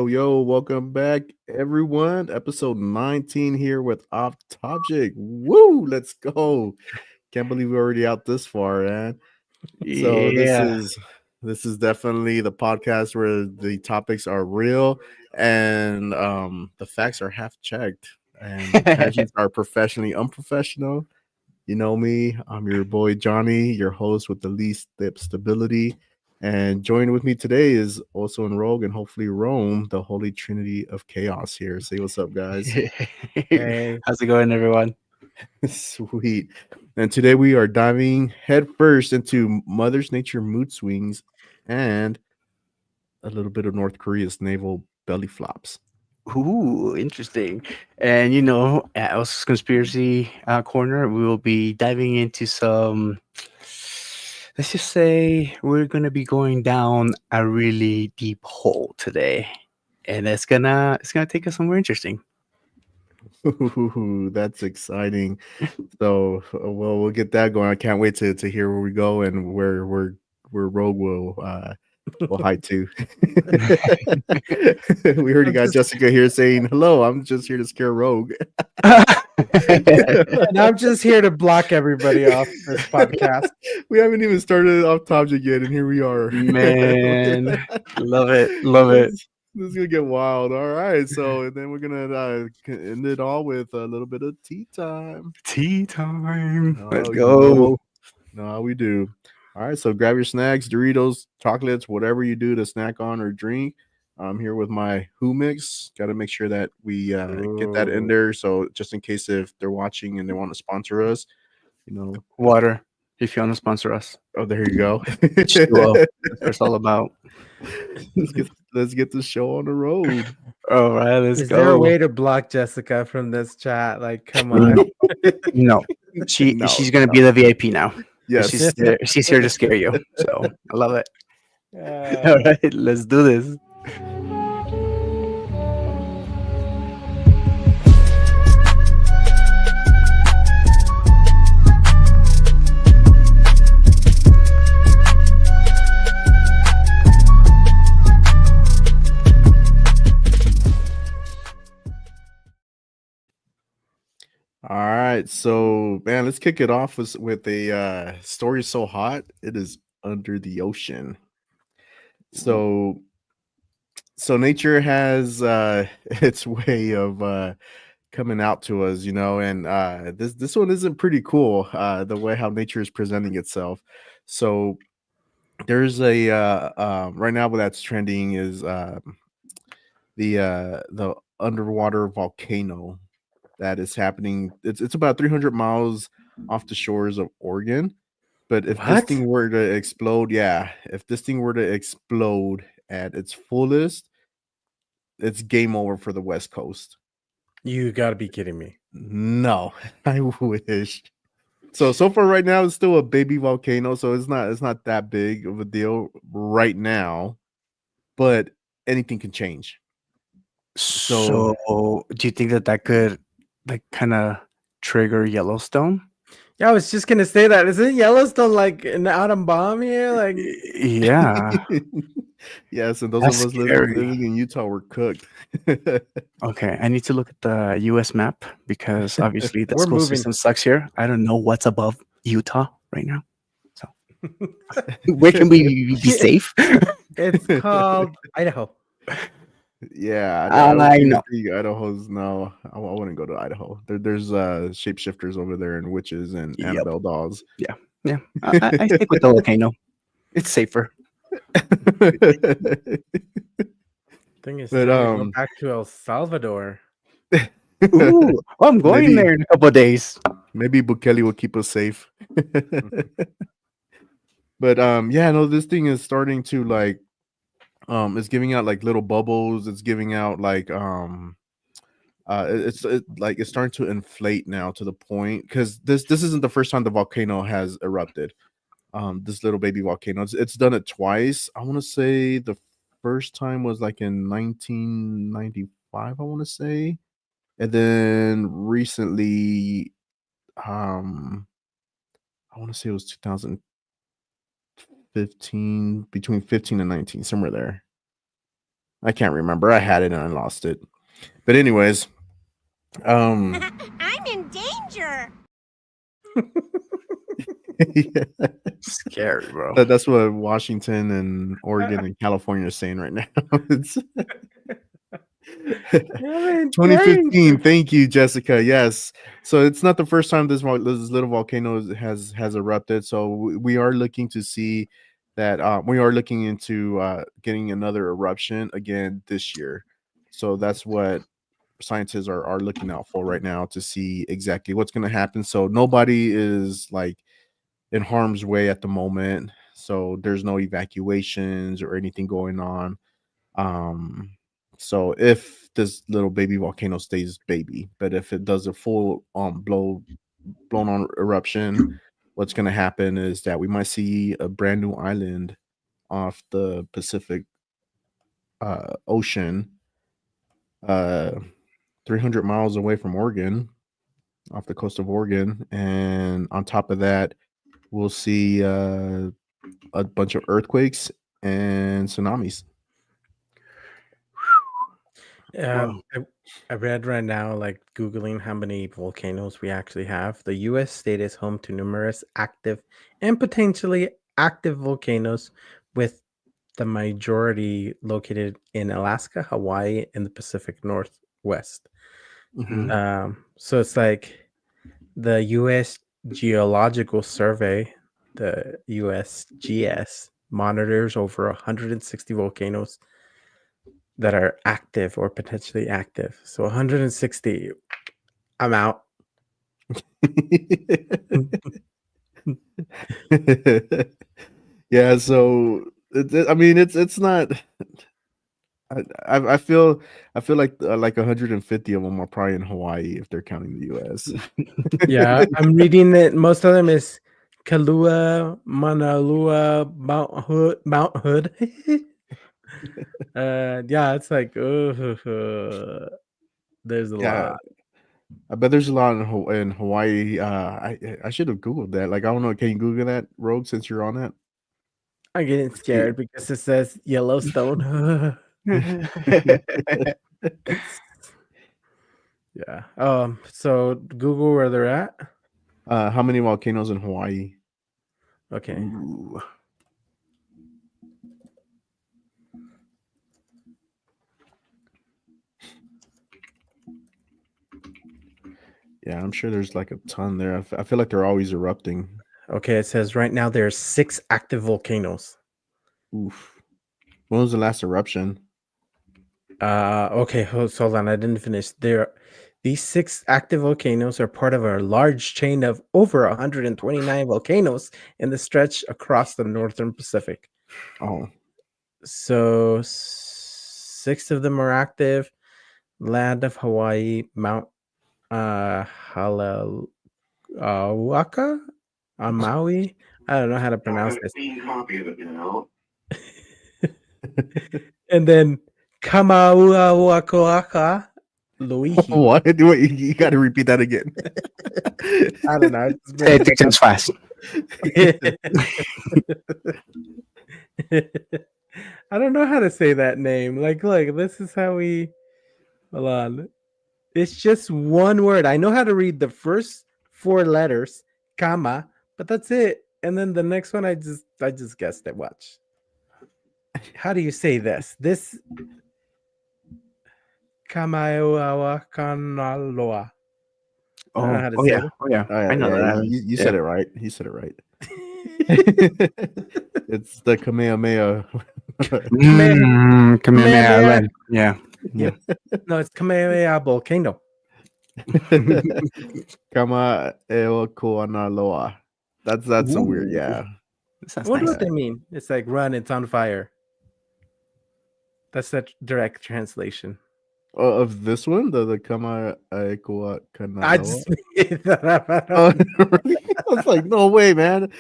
Yo, welcome back, everyone. Episode 19 here with Topject. Woo, let's go. Can't believe we're already out this far, man. So this is definitely the podcast where the topics are real and the facts are half checked and the tangents are professionally unprofessional. You know me, I'm your boy Johnny, your host with the least stability. And joining with me today is also in Rogue and hopefully Rome, the holy trinity of chaos here. Say what's up, guys. Hey, how's it going, everyone? Sweet. And today we are diving headfirst into Mother's Nature mood swings and a little bit of North Korea's naval belly flops. Ooh, interesting. And at us conspiracy corner, we will be diving into some. Let's just say we're gonna be going down a really deep hole today, and it's gonna take us somewhere interesting. Ooh, that's exciting. So, we'll get that going. I can't wait to hear where we go and where Rogue will hide to. We already got Jessica here saying hello. I'm just here to scare Rogue. And I'm just here to block everybody off this podcast. We haven't even started off Topject yet, and here we are. Man, love it. This is gonna get wild. All right, so and then we're gonna end it all with a little bit of tea time. Let's go. No, how we do. All right, so grab your snacks, Doritos, chocolates, whatever you do to snack on or drink. I'm here with my Who Mix. Got to make sure that we get that in there. So just in case if they're watching and they want to sponsor us, water. If you want to sponsor us. Oh, there you go. That's what it's all about. Let's get the show on the road. All right, let's go. Is there a way to block Jessica from this chat? Like, come on. No. She's gonna be the VIP now. Yes. She's here to scare you. So I love it. All right, let's do this. All right, so man, let's kick it off with a story so hot it is under the ocean. So nature has its way of coming out to us, and this one isn't pretty cool. The way how nature is presenting itself. So there's a right now what that's trending is the underwater volcano that is happening. It's about 300 miles off the shores of Oregon. But if this thing were to explode, if this thing were to explode at its fullest, it's game over for the West Coast. You gotta be kidding me. No, I wish. So far right now it's still a baby volcano, so it's not that big of a deal right now, but anything can change. So do you think that could kind of trigger Yellowstone? Yeah, I was just gonna say that. Isn't Yellowstone like an atom bomb here? Like, yeah. Yes, and those of us living in Utah were cooked. Okay, I need to look at the U.S. map because obviously the school system sucks here. I don't know what's above Utah right now. So where can we be safe? It's called Idaho. Yeah, I know. Idaho's no. I wouldn't go to Idaho. There's shapeshifters over there and witches and Annabelle dolls. Yeah. I stick with the volcano. It's safer. Thing is, go back to El Salvador. Ooh, oh, I'm going maybe there in a couple of days. maybe Bukele will keep us safe. Mhm. But yeah, no, this thing is starting to like it's giving out like little bubbles. It's giving out like like it's starting to inflate now to the point because this isn't the first time the volcano has erupted. This little baby volcano, it's done it twice. I want to say the first time was like in 1995, I want to say, and then recently, um I want to say it was 2015, between 15 and 19, somewhere there. I can't remember. I had it and I lost it. But anyways, um I'm in danger. yeah, Scary, bro. that's what Washington and Oregon and California are saying right now. It's I'm in 2015. danger. Thank you, Jessica. Yes. So it's not the first time this little volcano has erupted. So we are looking to see that we are looking into getting another eruption again this year. So that's what scientists are looking out for right now to see exactly what's going to happen. So nobody is like in harm's way at the moment. So there's no evacuations or anything going on. Um, so if this little baby volcano stays baby, but if it does a full blown on eruption, what's going to happen is that we might see a brand new island off the Pacific Ocean, uh, 300 miles away from Oregon, off the coast of Oregon, and on top of that, we'll see a bunch of earthquakes and tsunamis. Um, Wow. I, I read right now, like Googling how many volcanoes we actually have. The US state is home to numerous active and potentially active volcanoes, with the majority located in Alaska, Hawaii, and the Pacific Northwest. Mhm. So it's like the US Geological Survey, the USGS, monitors over 160 volcanoes that are active or potentially active. So 160, I'm out. Yeah, so I mean, it's not. I feel like 150 of them are probably in Hawaii if they're counting the U.S. Yeah, I'm reading that most of them is Kalua, Manalua, Mount Hood. Yeah, it's like, there's a Yeah, lot. I bet there's a lot in Hawaii. I should have googled that. Like I don't know. Can you Google that, Rogue? Since you're on that, I'm getting see. scared because it says Yellowstone. Yeah. So Google where they're at. How many volcanoes in Hawaii? Okay. Ooh. Yeah, I'm sure there's like a ton there. I feel like they're always erupting. Okay, it says right now there's 6 active volcanoes. Oof. When was the last eruption? Okay, hold on, I didn't finish. These 6 active volcanoes are part of a large chain of over 129 volcanoes in the stretch across the northern Pacific. Oh, So 6 of them are active. Land of Hawaii, Mount Halawaka on Maui. I don't know how to pronounce this. And then Kamauawakoaka, Loihi. what? Wait, you got to repeat that again. I don't know. I just Say made it that 6 times fast. I don't know how to say that name. Like, look, this is how we. Hold on. It's just one word. I know how to read the first 4 letters, comma, but that's it. And then the next one, I just guessed it. Watch. How do you say this? This Kamaiawa Kanaloa. I don't know Oh, how to oh say yeah, it. oh yeah. Oh, yeah, I know yeah, that island. you Yeah. said it right. He said it right. It's the Kamehameha. Kamehameha Kamehameha. Island. Yeah. Yeah. No, it's Kamehameha volcano. Kama eo Kuanaloa. That's a weird, Ooh. yeah. That I sounds wonder nice. what they mean. It's like run, it's on fire. That's the direct translation. Of this one, the Kama Ekua I Kanaloa. just made that up. I Oh, don't- really? I was like, no way, man.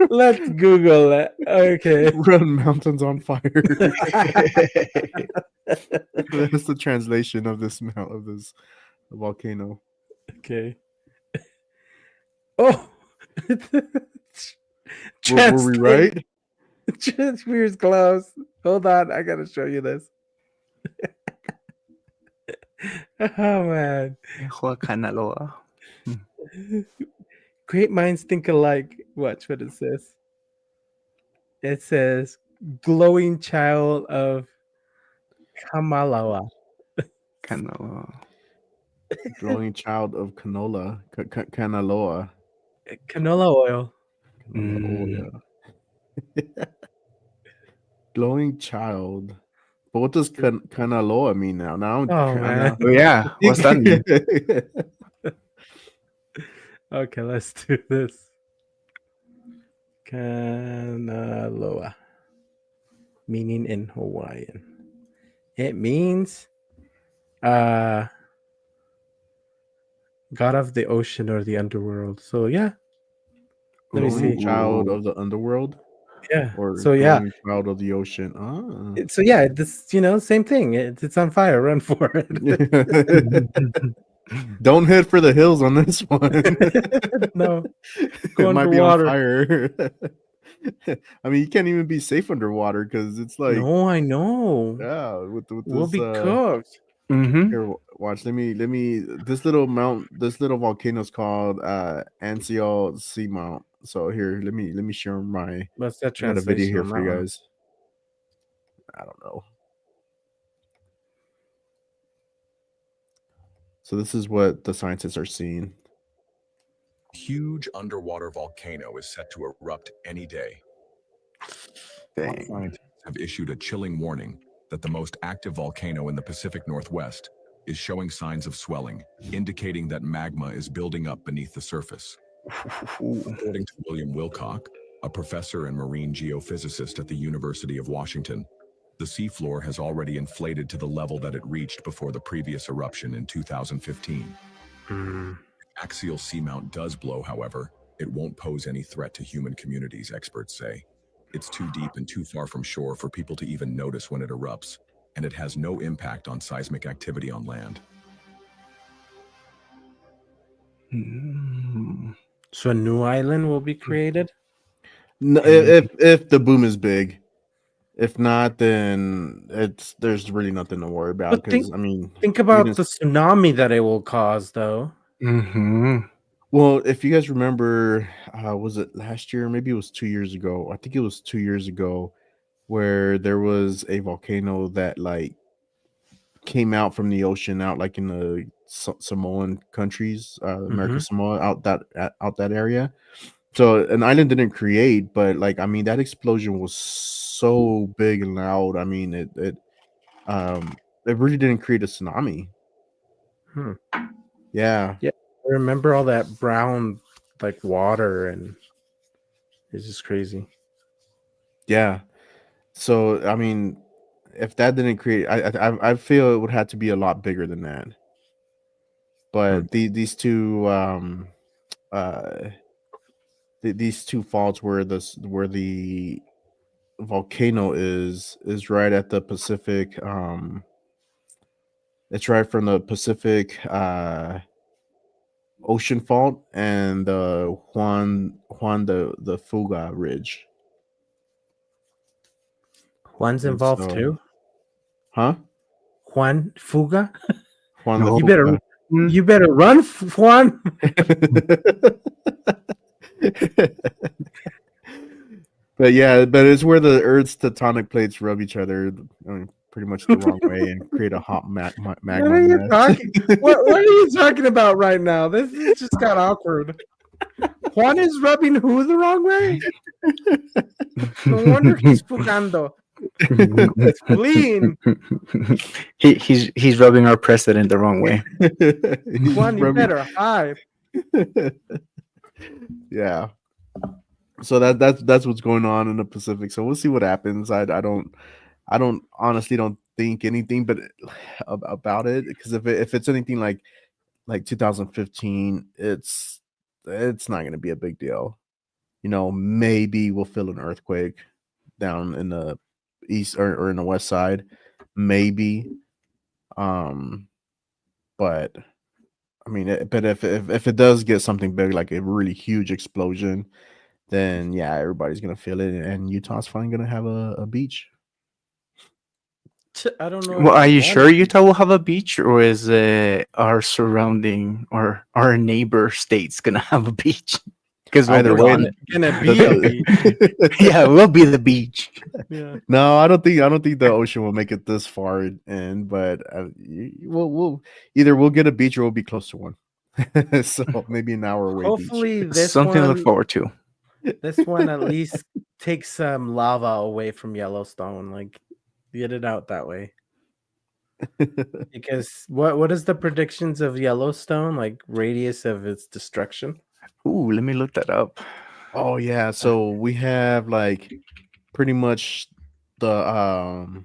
Let's Google it. Okay. Run mountains on fire. That's the translation of this volcano. Okay. Oh. Were we right? We're close. Hold on, I gotta show you this. Oh man. Ehua Kanaloa. Great minds think alike. Watch what it says. It says glowing child of Kamalawa. Kanaloa. Glowing child of canola. Kanaloa. Canola oil. Canola oil. Glowing child. But what does Kanaloa mean now? Now Oh I'm man. Oh yeah, what's that mean? Okay, let's do this. Kanaloa. Meaning in Hawaiian. It means God of the ocean or the underworld. So yeah. Let me Glowing see. child of the underworld Yeah. or So yeah. glowing child of the ocean. Ah. So yeah, this same thing. It's on fire. Run for it. Don't head for the hills on this one. No, It go might be on underwater. fire. I mean, you can't even be safe underwater because it's like, No, I know. yeah, with We'll this. be cooked. Mm-hmm. Here, watch. Let me. This little volcano is called Ancial Seamount. So here, let me share my. What's that I got a video translation here on for that you one? guys. I don't know. So this is what the scientists are seeing. Huge underwater volcano is set to erupt any day. Dang. Scientists have issued a chilling warning that the most active volcano in the Pacific Northwest is showing signs of swelling, indicating that magma is building up beneath the surface. According to William Wilcock, a professor and marine geophysicist at the University of Washington, the seafloor has already inflated to the level that it reached before the previous eruption in 2015. Mm. Axial seamount does blow, however, it won't pose any threat to human communities, experts say. It's too deep and too far from shore for people to even notice when it erupts, and it has no impact on seismic activity on land. Mm. So a new island will be created. No, if the boom is big, if not, then there's really nothing to worry about. But Because I mean, think even about the tsunami that it will cause, though. Mm-hmm. well, if you guys remember, was it last year? Maybe it was 2 years ago. I think it was 2 years ago, where there was a volcano that like came out from the ocean, out like in the Samoan countries, America Samoa, out that area. So an island didn't create, but like I mean, that explosion was so big and loud. I mean, it really didn't create a tsunami. Hmm. Yeah. I remember all that brown like water, and it's just crazy. Yeah. So I mean, if that didn't create, I feel it would have to be a lot bigger than that. But these two these two faults where the volcano is right at the Pacific. It's right from the Pacific Ocean fault and the Juan the Fuga Ridge. Juan's And involved so, too. huh? Juan Fuga. Juan the No. You better run, Juan. But yeah, but it's where the Earth's tectonic plates rub each other, I mean, pretty much the wrong way and create a hot magma What are you mess. talking? What are you talking about right now? This is just got awkward. Juan is rubbing who the wrong way? No wonder he's fugando. It's fleeing. He's rubbing our president the wrong way. He's Juan, you rubbing- better hide. Yeah. So that's what's going on in the Pacific. So we'll see what happens. I don't honestly don't think anything but about it, because if it's anything like 2015, it's not going to be a big deal. Maybe we'll feel an earthquake down in the east or in the west side, maybe. But I mean, but if it does get something big, like a really huge explosion, then yeah, everybody's gonna feel it, and Utah's finally gonna have a beach. I don't know. Well, if are I you want sure to. Utah will have a beach, or is our surrounding or our neighbor states gonna have a beach? Because Either we'll way, be on it. Gonna be a beach. Yeah, we'll be the beach. Yeah. No, I don't think the ocean will make it this far in, but we'll get a beach or we'll be close to one. So maybe an hour away beach. Hopefully, this Something to one, look forward to. this one at least takes some lava away from Yellowstone. Like, get it out that way. Because what is the predictions of Yellowstone? Like radius of its destruction? Ooh, let me look that up. Oh yeah, so we have like pretty much the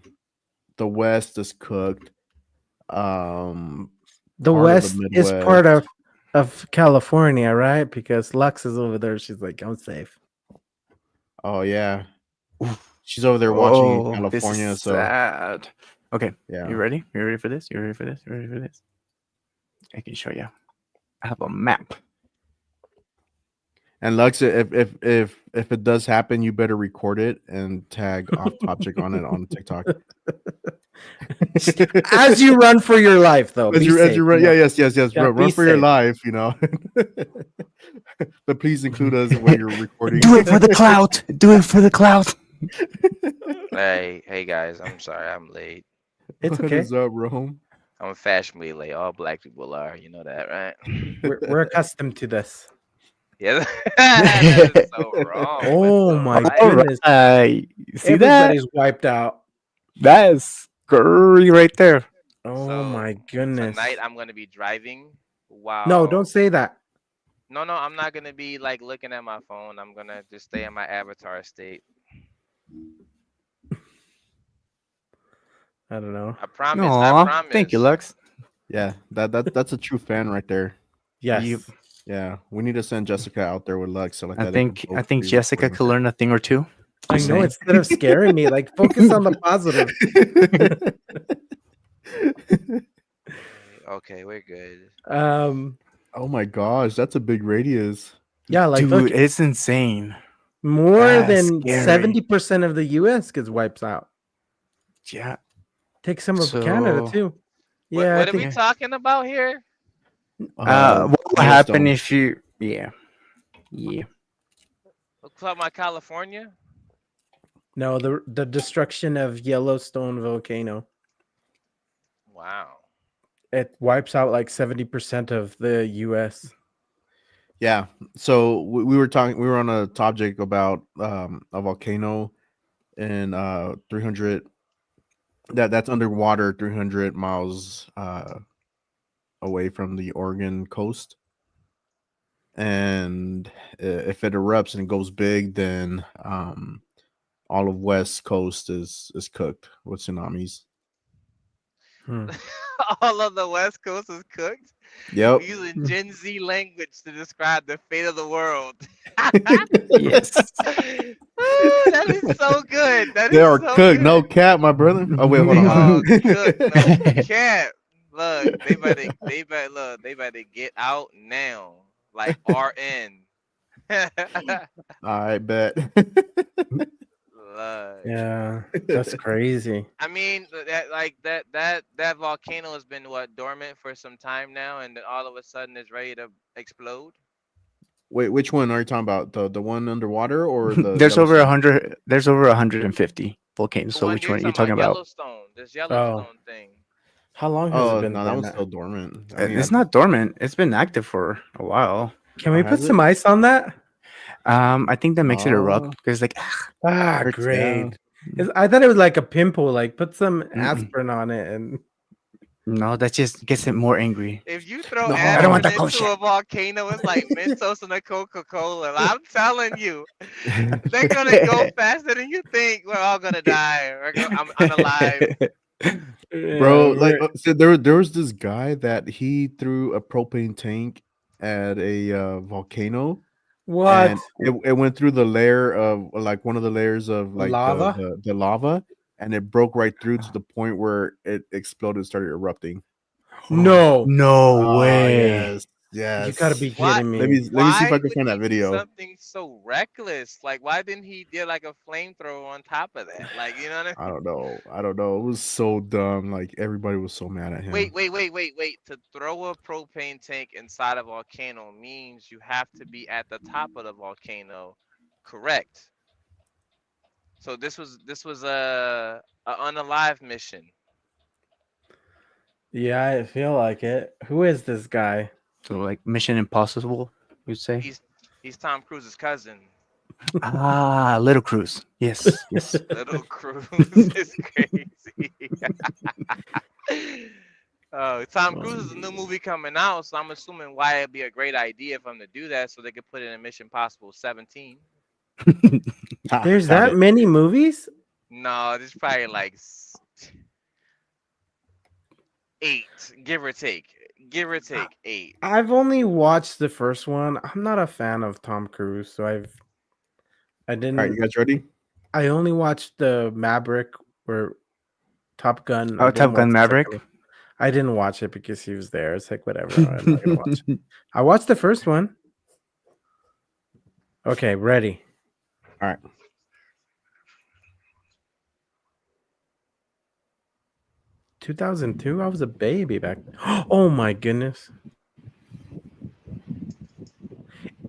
West is cooked. The Part of the West is part Midwest. of California, right? Because Lux is over there. She's like, I'm safe. Oh yeah, she's over there watching in Oh, this California. is So sad. Okay, yeah, you ready? You ready for this? You ready for this? You ready for this? I can show you. I have a map. and Lux, if it does happen, you better record it and tag off Topject on it on TikTok. As you run for your life, though. As Be you safe, run, yeah. yes, Yeah, run be for your safe. life, But please include us when you're recording. Do it for the clout. Do it for the clout. Hey guys, I'm sorry I'm late. It's What okay. is up, Rome? I'm fashionably late. All black people are, you know that, right? We're accustomed to this. Yeah, that is so wrong. but Oh so my right. goodness. See that? Everybody's wiped out. That's girly right there. Oh So, my goodness. Tonight I'm gonna be driving. Wow. No, don't say that. No, I'm not gonna be like looking at my phone. I'm gonna just stay in my avatar state. I don't know. I promise. Aw, I promise. thank you, Lux. Yeah, that's a true fan right there. Yes. You- Yeah, we need to send Jessica out there with Lux. So like I that they can think both be Jessica recording. could learn a thing or two. I Just know, saying. instead of scaring me, like focus on the positive. Okay, we're good. Oh my gosh, that's a big radius. Yeah, like Dude, look, it's insane. more that's than scary. 70% of the US gets wipes out. Yeah. Take some of Canada So- too. What, Yeah, what I are we think talking about here? What will happen Yellowstone. if you? Yeah. Let's talk about California. no, the destruction of Yellowstone volcano. Wow. It wipes out like 70% of the US. Yeah. So we were talking. We were on a topic about a volcano in 300. That's underwater, 300 miles away from the Oregon coast. And if it erupts and it goes big, then all of West Coast is cooked with tsunamis. Hmm. All of the West Coast is cooked. Yep. Using Gen Z language to describe the fate of the world. Yes. That is so good. That They is are so cooked. No good. cap, my brother. Oh wait, hold Oh, on. cooked. No cap. Look, they better get out now. Like RN. I bet. Look. Yeah, that's crazy. I mean, that volcano has been dormant for some time now, and then all of a sudden it's ready to explode. Wait, which one are you talking about? The one underwater or the There's over Yellowstone? 100. There's over 150 volcanoes. The So one which you're one are you talking about? Yellowstone. This Yellowstone thing. How long has Oh it been? no, that one's dormant? still dormant. I mean, It's not dormant. It's been active for a while. Can we Oh, put has some it? ice on that? I think that makes it Oh. erupt because like Ah, hurts, great. yeah. I thought it was like a pimple. Like put some Mm-mm. aspirin on it, and No, that just gets it more angry. If you throw No, I don't want aspirin the into culture. a volcano, it's like Mentos and a Coca-Cola. I'm telling you, they're gonna go faster than you think. We're all gonna die. I'm unalive. Bro, like we're so there was this guy that he threw a propane tank at a volcano, and what it went through the layer of like one of the layers of like the lava? the, the lava, and it broke right through to the point where it exploded and started erupting. No, No Oh way. yes, you gotta yes. be Why? kidding Let me. me let me see if I Why can would find that he do video. something so reckless? Like, why didn't he do like a flamethrower on top of that? Like, you know what I I mean? don't know. I don't know. It was so dumb. Like everybody was so mad at Wait, him. wait, wait, wait, wait. To throw a propane tank inside a volcano means you have to be at the top of the volcano, correct? So this was a unalive mission. Yeah, I feel like it. Who is this guy? So like Mission Impossible, you'd say? He's he's Tom Cruise's cousin. Ah, Little Cruise. Yes, yes. Little Cruise is crazy. Tom Cruise is a new movie coming out, so I'm assuming why it'd be a great idea for him to do that, so they could put it in Mission Possible 17. Ha, There's found that it. many movies? No, there's probably like 8, give or take 8. I've only watched the first one. I'm not a fan of Tom Cruise, so I All right, you didn't. guys ready? I only watched the Maverick or Top Gun. I Oh, didn't Top watch Gun the second Maverick. one. I didn't watch it because he was there. It's like whatever. I'm not gonna watch it. I watched the first one. Okay, ready. All right. 2002. I was a baby back then. Oh my goodness.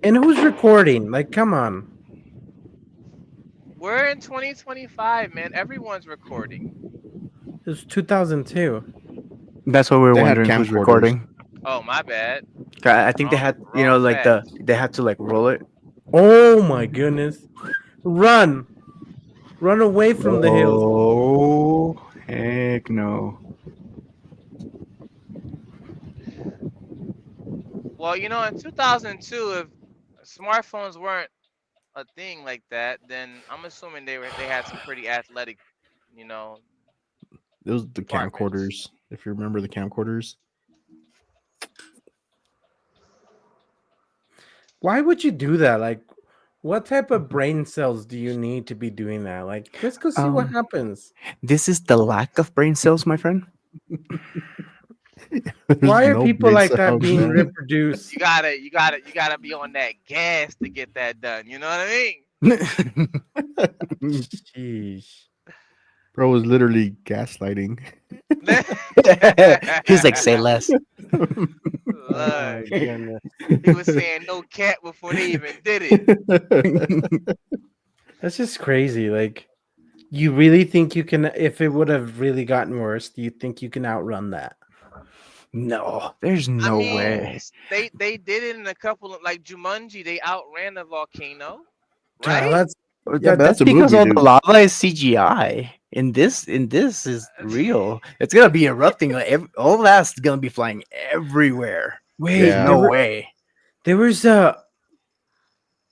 And who's recording? Like, come on. We're in 2025, man. Everyone's recording. It was 2002. That's what we were They had wondering who's camcorders. recording. Oh, my bad. I think they Wrong, had, wrong like fact. they had to like roll it. Oh my goodness. Run. Run away from the hills. Oh, heck no. Well, in 2002, if smartphones weren't a thing like that, then I'm assuming they had some pretty athletic, you know, Those the departments. camcorders. If you remember the camcorders. Why would you do that? Like, what type of brain cells do you need to be doing that? Like, let's go see what Um, happens. this is the lack of brain cells, my friend. There's Why are no people brain like that cells, being man. reproduced? You gotta be on that gas to get that done. You know what I mean? Sheesh. Bro was literally gaslighting. He's like, say less. Oh my Look, goodness. he was saying no cat before they even did it. That's just crazy. Like, you really think you can, if it would have really gotten worse, do you think you can outrun that? No, there's I no mean, way. they did it in a couple of like Jumanji. They outran the volcano, Yeah, right? that's Yeah, but That's that's a because movie, all the dude. lava is CGI. In this is real. It's gonna be erupting. Like all that's gonna be flying everywhere. There's wait. Yeah. no way. There was a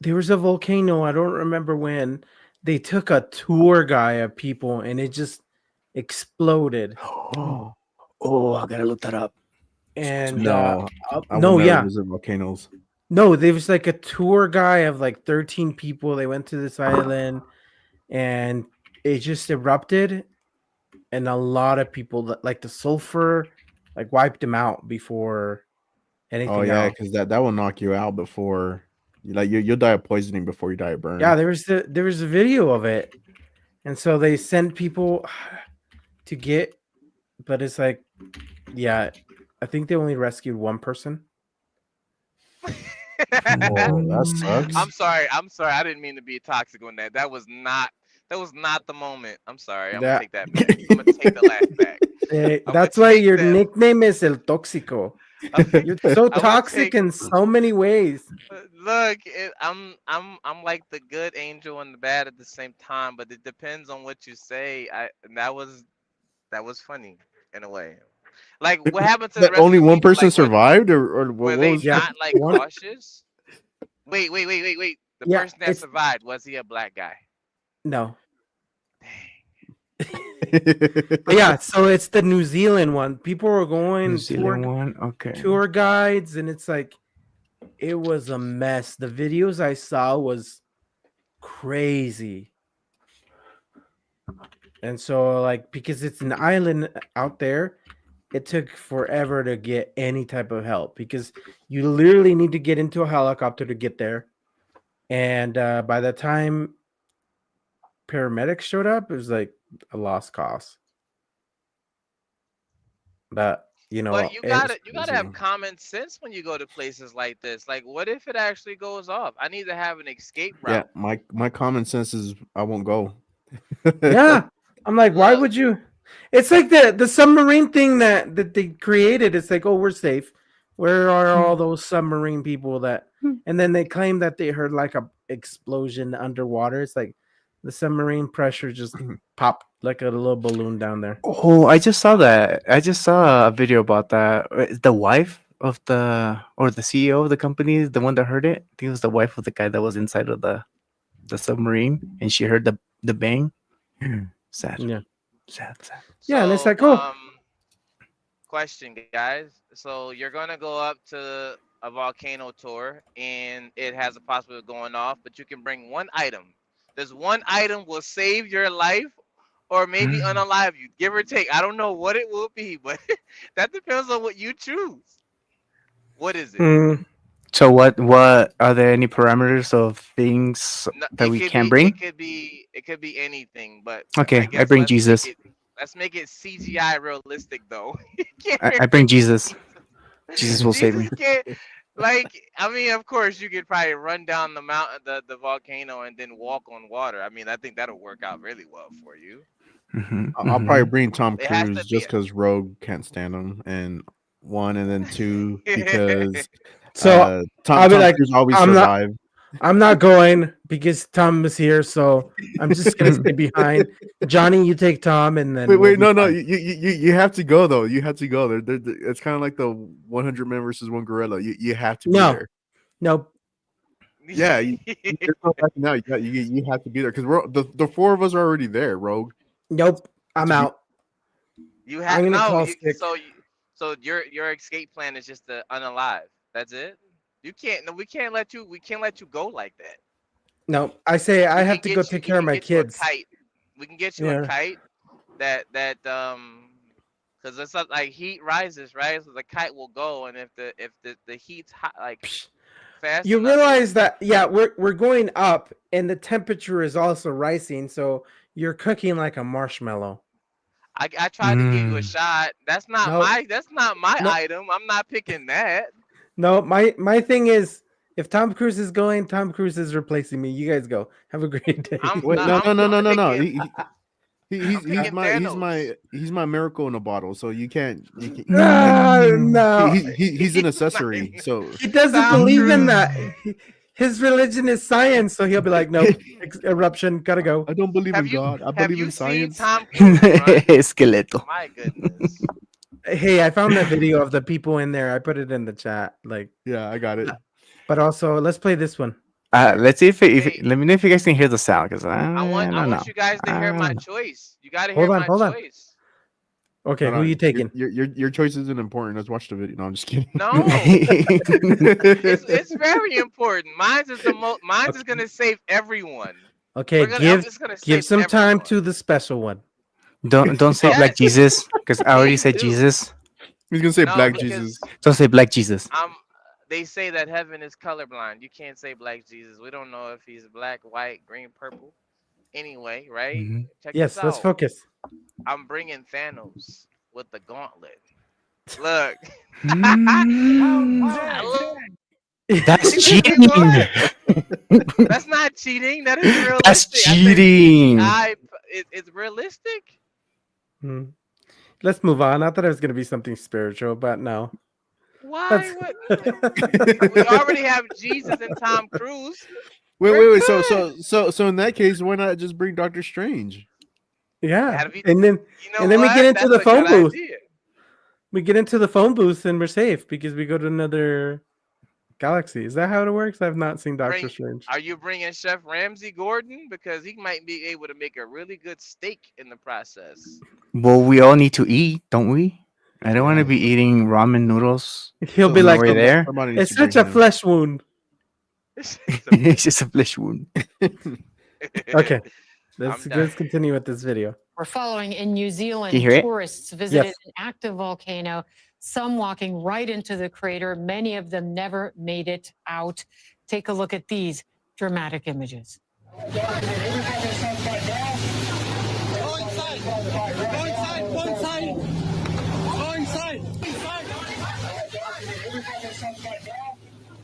volcano. I don't remember when they took a tour guy of people and it just exploded. Oh, I gotta look that up. And No, I would no, never yeah, visit volcanoes. no, there was like a tour guy of like 13 people. They went to this island and it just erupted, and a lot of people like the sulfur like wiped them out before Oh anything yeah, else. because that will knock you out before you'll die of poisoning before you die of burn. Yeah, there was a video of it, and so they sent people to get, but it's like, yeah, I think they only rescued one person. Whoa, that sucks. I'm sorry. I'm sorry. I didn't mean to be toxic on that. That was not. That was not the moment. I'm sorry. I'm gonna That take that back. I'm gonna take the last back. I'm gonna that's why take your that. nickname is El Tóxico. You're so I would toxic take. in so many ways. Look, I'm like the good angel and the bad at the same time, but it depends on what you say. And that was funny in a way. Like, what happened to the That rest of only the one people? person Like, survived, or what were they was? Yeah, not like one. cautious? Wait. The Yeah, person that it's survived, was he a black guy? no. Dang. Yeah, so it's the New Zealand one. People were New going Zealand one. Okay. tour guides, and it's like it was a mess. The videos I saw was crazy. And so like because it's an island out there, it took forever to get any type of help because you literally need to get into a helicopter to get there. And by the time paramedics showed up, it was like a lost cause. But But you it, gotta you gotta have common sense when you go to places like this. Like, what if it actually goes off? I need to have an escape Yeah, route. my common sense is I won't go. yeah, I'm like, why Look, would you? It's like the submarine thing that they created. It's like, oh, we're safe. Where are all those submarine people that? And then they claim that they heard like a explosion underwater. It's like the submarine pressure just popped like a little balloon down there. Oh, I just saw that. I just saw a video about that. The wife of the CEO of the company, the one that heard it. I think it was the wife of the guy that was inside of the submarine, and she heard the bang. Sad, Yeah, sad, sad. yeah, and it's so like, oh, question, guys. So you're gonna go up to a volcano tour, and it has a possibility of going off, but you can bring one item. This one item will save your life, or maybe unalive you, give or take. I don't know what it will be, but that depends on what you choose. What is it? hmm, So what are there any parameters of things No, that we can bring? it could be anything, but I Okay, I guess bring Jesus. let's make it CGI realistic though. You I can't bring bring Jesus. Jesus. Jesus will save me. Jesus can't. Like, I mean, of course, you could probably run down the mountain, the volcano, and then walk on water. I mean, I think that'll work out really well for you. I'll probably bring Tom It has to Cruise be. just because Rogue can't stand him, and one, and then two because so Tom I'll be like, Cruise always I'm not. survive. I'm not going because Tom is here, so I'm just gonna stay behind. Johnny, you take Tom, and then we'll Wait, be no, fine. you have to go though. You have to go there. It's kind of like the 100 men versus one gorilla. You have to be No, there. nope, Yeah, there's no backing out. You have to be there because we're the four of us are already there. Rogue. nope. I'm To be- out. You I'm have gonna no. call sick. So your escape plan is just to unalive. That's it. You can't. No, we can't let you. We can't let you go like that. No, I say I We have can to go get you. take We care of can my get you a kids. kite. We can get you a Yeah. kite that because it's not like heat rises, right? So the kite will go, and if the heat's hot, like fast You enough, realize that we're going up and the temperature is also rising, so you're cooking like a marshmallow. I tried to give you a shot. That's not No, my no, item. I'm not picking that. no. My thing is, if Tom Cruise is going, Tom Cruise is replacing me. You guys go. Have a great day. Wait, no, no, no, I'm no, no, no. picking I'm He's picking Thanos. my miracle in a bottle. So you can't like No, he's an He's not accessory. So he doesn't Tom believe in Cruise. that. His religion is science, so he'll be like, nope, eruption, gotta go. I don't believe Have in you God. I have believe you in seen science. Tom Cruise run? Esqueleto. My goodness. Hey, I found that video of the people in there. I put it in the chat. Like, Yeah, I got it. but also let's play this one. Let's see if Hey, let me know if you guys can hear the sound because I I don't know. want you guys to hear I my don't know. choice. You got to hear Hold on, my hold on. choice. Okay, No, who no, you taking? your choice isn't important. Let's watch the video. No, I'm just kidding. No, it's very important. Mine's is Okay, gonna save everyone. okay, It's gonna give save some time everyone. to the special one. Don't say Oh, Black Yes, Jesus because I already please said do. Jesus. He's gonna say No, Black because Jesus. Don't say Black Jesus. they say that heaven is colorblind. You can't say black Jesus. We don't know if he's black, white, green, purple. Anyway, right? Mhm. Check this yes, let's out. focus. I'm bringing Thanos with the gauntlet. Look. That's You cheating. what? That's not cheating. That is realistic. That's I said cheating. CGI. It's realistic. Hmm. Let's move on. I thought it was gonna be something spiritual, but no. Why? That's We already have Jesus and Tom Cruise. Wait, We're wait, wait. good. So in that case, why not just bring Doctor Strange? yeah. That'd be. And then You know we get what? into That's the a good phone booth. idea. We get into the phone booth and we're safe because we go to another galaxy. Is that how it works? I've not seen Doctor Bring. Strange. Are you bringing Chef Ramsay Gordon because he might be able to make a really good steak in the process? Well, we all need to eat, don't we? I don't want to Yeah. be eating ramen noodles He'll be on our like, way there. Somebody needs it's to bring such a him. flesh wound. It's It's just a flesh wound. Okay, I'm let's done. continue with this video. We're following in New Zealand. Can you hear it? Tourists visited Yes. an active volcano, some walking right into the crater. Many of them never made it out. Take a look at these dramatic images.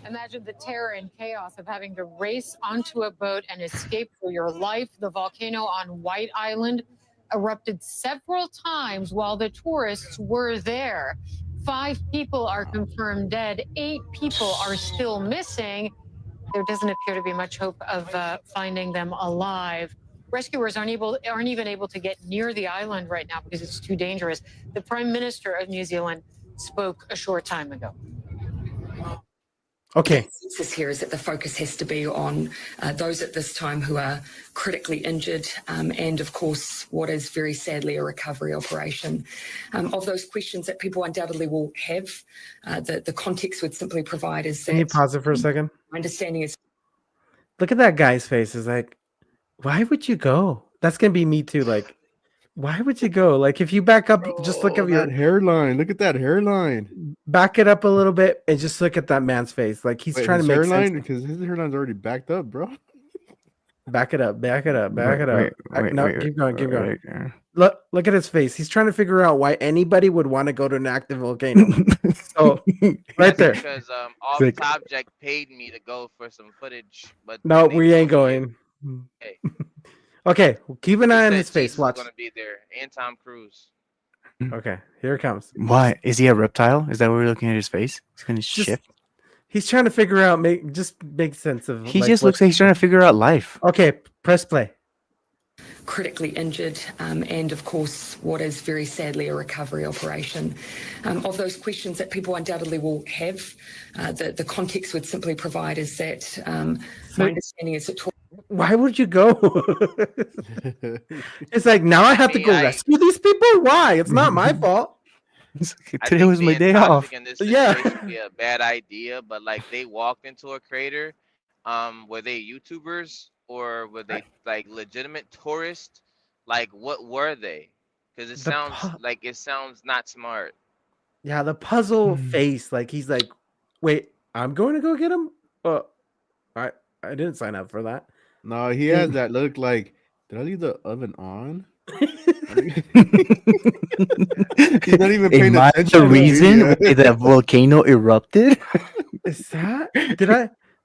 Imagine the terror and chaos of having to race onto a boat and escape for your life. The volcano on White Island erupted several times while the tourists were there. 5 people are confirmed dead. 8 people are still missing. There doesn't appear to be much hope of finding them alive. Rescuers aren't even able to get near the island right now because it's too dangerous. The Prime Minister of New Zealand spoke a short time ago. Okay, This here is that the focus has to be on those at this time who are critically injured and, of course, what is very sadly a recovery operation. Of those questions that people undoubtedly will have, the context would simply provide is can you that pause it for a second? my understanding is Look at that guy's face. Is like, why would you go? That's gonna be me too. Like, why would you go? Like, if you back up, just look Oh, at your that hairline. Look at that hairline. back it up a little bit and just look at that man's face. Like he's Wait, trying to his make hairline sense. because his hairline's already backed up, bro. Back it up, back it up, back it up. No, keep going, keep going. Wait. Look at his face. He's trying to figure out why anybody would want to go to an active volcano. So right That's there. because Off like- Topject paid me to go for some footage, but No, they we ain't told me going. Hey. Okay, keep an they eye on said his face. Jesus Watch. was gonna be there and Tom Cruise. Okay, here it comes. Why is he a reptile? Is that what we're looking at his face? He's gonna Just shift. He's trying to figure out, make sense of. He like, just what- looks like he's trying to figure out life. Okay, press play. critically injured and, of course, what is very sadly a recovery operation. Of those questions that people undoubtedly will have, the context would simply provide is that my understanding is that Why would you go? It's like now I have to mean, go rescue these people. Why? It's not my fault. It's like, I today think was my being day toxic off. in this Yeah. situation would be a bad idea, but like they walked into a crater. Were they YouTubers or were they like legitimate tourists? Like, what were they? Because it The sounds not smart. Yeah, the puzzle face. Like he's like, wait, I'm going to go get him. I didn't sign up for that. No, he has that look like, did I leave the oven on? He's not even paying Am I attention. the to reason the why video. the volcano erupted? Is that?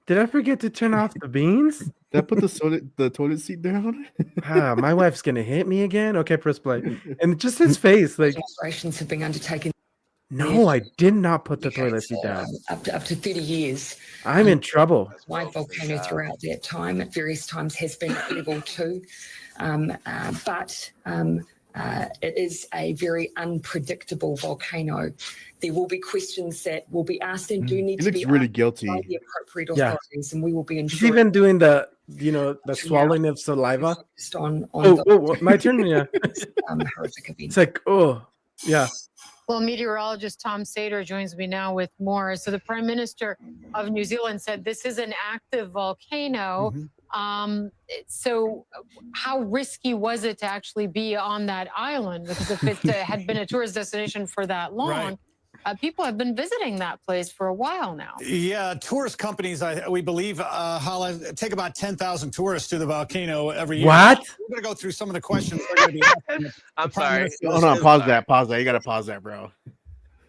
Did I forget to turn off the beans? Did I put the toilet seat down? My wife's gonna hit me again. Okay, press play. And just his face, like, operations have been undertaken no, I did not put the toilet seat down. up to 30 years. I'm in trouble. Wide volcano throughout that time at various times has been at level 2, but it is a very unpredictable volcano. There will be questions that will be asked and do need He to looks be really asked guilty. by the appropriate Yeah. authorities, and we will be He's ensuring even doing the swallowing of saliva. focused on My turn. Yeah, horrific events. it's like, oh, yeah. Well, meteorologist Tom Sater joins me now with more. So the Prime Minister of New Zealand said this is an active volcano. So how risky was it to actually be on that island? Because if it had been a tourist destination for that long, people have been visiting that place for a while now. Yeah, tourist companies, we believe, Hala, take about 10,000 tourists to the volcano every year. What? We're going to go through some of the questions. We're gonna be asking. I'm The Prime sorry. Minister Hold on, is- pause that. Pause that. You gotta pause that, bro.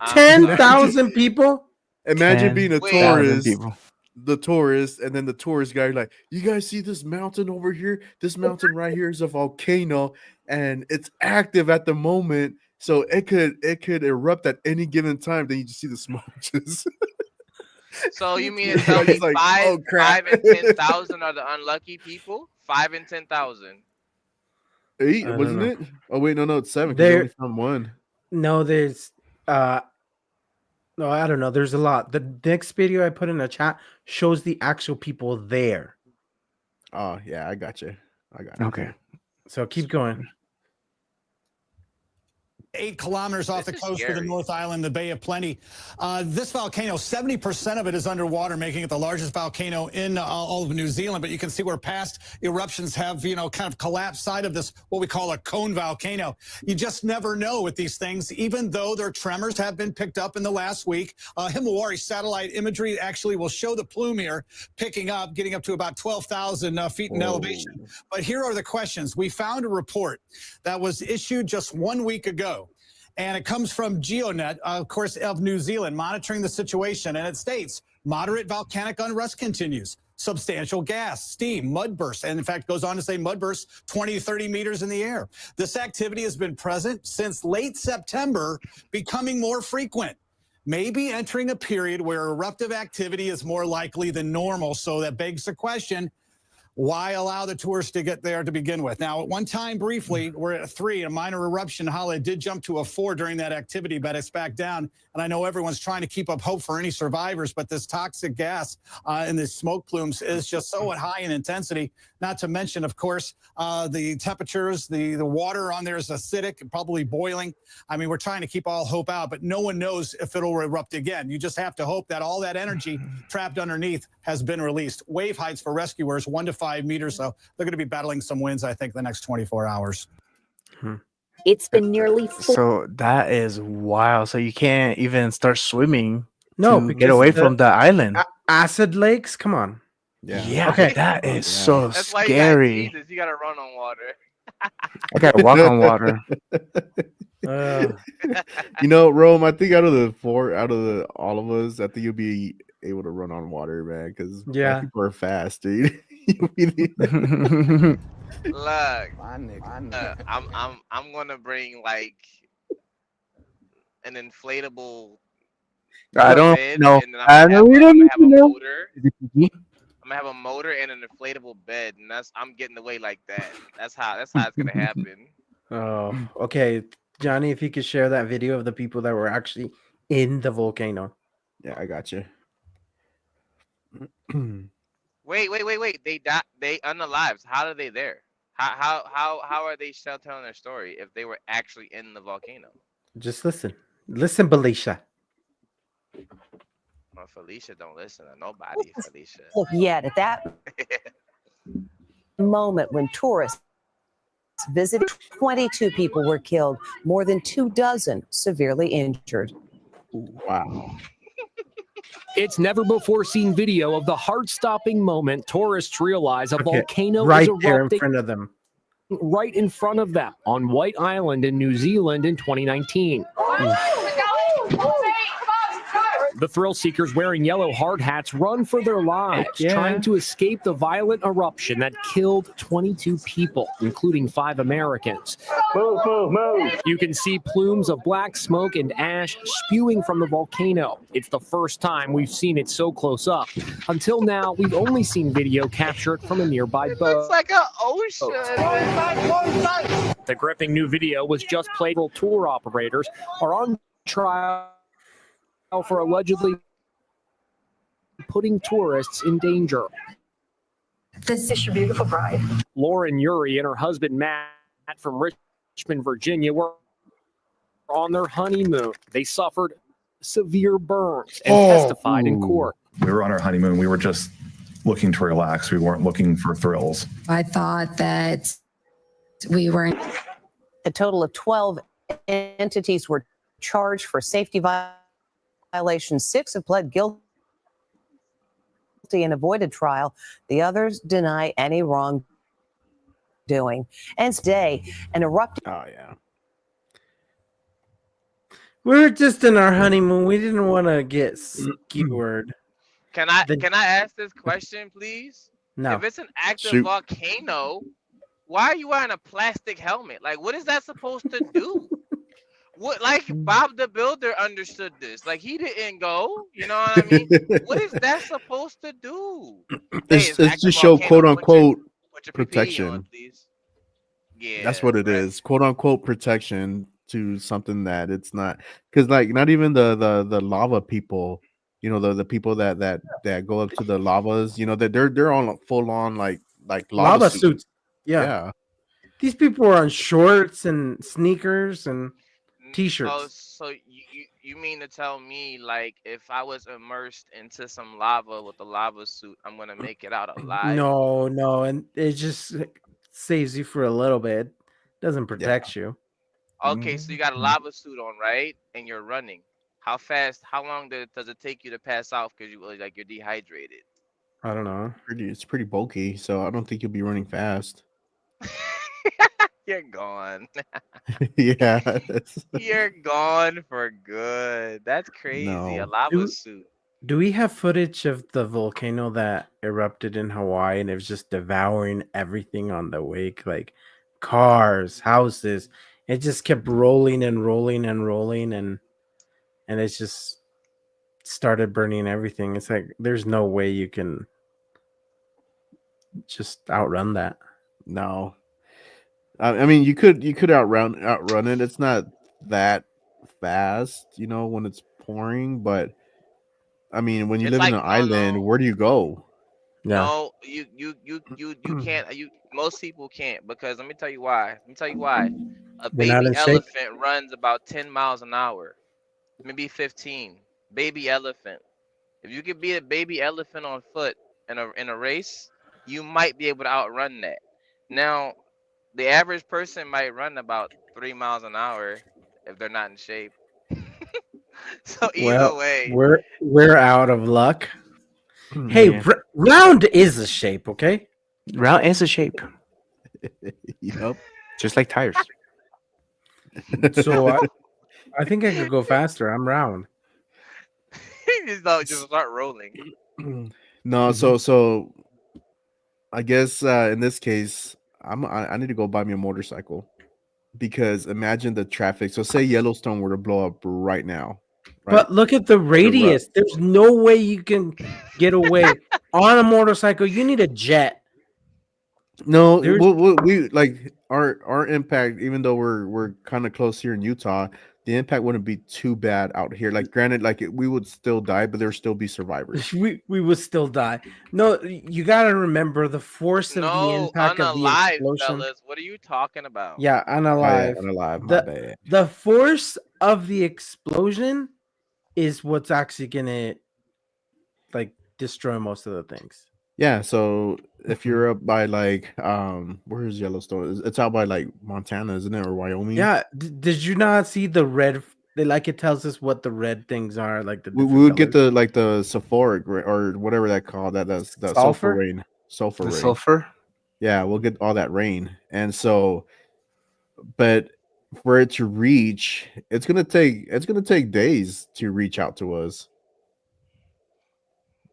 I'm sorry. 10,000 people? Imagine being a Wait. tourist, People. the tourist, and then the tourist guy like, you guys see this mountain over here? This mountain right here is a volcano, and it's active at the moment. So it could erupt at any given time. Then you just see the smoke just. So you mean to tell me It's like, five, oh crap. 5 and 10,000 are the unlucky people? 5 and 10,000. 8, I don't wasn't know. it? Oh wait, no, it's 7 because you There, only found one. no, there's no, I don't know. There's a lot. The next video I put in the chat shows the actual people there. Oh yeah, I got you. I got Okay. you. So keep going. 8 kilometers off the This is coast of the scary. North Island, the Bay of Plenty. This volcano, 70% of it is underwater, making it the largest volcano in all of New Zealand. But you can see where past eruptions have, kind of collapsed side of this, what we call a cone volcano. You just never know with these things, even though their tremors have been picked up in the last week. Himawari satellite imagery actually will show the plume here picking up, getting up to about 12,000 feet in elevation. But here are the questions. We found a report that was issued just 1 week ago. And it comes from GeoNet, of course, of New Zealand, monitoring the situation. And it states, moderate volcanic unrest continues. Substantial gas, steam, mud bursts, and in fact goes on to say mud bursts 20, 30 meters in the air. This activity has been present since late September, becoming more frequent. Maybe entering a period where eruptive activity is more likely than normal. So that begs the question, why allow the tourists to get there to begin with? Now, at one time, briefly, we're at 3, a minor eruption. Hala did jump to a 4 during that activity, but it's back down. And I know everyone's trying to keep up hope for any survivors, but this toxic gas and the smoke plumes is just so high in intensity. Not to mention, of course, the temperatures, the water on there is acidic and probably boiling. I mean, we're trying to keep all hope out, but no one knows if it'll erupt again. You just have to hope that all that energy trapped underneath has been released. Wave heights for rescuers, 1 to 5 meters. So they're going to be battling some winds, I think, the next 24 hours. It's been nearly 4 So that is wild. So you can't even start swimming No, to because get away the from the island. acid lakes. Come on. Yeah, Okay. that is Yeah. so That's why you got scary. Jesus. You got to run on water. I gotta walk on water. Rome, I think out of all of us, I think you'll be able to run on water, man, because Yeah. people are fast, dude. You'll be- Look, I'm gonna bring like an inflatable I don't bed, know. and then I know we don't need have to a know. motor. Is it PG? I'm gonna have a motor and an inflatable bed, and I'm getting away like that. That's how it's gonna happen. Oh, okay. Johnny, if you could share that video of the people that were actually in the volcano. yeah, I got you. Wait. They unalived. How are they there? How are they still telling their story if they were actually in the volcano? Just listen. Listen, Belisha. Well, Felicia don't listen to nobody. Felicia. look yet at that moment when tourists visited. 22 people were killed, more than 24 severely injured. Wow. It's never before seen video of the heart-stopping moment tourists realize a Okay, volcano right is there in erupting front of them. right in front of them on White Island in New Zealand in 2019. The thrill seekers wearing yellow hard hats run for their lives, Yeah. trying to escape the violent eruption that killed 22 people, including 5 Americans. You can see plumes of black smoke and ash spewing from the volcano. It's the first time we've seen it so close up. Until now, we've only seen video captured from a nearby boat. Looks like an ocean. The gripping new video was just played. Tour operators are on trial for allegedly putting tourists in danger. This is your beautiful bride. Lauren Yuri and her husband Matt from Richmond, Virginia were on their honeymoon. They suffered severe burns and testified in court. We were on our honeymoon. We were just looking to relax. We weren't looking for thrills. I thought that we were. A total of 12 entities were charged for safety violations. 6 have pled guilty and avoided trial. The others deny any wrongdoing. And today, an erupting. Oh yeah. We're just in our honeymoon. We didn't want to get skewered. Can I ask this question, please? No. If it's an active Shoot. volcano, why are you wearing a plastic helmet? Like, what is that supposed to do? What, like Bob the Builder understood this. Like he didn't go. You know what I mean? What is that supposed to do? Hey, it's It's to active show volcano. quote unquote Put your PPE on, protection. please. That's Yeah, what it right. is, quote unquote protection to something that it's not. Because like not even the lava people, the people that go up to the lavas, that they're all full on like lava Lava suits. suits. Yeah. Yeah. These people are on shorts and sneakers and Oh, t-shirts. so you mean to tell me like if I was immersed into some lava with a lava suit, I'm gonna make it out alive? No, and it just saves you for a little bit. Doesn't Yeah. protect you. Okay, so you got a Mhm. lava suit on, right? And you're running. How fast? How long does it take you to pass out because you're dehydrated? I don't know. It's pretty bulky, so I don't think you'll be running fast. You're gone. Yeah. You're gone for good. That's crazy. A No. lava suit. Do we have footage of the volcano that erupted in Hawaii and it was just devouring everything on the wake, like cars, houses? It just kept rolling and rolling and rolling, and it just started burning everything. It's like there's no way you can just outrun that. No. I mean, you could outrun it. It's not that fast, when it's pouring. But I mean, when you It's live in like an island, where do you go? no, you can't. Most people can't because let me tell you why. Let me tell you why. A They're not baby in shape. elephant runs about 10 miles an hour, maybe 15. Baby elephant. If you could beat a baby elephant on foot in a race, you might be able to outrun that. Now, the average person might run about 3 miles an hour if they're not in shape. So either Well, way, we're out of luck. Hey, Yeah. round is a shape, okay? Route is a shape, Yep. just like tires. So I think I could go faster. I'm round. just start rolling. No, Mhm. so I guess in this case, I need to go buy me a motorcycle because imagine the traffic. So say Yellowstone were to blow up right now, right? But look at the radius. There's no way you can get away on a motorcycle. You need a jet. No, There's we like our impact, even though we're kind of close here in Utah, the impact wouldn't be too bad out here. Like, granted, like we would still die, but there'd still be survivors. we would still die. No, you got to remember the force of the No, impact of the unalive, explosion. fellas. What are you talking about? Yeah, Oh yeah, unalive. unalive. My bad. The force of the explosion is what's actually gonna like destroy most of the things. Yeah, so if Mhm. you're up by like where is Yellowstone? It's out by like Montana, isn't it, or Wyoming? Yeah, did you not see the red? Like it tells us what the red things are, like the We different would get colors. the sulfuric or whatever that called that's the sulfur Sulfur. rain. Sulfur The rain. sulfur. Yeah, we'll get all that rain. And so but for it to reach, it's gonna take days to reach out to us.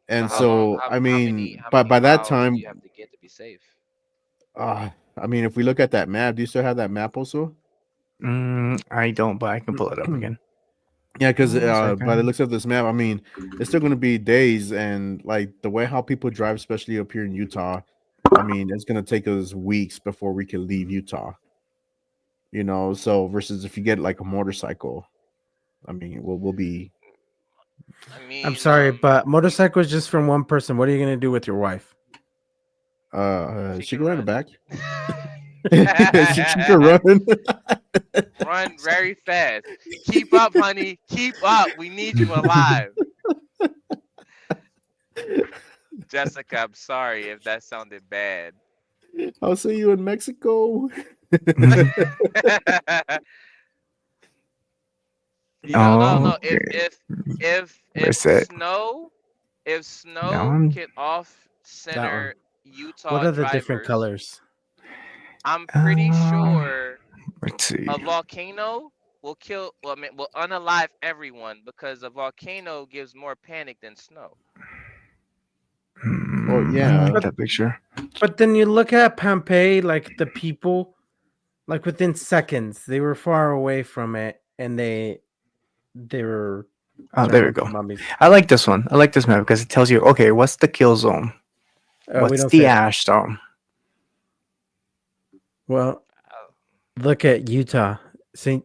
So And how long? so I How many mean, by that miles do time, you have to get to be safe? I mean, if we look at that map, do you still have that map also? I don't, but I can pull it up again. Yeah, because One by the second. looks of this map, I mean, it's still going to be days, and like the way how people drive, especially up here in Utah, I mean, it's going to take us weeks before we can leave Utah. So versus if you get like a motorcycle, I mean, we'll be. I I'm mean, sorry, but motorcycle is just from one person. What are you gonna do with your wife? she She can can ride it run. back. she can run. Run very fast. Keep up, honey. Keep up. We need you alive. Jessica, I'm sorry if that sounded bad. I'll see you in Mexico. No. Okay. If Where's it? snow That can one? off That one. center Utah What are the different drivers, colors? I'm pretty sure Let's see. a volcano will kill. Well, I mean, will unalive everyone because a volcano gives more panic than snow. Well, I yeah. like that picture. But then you look at Pompeii, like the people, like within seconds, they were far away from it. and they were. Oh, there we turned into go. Mummies. I like this one. I like this map because it tells you, okay, what's the kill zone? We What's don't the say it. ash zone? Well, look at Utah. St.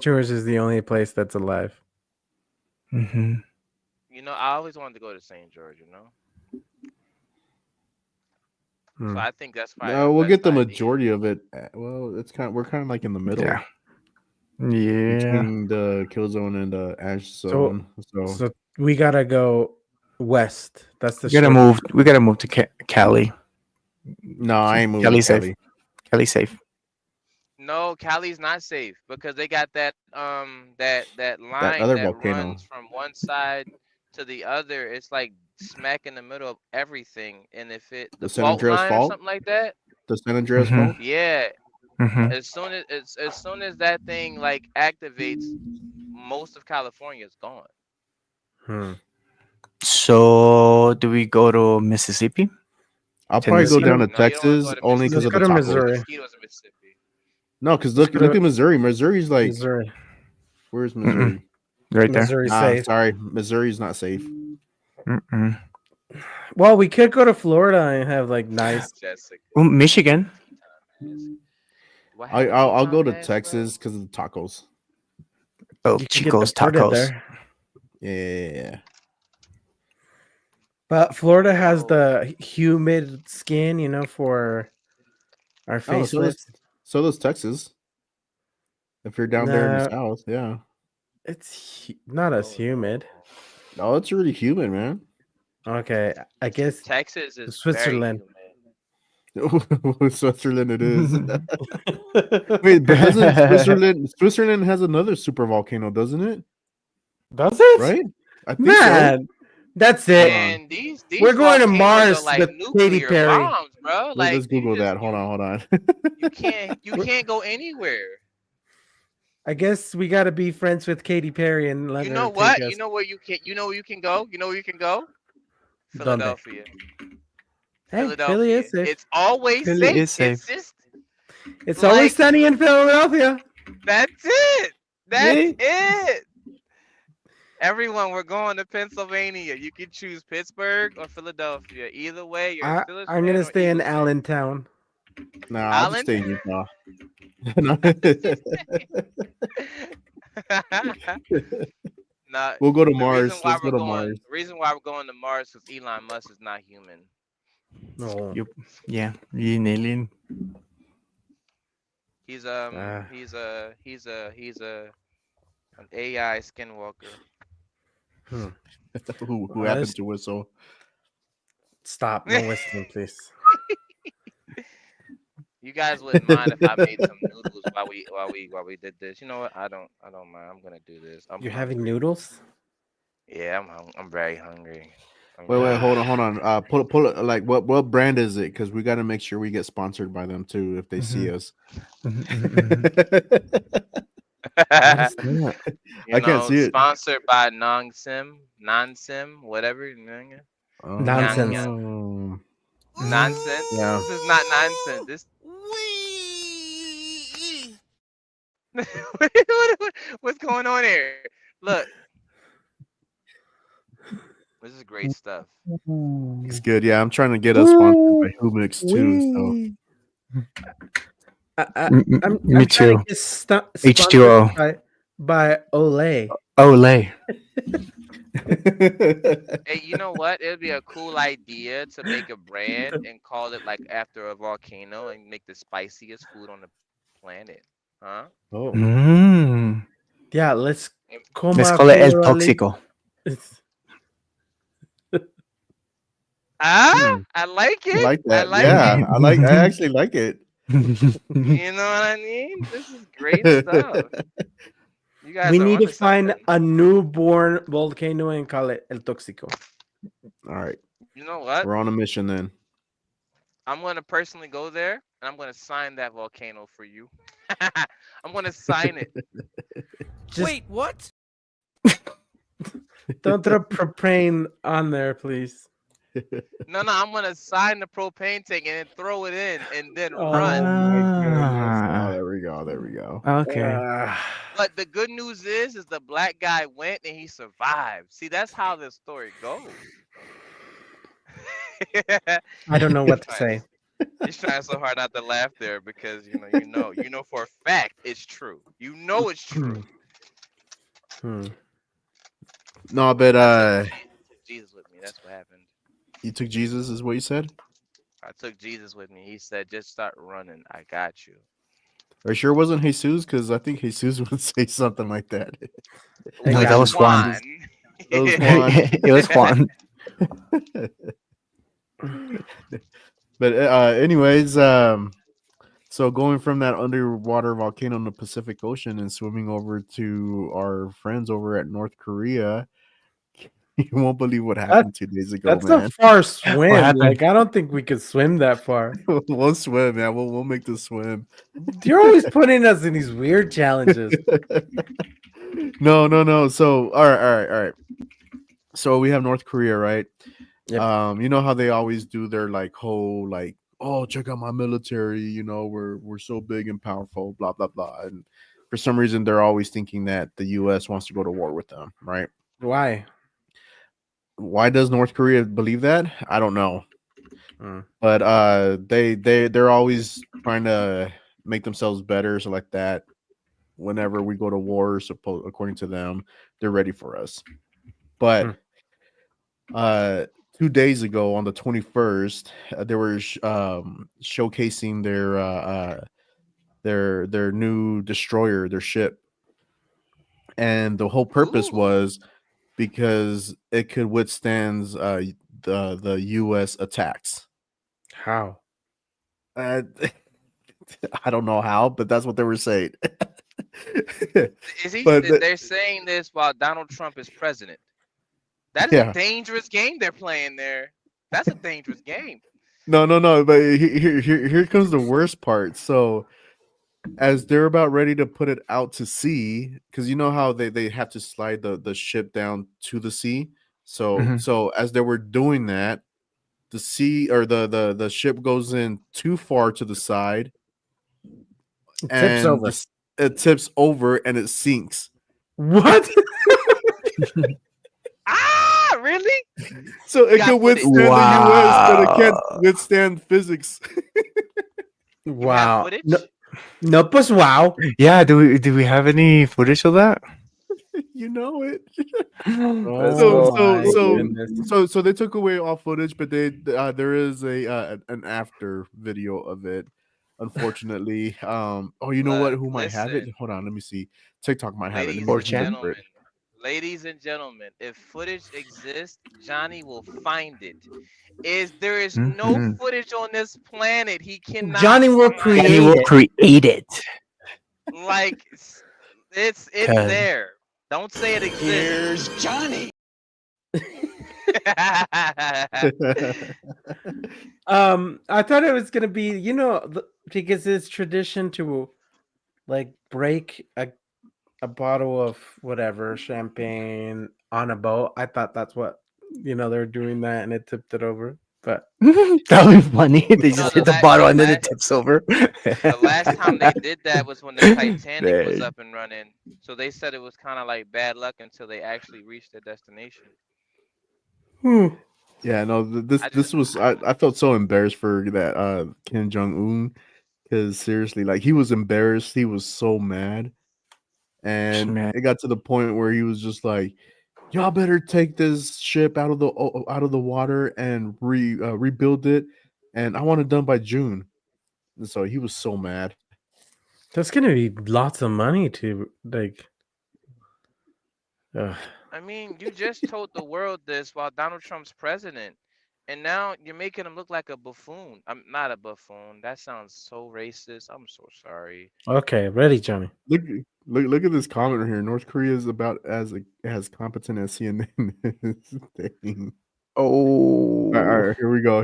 George is the only place that's alive. Mm-hmm. You know, I always wanted to go to St. George. You know, so I think that's probably No, our we'll best get the idea. majority of it. Well, we're kind of like in the middle. Yeah. Yeah. Between the kill zone and the ash zone. So we gotta go west. That's the We gotta short- move. We gotta move to Cali. No, I ain't moving Cali to safe. Cali. Cali safe. No, Cali's not safe because they got that that line other that volcano. runs from one side to the other. It's like smack in the middle of everything. And if the The San fault Andreas line or fault? something like that, The San Andreas Mhm. fault? yeah. Mhm. As soon as that thing like activates, most of California is gone. So, do we go to Mississippi? I'll probably go Tennessee? down to No, you don't want to Texas go to only because Let's of go the to tacos. Missouri. Mosquitoes in Mississippi. No, because Let's look go to- at Missouri. Missouri's like Missouri. where's Missouri? Right there. Missouri Nah, safe. sorry, Missouri's not safe. Mm-mm. Well, we could go to Florida and have like nice. Jessica. Well, Michigan. What happened I'll go Teton to Nash, bro? Texas because of the tacos. Oh, You can get Chico's deported tacos. there. Yeah. But Florida has Yo. the humid skin, for our Oh, facelifts. so does Texas. If you're down there in the No. south, yeah. It's not as humid. Oh, it's really humid, man. Okay, I guess Texas is Switzerland. very humid. Switzerland it is. Wait, but doesn't Switzerland has another super volcano, doesn't it? Does it? Right? I think Man, that's it. Man, these We're going to volcanoes Mars are like with Katy nuclear Perry. bombs, bro. so. Like Let's Google that. Hold on. you can't go anywhere. I guess we got to be friends with Katy Perry and let You her know take what? us. You know where you can go? You know where you can go? Donde? Philadelphia. Hey, Philly Philadelphia. is safe. It's always Philly safe. is safe. It's just It's always like- sunny in Philadelphia. that's it. That's Yeah. it. Everyone, we're going to Pennsylvania. You can choose Pittsburgh or Philadelphia. Either way, you're a Steelers I'm fan gonna or stay in Eagles fan. Allentown. Nah, I'll just stay in Utah. Nah, We'll go to the Mars. reason why Let's go we're to going, Mars. the reason why we're going to Mars is Elon Musk is not human. No. Yeah, you an alien. He's Ah. he's an AI skinwalker. Who Well, happened that's- to whistle? Stop. No whistling, please. You guys wouldn't mind if I made some noodles while we did this. You know what? I don't mind. I'm gonna do this. You're having noodles? Yeah, I'm very hungry. Wait, hold on. Pull it. Like, what brand is it? Because we got to make sure we get sponsored by them too if they see us. You I can't see it. Sponsored by Non-Sim, whatever. Nonsense. Nonsense. Yeah. This is not nonsense. This. What's going on here? Look. This is great stuff. It's good. Yeah, I'm trying to get us sponsored by Humix too. I'm Me trying too. to get H2O. sponsored by Olay. Olay. Hey, you know what? It'd be a cool idea to make a brand and call it like after a volcano and make the spiciest food on the planet. Huh? Oh. Mm. Yeah, let's Let's call it El Tóxico. I like it. I like that. I like yeah, it. I actually like it. You know what I mean? This is great stuff. You guys we are need to onto find something. a newborn volcano and call it El Tóxico. All right, You know what? we're on a mission then. I'm gonna personally go there and I'm gonna sign that volcano for you. I'm gonna sign it. Just what? don't throw propane on there, please. No, I'm gonna sign the propane tank and then throw it in and then run. Oh my goodness. Oh, there we go. There we go. Okay. But the good news is the black guy went and he survived. See, that's how this story goes. I don't know He's what to say. he's trying so hard not to laugh there because you know for a fact it's true. You know it's true. No, but I took Jesus with me. That's what happened. you took Jesus, is what you said? I took Jesus with me. He said, "Just start running. I got you." Are you sure it wasn't Jesus? Because I think Jesus would say something like that. No, that was Juan. That was Juan. It was Juan. But anyways, so going from that underwater volcano in the Pacific Ocean and swimming over to our friends over at North Korea, you won't believe what happened 2 days ago, That's man. a far swim. happened? Like I don't think we could swim that far. We'll swim, man. We'll make this swim. You're always putting us in these weird challenges. No. So all right. So we have North Korea, right? Yep. You know how they always do their like whole like, oh, check out my military, we're so big and powerful, blah blah blah. And for some reason they're always thinking that the US wants to go to war with them, right? Why? Why does North Korea believe that? I don't know. Mm. But they're always trying to make themselves better, so like that whenever we go to war, according to them, they're ready for us. But 2 days ago on the 21st, they were showcasing their new destroyer, their ship, and the whole purpose was because it could withstand the U.S. attacks. How? I don't know how, but that's what they were saying. They're saying this while Donald Trump is president. That is a dangerous game they're playing there. That's a dangerous game. No. But here comes the worst part. So, as they're about ready to put it out to sea, because you know how they have to slide the ship down to the sea. So as they were doing that, the sea or the ship goes in too far to the side, Tips over. It tips over and it sinks. What? Really? So it can withstand the US, but it can't withstand physics. Wow. No, pues wow. Yeah, do we have any footage of that? You know it. Oh, So they took away all footage, but there is an after video of it. Unfortunately, you know what? Who might have it? Hold on, let me see. TikTok might have it. Ladies and gentlemen, if footage exists, Johnny will find it. There is no footage on this planet he cannot. Johnny will create it. Like it's there. Don't say it exists. Here's Johnny. I thought it was gonna be, because it's tradition to like break a bottle of whatever champagne on a boat. I thought that's what they're doing that, and it tipped it over. But that would be funny. They just hit the bottle and then it tips over. The last time they did that was when the Titanic was up and running. So they said it was kind of like bad luck until they actually reached their destination. Yeah, no, this was I felt so embarrassed for that Kim Jong-un, because seriously, like he was embarrassed, he was so mad, and it got to the point where he was just like, y'all better take this ship out of the water and rebuild it, and I want it done by June. And so he was so mad. That's gonna be lots of money to like. I mean, you just told the world this while Donald Trump's president, and now you're making him look like a buffoon. I'm not a buffoon. That sounds so racist. I'm so sorry. Okay, ready, Johnny. Look at this comment here. North Korea is about as competent as CNN is saying. Oh, all right, here we go.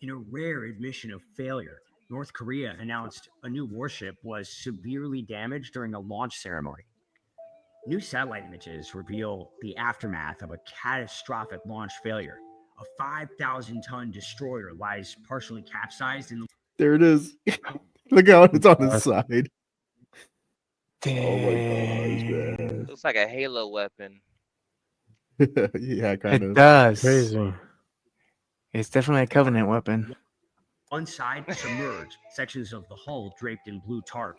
In a rare admission of failure, North Korea announced a new warship was severely damaged during a launch ceremony. New satellite images reveal the aftermath of a catastrophic launch failure. A 5,000-ton destroyer lies partially capsized in the. There it is. Look how it's on the side. Oh my gosh, man. Looks like a Halo weapon. Yeah, kind It of. does. Crazy. It's definitely a Covenant weapon. One side submerged, sections of the hull draped in blue tarp.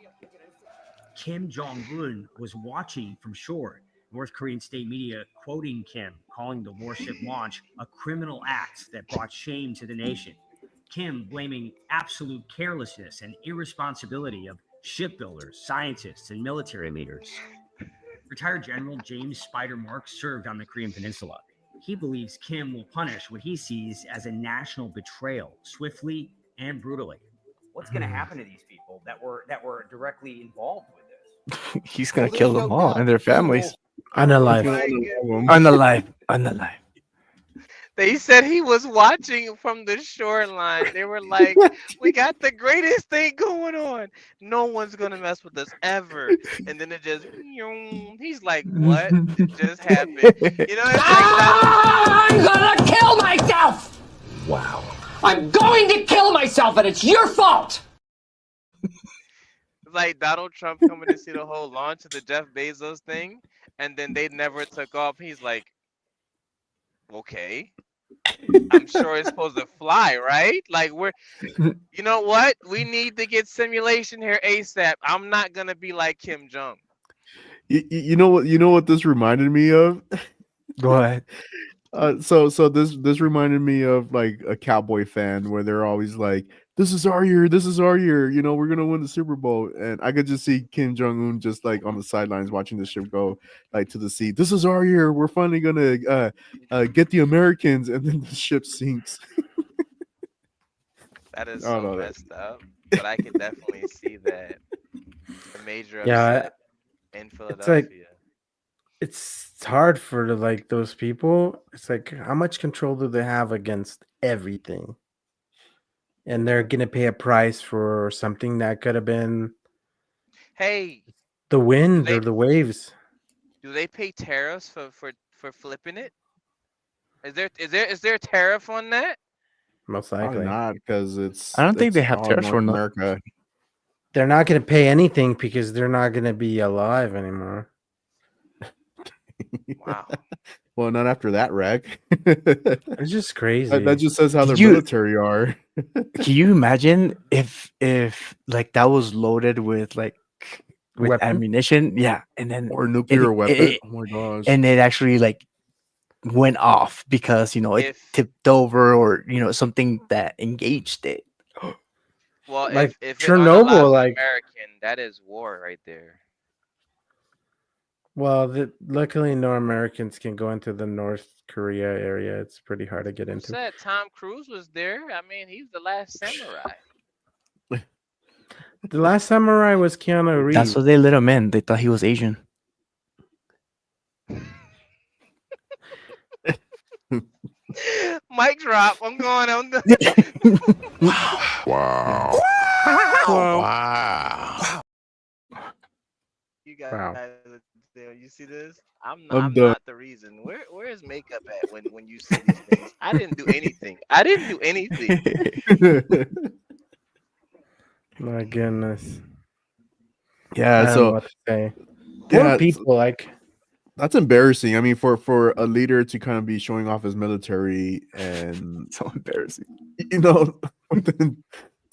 Kim Jong-un was watching from shore. North Korean state media quoting Kim, calling the warship launch a criminal act that brought shame to the nation. Kim blaming absolute carelessness and irresponsibility of shipbuilders, scientists, and military leaders. Retired General James Spider Marks served on the Korean Peninsula. He believes Kim will punish what he sees as a national betrayal, swiftly and brutally. What's going to happen to these people that were directly involved with this? He's gonna kill them all and their families. Unalive. Unalive. They said he was watching from the shoreline. They were like, we got the greatest thing going on. No one's going to mess with us ever. And then it just, he's like, what just happened? You know, it's I'm gonna kill myself! Wow. I'm going to kill myself, and it's your fault! like Donald Trump coming to see the whole launch of the Jeff Bezos thing, and then they never took off. He's like, okay. I'm sure it's supposed to fly, right? Like you know what? We need to get simulation here ASAP. I'm not gonna be like Kim Jong. You know what? You know what this reminded me of? Go ahead. So this reminded me of like a Cowboy fan where they're always like, "This is our year. This is our year. You know, we're gonna win the Super Bowl." And I could just see Kim Jong Un just like on the sidelines watching the ship go like to the sea. This is our year. We're finally gonna get the Americans, and then the ship sinks. That is so messed up. But I can definitely see that. The major upset in Philadelphia. It's hard for like those people. It's like, how much control do they have against everything? And they're gonna pay a price for something that could have been Hey, the wind or the waves. do they pay tariffs for flipping it? Is there a tariff on that? Most likely Probably not, because it's. I don't think it's they have all tariffs for North North America. They're not gonna pay anything because they're not gonna be alive anymore. Wow. Well, not after that wreck. It's just crazy. That just says how their You- military are. Can you imagine if like that was loaded with like with Weapon? ammunition? Yeah, and then Or nuclear weapon. it- Oh my gosh. and it actually like went off because it If- tipped over or something that engaged it. Well, Like if Chernobyl, it unalives an like- American, that is war right there. Well, luckily no Americans can go into the North Korea area. It's pretty hard to get Who into. said Tom Cruise was there? I mean, he's the last samurai. The last samurai was Keanu Reeves. That's what they let him in. They thought he was Asian. Mic drop. I'm going on the. Wow. Wow. You guys, Wow. you see this? I'm I'm done. not the reason. Where is makeup at when you see these things? I didn't do anything. I didn't do anything. My goodness. I Yeah, don't know so what to say. yeah, Poor people, like that's embarrassing. I mean, for a leader to kind of be showing off his military and So embarrassing. Within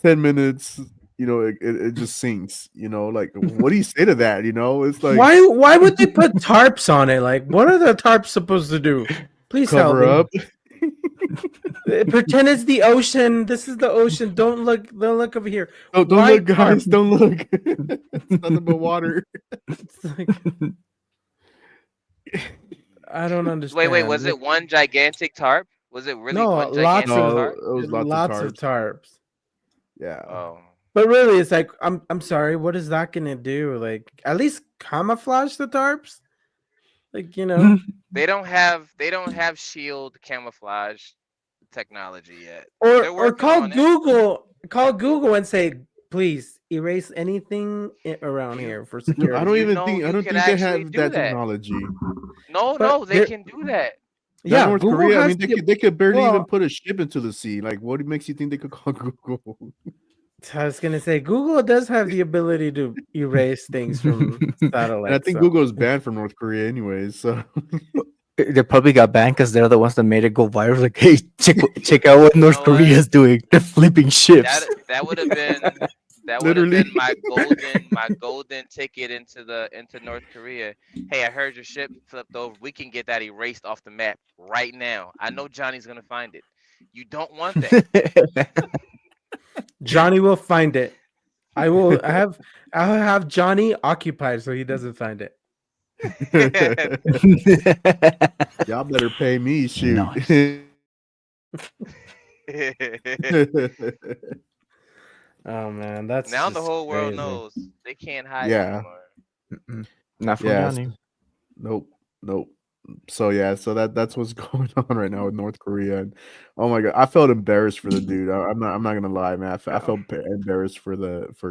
10 minutes, it just sinks. Like what do you say to that? It's like why would they put tarps on it? Like, what are the tarps supposed to do? Please cover help up. me. Pretend it's the ocean. This is the ocean. Don't look over here. Don't Why look, guys. tarp? Don't look. It's nothing but water. It's like, I don't understand. Wait. Was it one gigantic tarp? Was it really No, one lots gigantic No, tarp? it was lots of tarps. Yeah. Oh. But really, it's like I'm sorry. What is that gonna do? Like, at least camouflage the tarps. Like, They don't have shield camouflage technology yet. or They're working call on it. Google. Call Google and say, please erase anything around here for I security. don't You even know think I you don't can think they actually have do that that. technology. No, But no, they there, can do that. Not yeah, North Google Korea. I has mean, the they could barely even well. put a ship into the sea. Like, what makes you think they could call Google? I was gonna say Google does have the ability to erase things from And I satellites. think So Google is banned from North Korea anyways. So They probably got banned because they're the ones that made it go viral. Like, hey, check out what You North know what? Korea is doing. They're flipping ships. That would have been literally, my golden ticket into North Korea. Hey, I heard your ship flipped over. We can get that erased off the map right now. I know Johnny's gonna find it. You don't want that. Johnny will find it. I'll have Johnny occupied so he doesn't find it. y'all better pay me. Shoot. Nice. Oh man, that's Now the just whole world crazy. knows. They can't hide Yeah. anymore. Not from Yes. Johnny. Nope. Nope. So yeah, so that's what's going on right now with North Korea. And oh my god, I felt embarrassed for the dude. I'm not gonna lie, man. I felt embarrassed for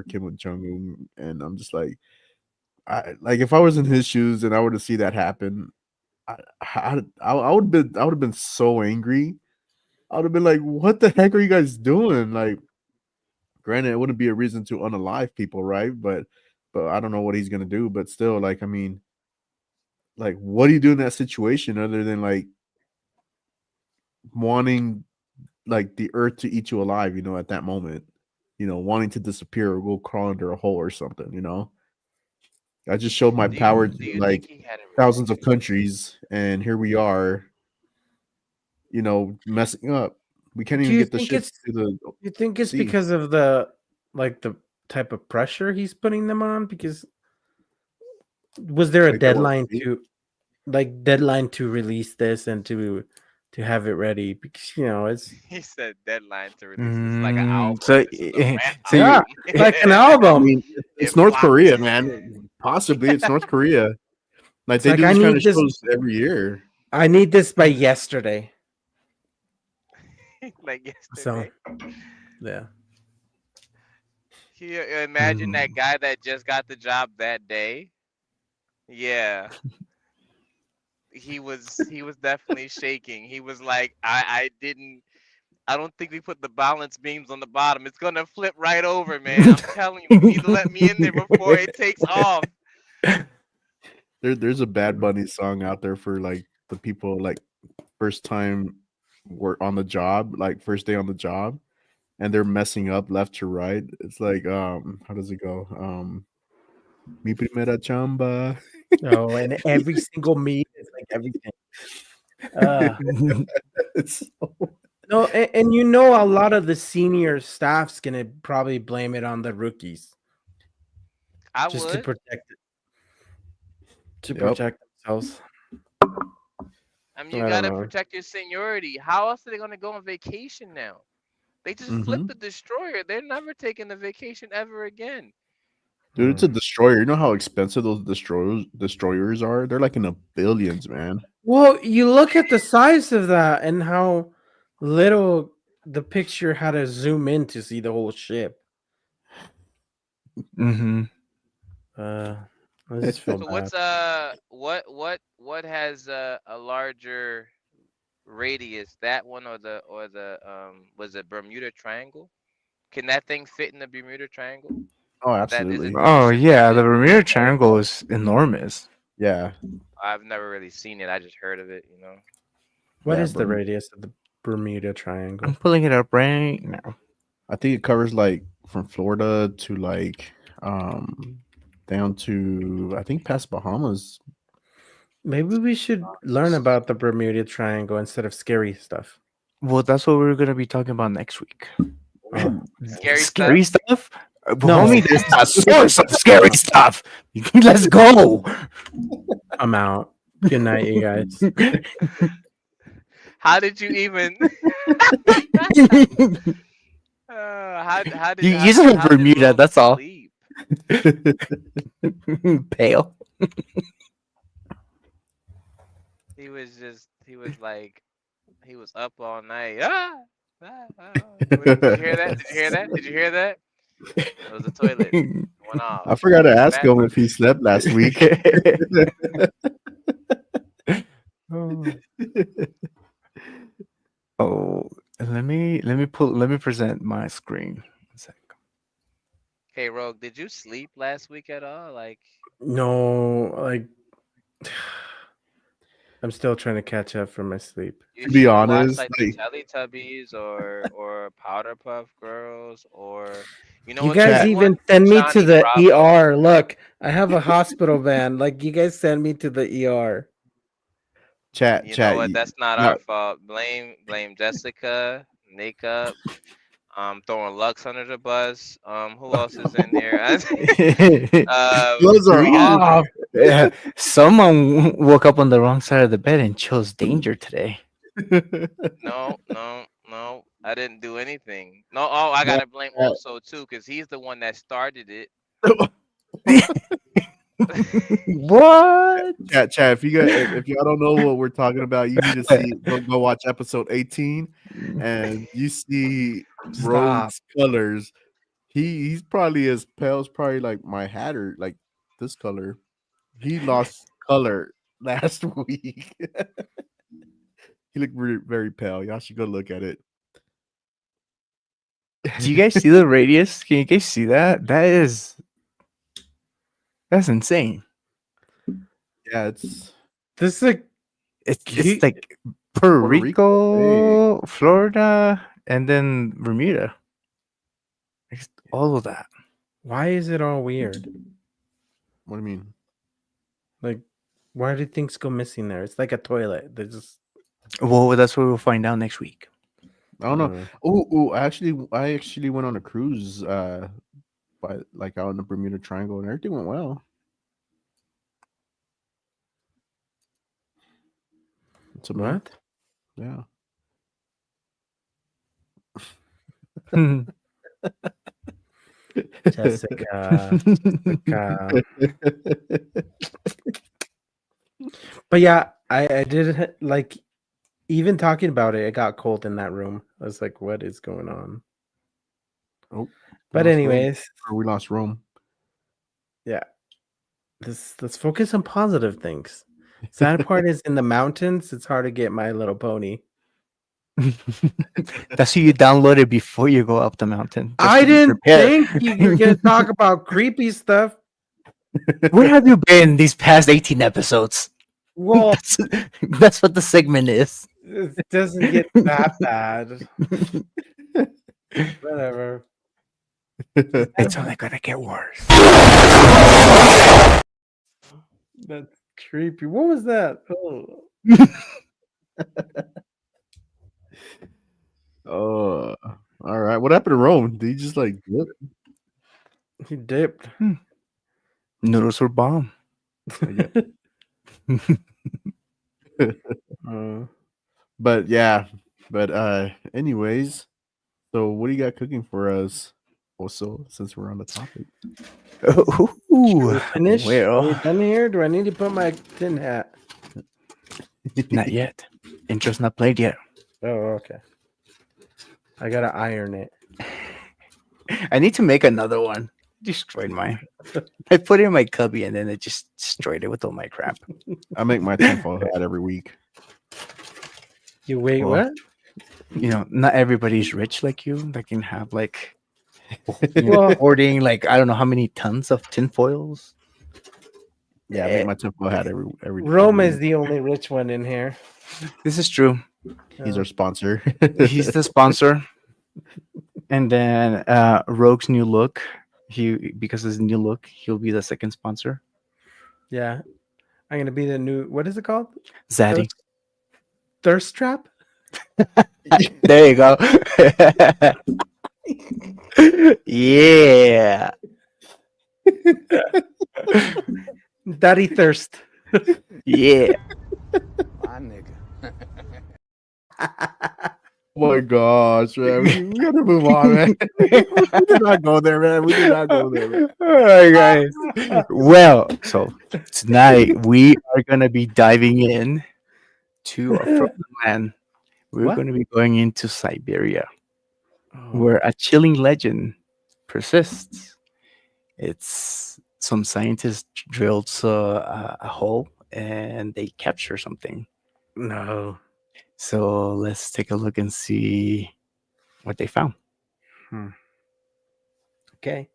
Kim Jong Un, and I'm just like, like if I was in his shoes and I were to see that happen, I would have been so angry. I would have been like, what the heck are you guys doing? Like, granted, it wouldn't be a reason to unalive people, right? But I don't know what he's gonna do. But still, like, I mean, like, what do you do in that situation other than like wanting like the earth to eat you alive, at that moment, wanting to disappear or go crawl under a hole or something, I just showed my power Do to you think like he had a thousands of reaction? countries, and here we are, messing up. We can't Do even you get the think ship it's to the you think it's sea. because of the type of pressure he's putting them on? Because was there a Like that what deadline to release this and to have it ready? Because it's He said deadline to release this is like an album. So, This is a rap so yeah, you, album. like an I album. mean, it's It North flopped. Korea, man. Possibly it's North Korea. Like It's they like do these kind of shows every year. I need this by yesterday. Like So yesterday. yeah. Can you imagine that guy that just got the job that day? Yeah. He was definitely shaking. He was like, I don't think we put the balance beams on the bottom. It's gonna flip right over, man. I'm telling you, you need to let me in there before it takes off. There's a Bad Bunny song out there for like the people like first time work on the job, like first day on the job, and they're messing up left to right. It's like how does it go? Mi primera chamba. Oh, and every single meet is like everything. It's No, and a lot of the senior staff's gonna probably blame it on the rookies I just to would. protect it, to Yep. protect themselves. I mean, I you don't gotta know. protect your seniority. How else are they gonna go on vacation now? They just flipped Mhm. the destroyer. They're never taking a vacation ever again. Dude, it's a destroyer. You know how expensive those destroyers are? They're like in the billions, man. Well, you look at the size of that and how little the picture had to zoom in to see the whole ship. Mm-hmm. I just feel So bad. what has a larger radius? That one or the was it Bermuda Triangle? Can that thing fit in the Bermuda Triangle? Oh, That is absolutely. a Oh ship that yeah, the fits. Bermuda Triangle is enormous. Yeah. I've never really seen it. I just heard of it. What Yeah, is the radius of the Bermuda I'm Triangle? pulling it up right now. I think it covers like from Florida to like down to I think past Bahamas. Maybe we should learn about the Bermuda Triangle instead of scary stuff. Well, that's what we're gonna be talking about next week. Oh. Scary stuff? No. Homie, there's a source of scary stuff. Let's go. I'm out. Good night, you guys. How did you even? How did You how just did have how did Bermuda, Will that's all. sleep? Pale. He was like he was up all night. Did you hear that? Did you hear that? Did you hear that? It was the toilet. It went off. I forgot to ask Bad him if he slept last week. Oh, let me present my screen. One sec. Hey, Rogue, did you sleep last week at all? Like, No, like I'm still trying to catch up from my sleep. you To be should watch honest, like the like Teletubbies or Powderpuff Girls or you know You what's a guys good chat, one? even send me to Johnny the Bravo. ER. Look, I have a hospital van. Like you guys send me to the ER. chat, You know chat. what? That's not Yeah, our fault. Blame Jessica, Makeup, throwing Lux under the bus. Who else is in here? those are We off. yeah, someone woke up on the wrong side of the bed and chose danger today. No. I didn't do anything. No, oh, I No, gotta blame Oso too, cause he's the one that started it. What? chat. If y'all don't know what we're talking about, you need to see go watch episode 18, and you see Stop. Rogue's colors. He's probably as pale as probably like my hatter, like this color. He lost color last week. He looked very pale. Y'all should go look at it. Do you guys see the radius? Can you guys see that? That's insane. Yeah, it's This is like It's like Puerto Puerto Rico. Rico, Florida, and then Bermuda. It's all of that. why is it all weird? What do you mean? Like why do things go missing there? It's like a toilet. They just Well, that's what we'll find out next week. I don't know. Oh, I actually went on a cruise by like out in the Bermuda Triangle and everything went well. It's what? Yeah. Jessica. But yeah, I did like even talking about it, it got cold in that room. I was like, what is going on? Oh, But anyways, we lost Rome. yeah. Let's focus on positive things. Sad part is in the mountains, it's hard to get My Little Pony. That's who you downloaded before you go up the mountain. just I to be didn't prepared. think you were gonna talk about creepy stuff. Where have you been these past 18 episodes? Well, That's what the segment is. it doesn't get that bad. Whatever. It's only gonna get worse. That's creepy. What was that? Oh. Oh, all right. What happened to Rome? Did he just like dip? He dipped. Noodles or bomb. But yeah. But anyways, so what do you got cooking for us? Also, since we're on the topic. Ooh, Finish? Are we well, done here? Do I need to put my tin hat? not yet. Intro's not played yet. Oh, okay. I gotta iron it. I need to make another one. Destroyed mine. I put it in my cubby and then it just destroyed it with all my crap. I make my tinfoil hat every week. You wait, Well, what? You know, not everybody's rich like you that can have like Well- hoarding like I don't know how many tons of tinfoils. Yeah, I make my tinfoil hat every Rome every is the only rich one in here. This is true. He's our sponsor. He's the sponsor. And then Rogue's new look. Because of his new look, he'll be the second sponsor. Yeah. I'm gonna be the new what is it called? Zaddy. Thirst trap? There you go. Yeah. Daddy thirst. Yeah. My nigga. Oh my gosh, man. We gotta move on, man. we did not go there, man. We did not go there, man. All right, guys. Well, so tonight we are gonna be diving in to a frozen land. We're What? gonna be going into Siberia, Oh. where a chilling legend persists. It's some scientists drilled a hole and they capture something. No. So let's take a look and see what they found. Okay.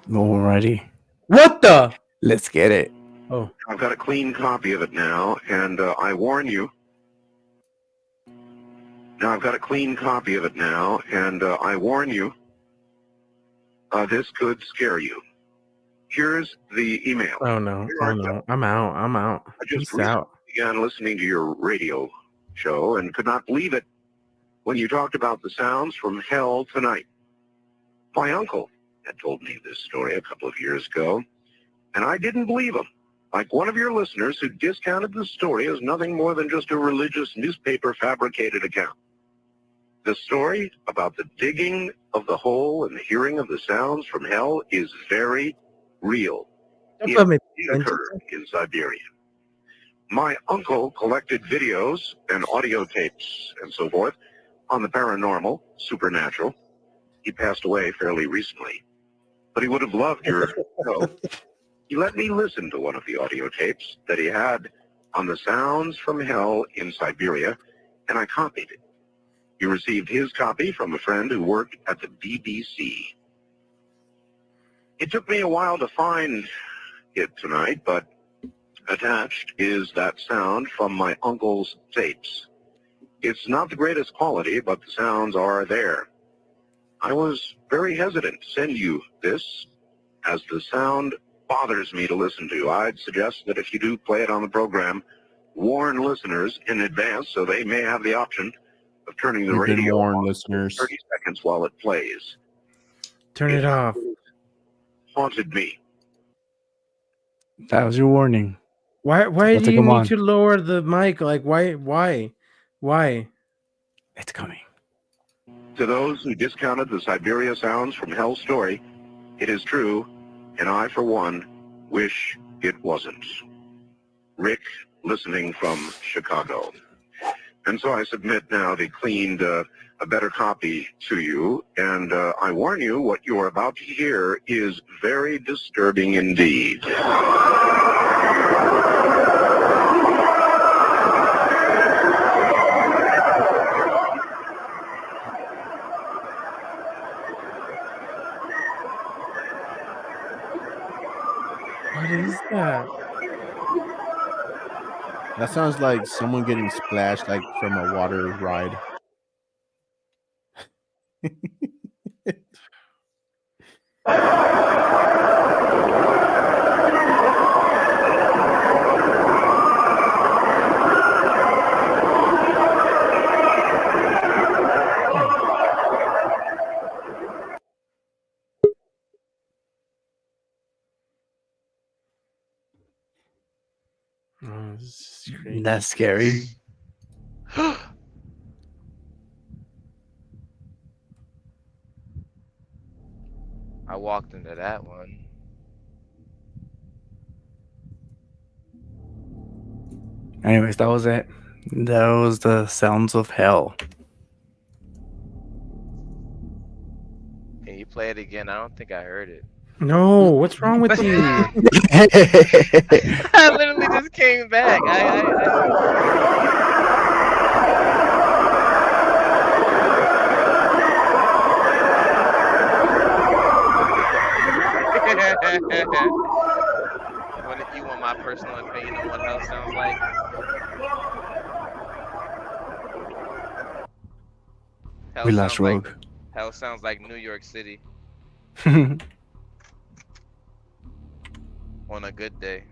Alrighty, What the? let's get it. Oh. I've got a clean copy of it now, and I warn you. Now I've got a clean copy of it now, and I warn you. This could scare you. Here's the email. Oh no. Here Oh are no. I'm out. I'm out. I just Peace out. began listening to your radio show and could not believe it when you talked about the sounds from hell tonight. My uncle had told me this story a couple of years ago, and I didn't believe him. Like one of your listeners who discounted the story as nothing more than just a religious newspaper fabricated account. The story about the digging of the hole and the hearing of the sounds from hell is very real. It did occur in Siberia. My uncle collected videos and audio tapes and so forth on the paranormal, supernatural. He passed away fairly recently, but he would have loved your show. He let me listen to one of the audio tapes that he had on the sounds from hell in Siberia, and I copied it. He received his copy from a friend who worked at the BBC. It took me a while to find it tonight, but attached is that sound from my uncle's tapes. It's not the greatest quality, but the sounds are there. I was very hesitant to send you this, as the sound bothers me to listen to. I'd suggest that if you do play it on the program, warn listeners in advance so they may have the option of turning the You've been radio warned, off listeners. for 30 seconds while it plays. Turn it off. Haunted me. That was your warning. Why We'll do take you 'em need on. to lower the mic? Like why? It's coming. To those who discounted the Siberia sounds from Hell's story, it is true, and I, for one, wish it wasn't. Rick, listening from Chicago. And so I submit now the cleaned, a better copy to you, and I warn you, what you are about to hear is very disturbing indeed. What is that? That sounds like someone getting splashed like from a water ride. Oh, this is crazy. That's scary. I walked into that one. Anyways, that was it. That was the sounds of hell. Can you play it again? I don't think I heard it. No, what's wrong with you? I literally just came back. You want my personal opinion on what hell sounds like? Hell We lost sounds like- Rogue. Hell sounds like New York City on a good day.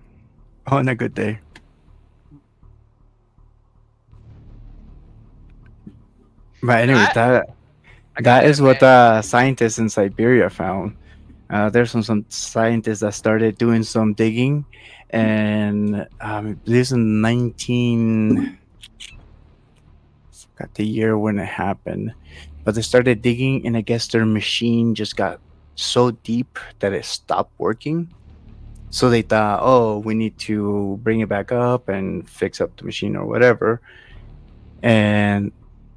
On a good day. But anyway, that is what scientists in Siberia found. There's some scientists that started doing some digging, and this in 19. Got the year when it happened, but they started digging, and I guess their machine just got so deep that it stopped working. So they thought, oh, we need to bring it back up and fix up the machine or whatever. And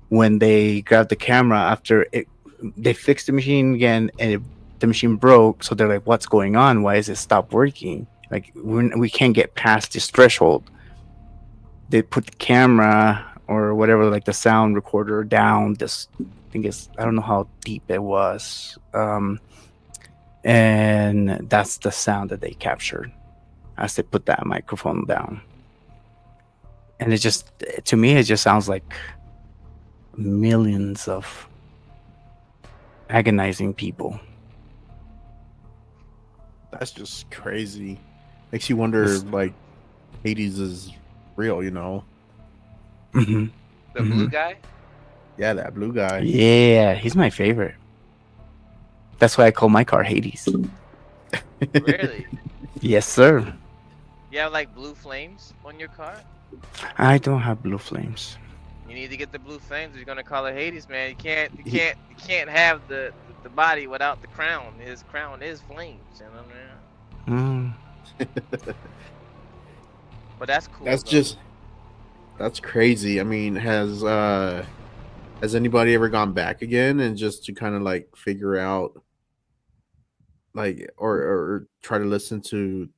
when they grabbed the camera after it, they fixed the machine again, and the machine broke. So they're like, "What's going on? Why is it stopped working? Like we can't get past this threshold." They put the camera or whatever, like the sound recorder, down. This, I think it's, I don't know how deep it was, and that's the sound that they captured as they put that microphone down. And it just, to me, it just sounds like millions of agonizing people. That's just crazy. Makes you wonder, like, Hades is real, you know? Mm-hmm. The blue guy? Yeah, that blue guy. Yeah, he's my favorite. That's why I call my car Hades. Really? Yes, sir. You have like blue flames on your car? I don't have blue flames. You need to get the blue flames. You're gonna call it Hades, man. You can't have the body without the crown. His crown is flames, you know what I mean? But that's cool. That's crazy. I mean, has anybody ever gone back again and just to kind of like figure out, like, or try to listen to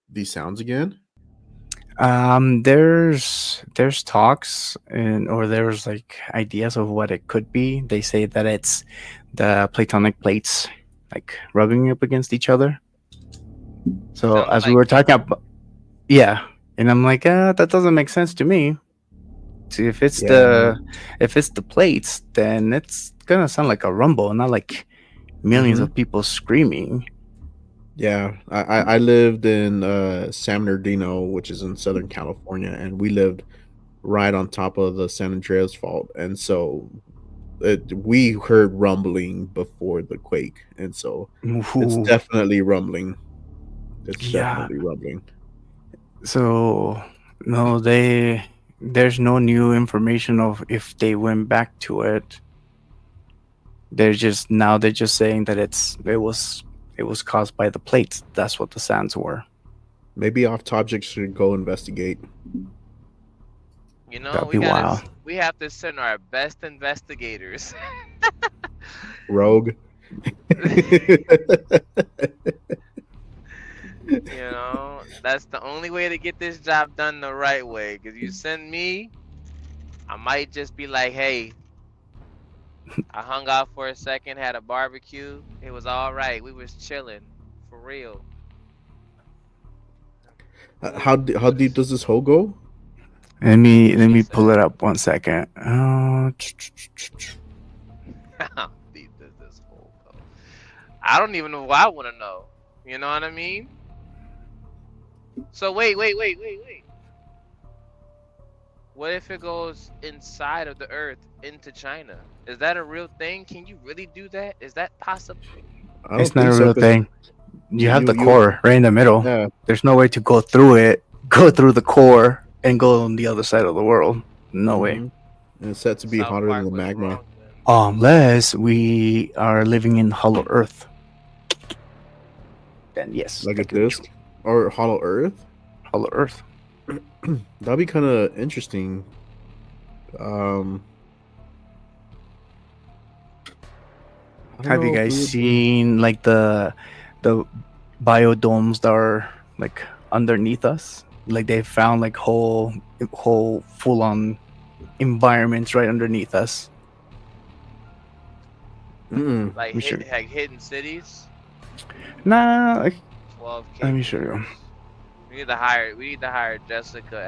these sounds again? There's talks, and or there's like ideas of what it could be. They say that it's the platonic plates like rubbing up against each other. So Sounds as we like were talking about, yeah, and I'm like, that doesn't make sense to me. See, if it's the plates, then it's gonna sound like a rumble, not like millions of people screaming. Yeah, I lived in San Bernardino, which is in Southern California, and we lived right on top of the San Andreas Fault, and so we heard rumbling before the quake, and so it's Ooh. definitely rumbling. It's Yeah. definitely rumbling. So no, there's no new information of if they went back to it. They're just saying that it was caused by the plates. That's what the sounds were. Maybe Off Topject should go investigate. You know, That'd be wild. we have to send our best investigators. Rogue. You know, that's the only way to get this job done the right way. Cause you send me, I might just be like, hey, I hung out for a second, had a barbecue. It was all right. We was chilling, for real. How deep does this hole go? Let me pull it up 1 second. How deep does this hole go? I don't even know what I want to know. You know what I mean? So wait. What if it goes inside of the Earth into China? Is that a real thing? Can you really do that? Is that possible? It's not a real thing. You have the core right in the middle. Yeah. There's no way to go through it, go through the core, and go on the other side of the world. No way. And it's said to be hotter than the magma. Unless we are living in Hollow Earth. Then yes. Like a disc? Or Hollow Earth? Hollow Earth. That'd be kind of interesting. Have you guys seen like the biodomes that are like underneath us? Like they found like whole full on environments right underneath us. Like, We should- like hidden cities? Nah, like, 12K. let me show you. We need to hire Jessica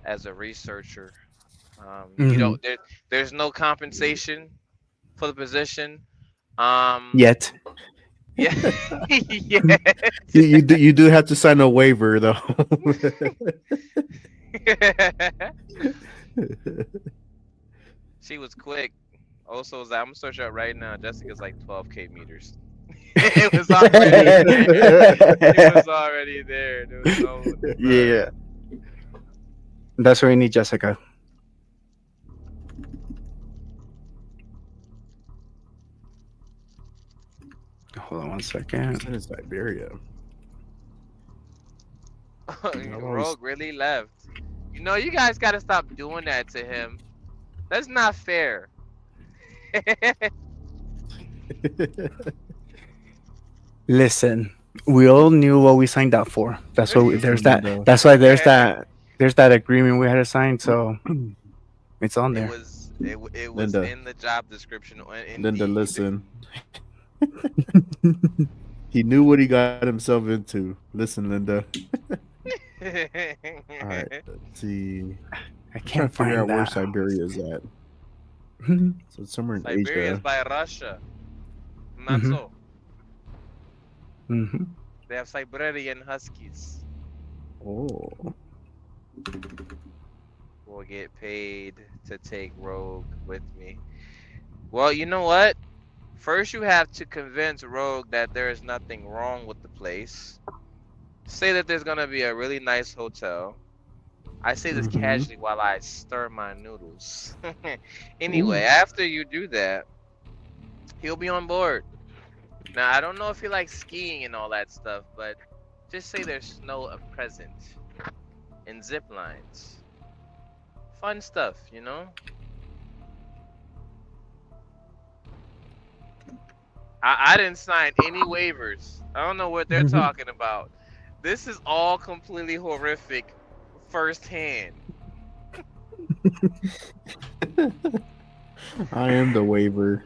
as a researcher. You know, there's no compensation for the position. Yet. Yeah. You do have to sign a waiver though. She was quick. Also, was I'm gonna search out right now. Jessica's like 12K meters. It was already there. There was no Yeah. That's where we need Jessica. hold on one second. That is Siberia. Rogue really left. You know, you guys gotta stop doing that to him. That's not fair. Listen, we all knew what we signed up for. That's what there's that. Linda. That's why there's that agreement we had to sign. So it's on It there. was it was Linda. in the job description. Linda, listen. He knew what he got himself into. Listen, Linda. All right, let's see. I Trying can't to figure out find where that. Siberia is at. So it's somewhere in Siberia is Asia. by Russia. Not Mhm. so. Mm-hmm. They have Siberian Huskies. Oh. Will get paid to take Rogue with me. Well, you know what? First, you have to convince Rogue that there is nothing wrong with the place. Say that there's gonna be a really nice hotel. I say this Mhm. casually while I stir my noodles. Anyway, after you do that, he'll be on board. Now, I don't know if he likes skiing and all that stuff, but just say there's snow present and zip lines. Fun stuff, you know? I didn't sign any waivers. I don't know what they're talking about. This is all completely horrific firsthand. I am the waiver.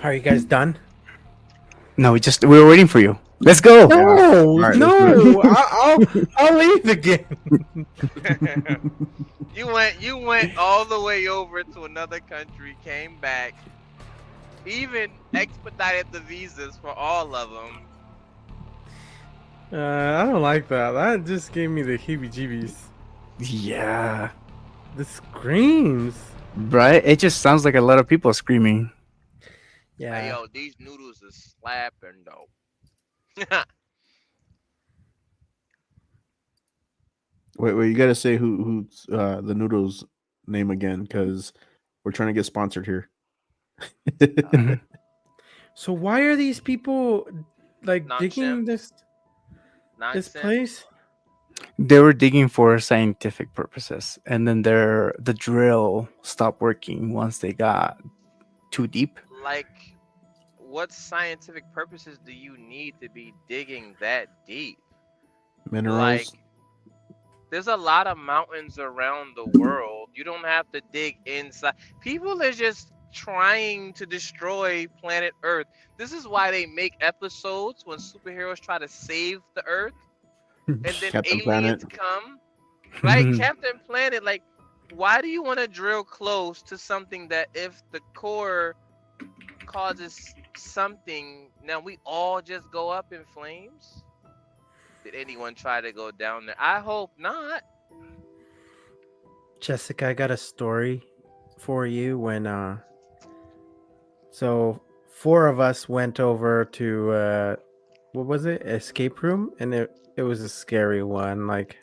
Are you guys done? No, we were waiting for you. Let's go. No, All right, no, I'll leave again. You went all the way over to another country, came back, even expedited the visas for all of them. I don't like that. That just gave me the heebie-jeebies. Yeah. The screams. Right? It just sounds like a lot of people screaming. Yeah. Hey, yo, these noodles is slapping though. Wait, you gotta say who's the noodles name again, because we're trying to get sponsored here. So why are these people like digging Nakshim? this Nonsense. place? They were digging for scientific purposes, and then the drill stopped working once they got too deep. Like, what scientific purposes do you need to be digging that deep? Minerals. Like, there's a lot of mountains around the world. You don't have to dig inside. People are just trying to destroy planet Earth. This is why they make episodes when superheroes try to save the Earth, and then Captain aliens Planet. come. Right, Captain Planet. Like, why do you want to drill close to something that if the core causes something, now we all just go up in flames? Did anyone try to go down there? I hope not. Jessica, I got a story for you when so 4 of us went over to what was it? Escape room, and it was a scary one. Like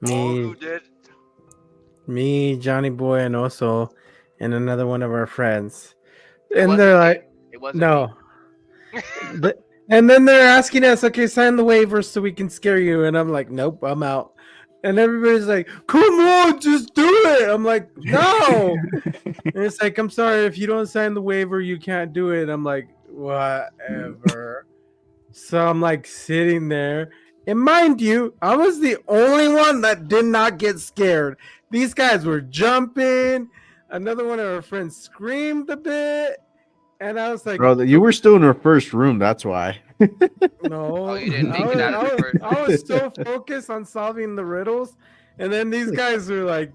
You did. me, Johnny Boy, and also and another one of our friends. It And wasn't they're me. like, It wasn't no. And then they're asking us, okay, sign the waivers so we can scare you. And I'm like, nope, I'm out. And everybody's like, come on, just do it. I'm like, no. And it's like, I'm sorry, if you don't sign the waiver, you can't do it. I'm like, whatever. So I'm like sitting there. And mind you, I was the only one that did not get scared. These guys were jumping. Another one of our friends screamed a bit. And I was like, Bro, you were still in our first room. That's why. no, you didn't make it out of the first I was so focused on solving the riddles, and then these guys were like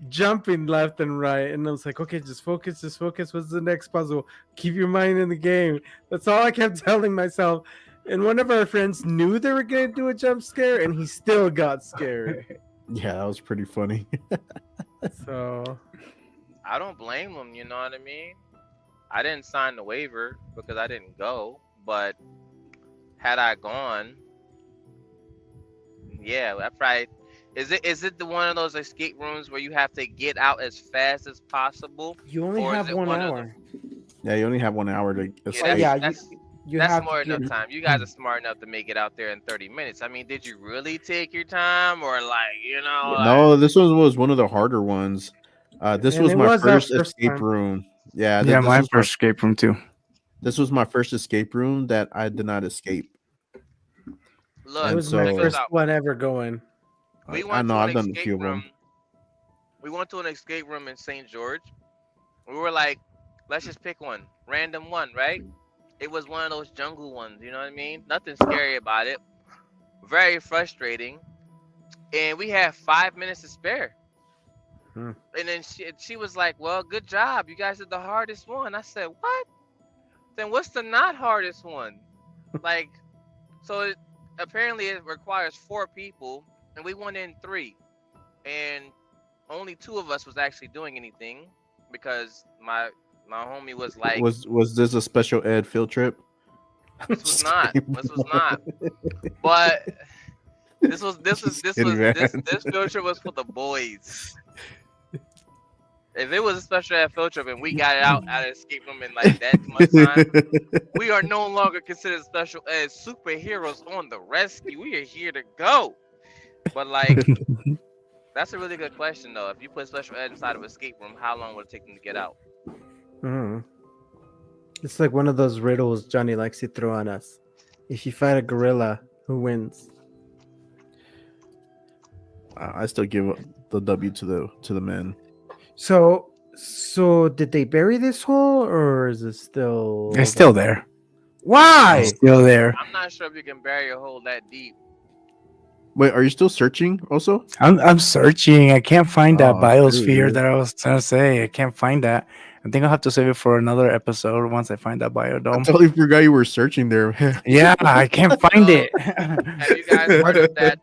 jumping left and right, and I was like, okay, just focus. What's the next puzzle? Keep your mind in the game. That's all I kept telling myself. And one of our friends knew they were gonna do a jump scare, and he still got scared. Yeah, that was pretty funny. So I don't blame them, you know what I mean? I didn't sign the waiver because I didn't go, but had I gone, yeah, Is it the one of those escape rooms where you have to get out as fast as possible? You only Or is have it 1 one of hour. Yeah, you only have 1 hour to Yeah, escape. Yeah, you that's have more to enough get. time. You guys are smart enough to make it out there in 30 minutes. I mean, did you really take your time, or No, this one was one of the harder ones. This And was it my was our first first escape time. room. Yeah, Yeah, this my was my first escape room too. this was my first escape room that I did not escape. look, It And was my check this first so out. one ever going. We I went know to an I've done a escape few of them. room. We went to an escape room in St. George. We were like, let's just pick one, random one, right? It was one of those jungle ones. You know what I mean? Nothing scary about it. Very frustrating. And we had 5 minutes to spare. Hmm. And then she was like, well, good job. You guys did the hardest one. I said, what? Then what's the not hardest one? Like, so apparently it requires 4 people, and we went in 3. And only 2 of us was actually doing anything because my homie was like, Was this a special ed field trip? this was Just not. kidding, This was bro. not. But this was Just kidding, man. this field trip was for the boys. If it was a special ed field trip and we got it out of the escape room in like that much time, we are no longer considered special ed superheroes on the rescue. We are here to go. But like, that's a really good question though. If you put special ed inside of an escape room, how long would it take them to get out? Mhm. It's like one of those riddles Johnny likes to throw on us. If you fight a gorilla, who wins? I still give the W to the men. So did they bury this hole, or is it still? It's still there. Why? It's still there. I'm not sure if you can bury a hole that deep. Wait, are you still searching? Also, I'm searching. I can't find that Oh, biosphere dude. that I was trying to say. I can't find that. I think I'll have to save it for another episode once I find that I biodome. totally forgot you were searching there. Man. Yeah, I can't find it. Have you guys heard of that?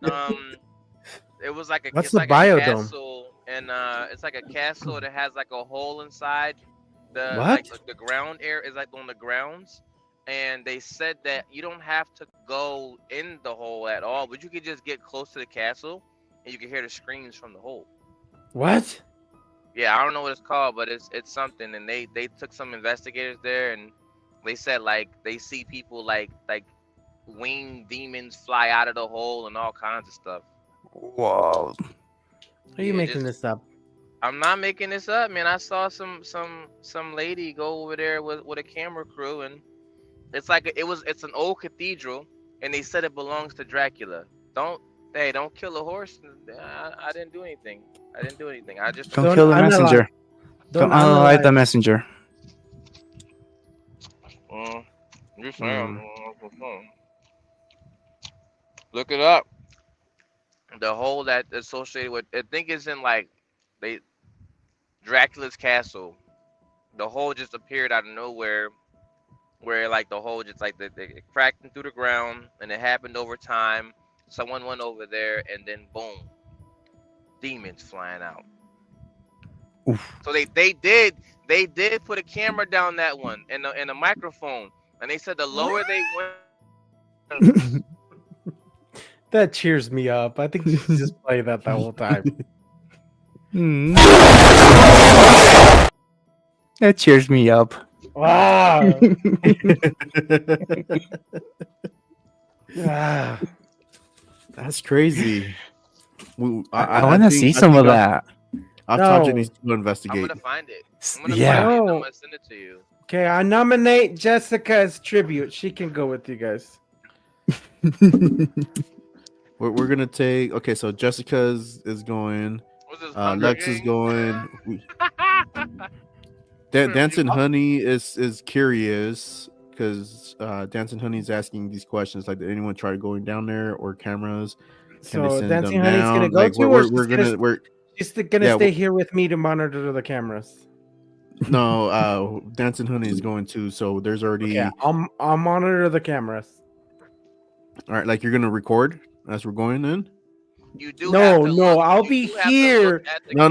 It was like What's it's the like biodome? a castle, and it's like a castle that has like a hole inside. The What? like the ground air is like on the grounds, and they said that you don't have to go in the hole at all, but you could just get close to the castle, and you can hear the screams from the hole. What? Yeah, I don't know what it's called, but it's something, and they took some investigators there, and they said like they see people like winged demons fly out of the hole and all kinds of stuff. Whoa. Are you Yeah, making just- this up? I'm not making this up, man. I saw some lady go over there with a camera crew, and it's like it's an old cathedral, and they said it belongs to Dracula. Don't kill a horse. I didn't do anything. I just Don't kill the unalive- messenger. Don't unalive the messenger. Just saying. Look it up. The hole that associated with, I think it's in like Dracula's castle. The hole just appeared out of nowhere, where like the hole just like they cracked through the ground, and it happened over time. Someone went over there, and then boom, demons flying out. So they did put a camera down that one and a microphone, and they said the lower they went. That cheers me up. I think you should just play that the whole time. That cheers me up. Wow. Ah. That's crazy. I want to see some of that. Off-Topic No. needs to investigate. I'm gonna find it. I'm gonna Yeah. find it, and I'm No. gonna send it to you. Okay, I nominate Jessica as tribute. She can go with you guys. We're gonna take. Okay, so Jessica's is going. What's this, Hunger Lex is Games? going. Dancing Honey is curious because Dancing Honey is asking these questions like, did anyone try going down there or cameras? Can they So send Dancing them Honey's down? gonna go Like, to, or she's gonna yeah, stay here with me to monitor the cameras. No, Dancing Honey is going to. So there's already. Okay, I'll monitor the cameras. All right, like you're gonna record as we're going in. You do have to look, I'll you be do have to here. look at the No.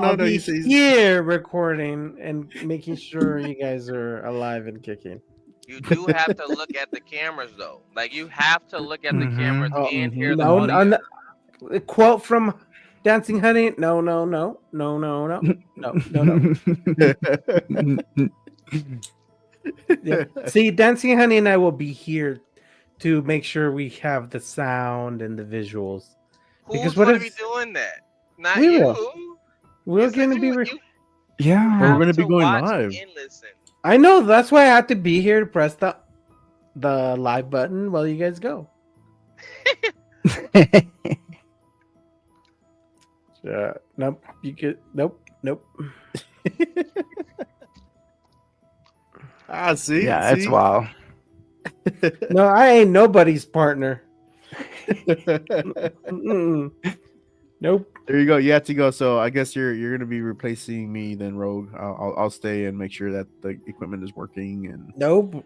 I'll be You say here recording and making sure you guys are alive and kicking. You do have to look at the cameras though. Like you have to look at the cameras and hear the No, audio. A quote from Dancing Honey? No. Yeah. See, Dancing Honey and I will be here to make sure we have the sound and the visuals. Who's going to be doing that? Not We you. will. We're said going to be. Yeah. But we're gonna be to going watch live. and listen. I know. That's why I had to be here to press the live button while you guys go. Nope. You could. Nope. See. Yeah, it's wild. No, I ain't nobody's partner. Mm-mm. Nope. There you go. You have to go. So I guess you're gonna be replacing me then, Rogue. I'll stay and make sure that the equipment is working and Nope.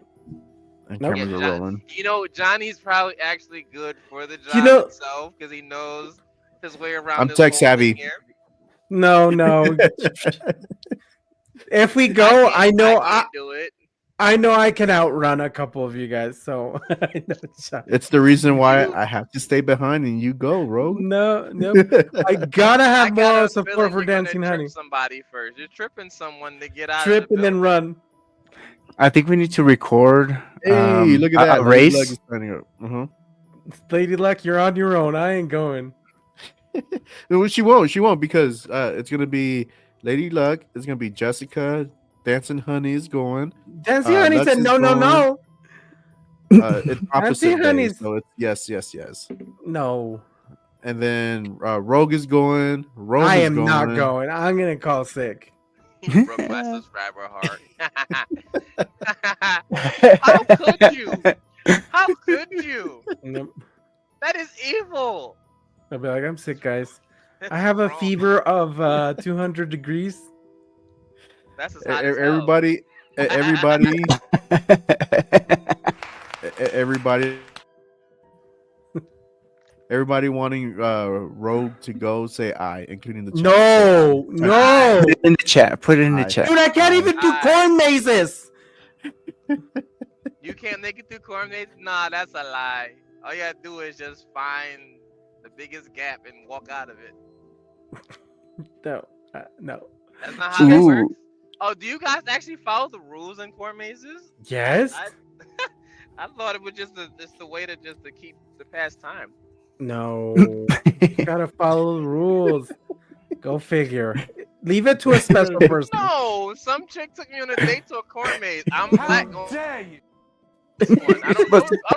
and Nope. cameras are rolling. You know, Johnny's probably actually good for the job itself because he knows his way around. I'm this tech whole savvy. thing here. No. If we go, I know can't do it. I know I can outrun a couple of you guys. So I know It's the reason why I have to stay behind and you go, Rogue. No. I gotta have moral support for Dancing Honey. Somebody first. You're tripping someone to get out. Trip of the and then run. I think we need to record. Hey, look at that a Lady Luck race. is signing up. Lady Luck, you're on your own. I ain't going. No, she won't because it's gonna be Lady Luck. It's gonna be Jessica. Dancing Honey is going. Dancing Honey Lux said is no. It's opposite Dancing days, Honey's- so it's yes. No. And then Rogue is going. Rome I is am going. not going. I'm gonna call sick. He broke my subscriber heart. How could you? How could you? Nope. That is evil. I'll be like, I'm sick, guys. I have a fever of 200 degrees. That's as hot as hell. Everybody, everybody wanting Rogue to go. Say I, including the chat. No. Put it in the chat. Put it in the chat. Dude, I can't even do corn mazes. You can't make it through corn maze? Nah, that's a lie. All you gotta do is just find the biggest gap and walk out of it. No. No. That's not how that works. Oh, do you guys actually follow the rules in corn mazes? Yes. I thought it was just the way to keep the past time. No. You gotta follow the rules. Go figure. Leave it to a special person. No, some chick took me on a date to a corn maze. I'm black. How dare you? I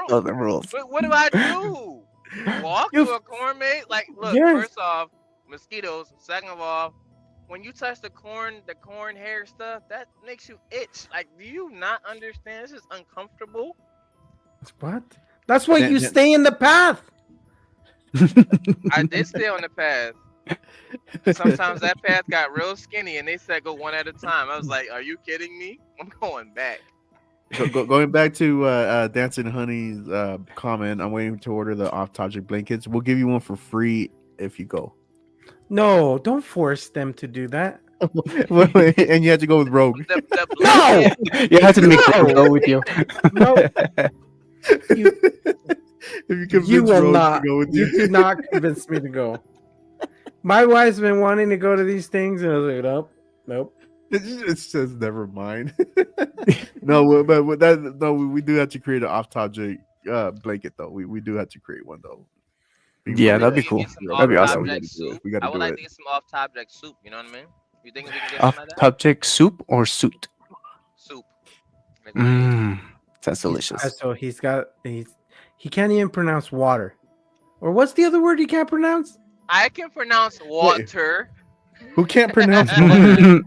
don't the rules. What do I do? Walk to a corn maze? Like, look, Yes. First off, mosquitoes. Second of all, when you touch the corn hair stuff, that makes you itch. Like, do you not understand? This is uncomfortable. What? That's why you stay in the path. I did stay on the path. Sometimes that path got real skinny, and they said go one at a time. I was like, "Are you kidding me? I'm going back." Going back to Dancing Honey's comment, I'm waiting to order the off-topic blankets. We'll give you one for free if you go. No, don't force them to do that. And you have to go with Rogue. No, You have to make them go with you. no. If you convince You will Rogue not. to go with You could not convince me to go. My wife's been wanting to go to these things, and I was like, nope. It says never mind. No, but with that, no, we do have to create an off-topic blanket though. We do have to create one though. Yeah, that'd be cool. That'd be awesome. We gotta I would do like it. to get some off-topic soup. You know what I mean? You think we can get some of that? Off-topic soup or suit? Soup. That's delicious. So he can't even pronounce water. Or what's the other word he can't pronounce? I can pronounce water. Who can't pronounce water?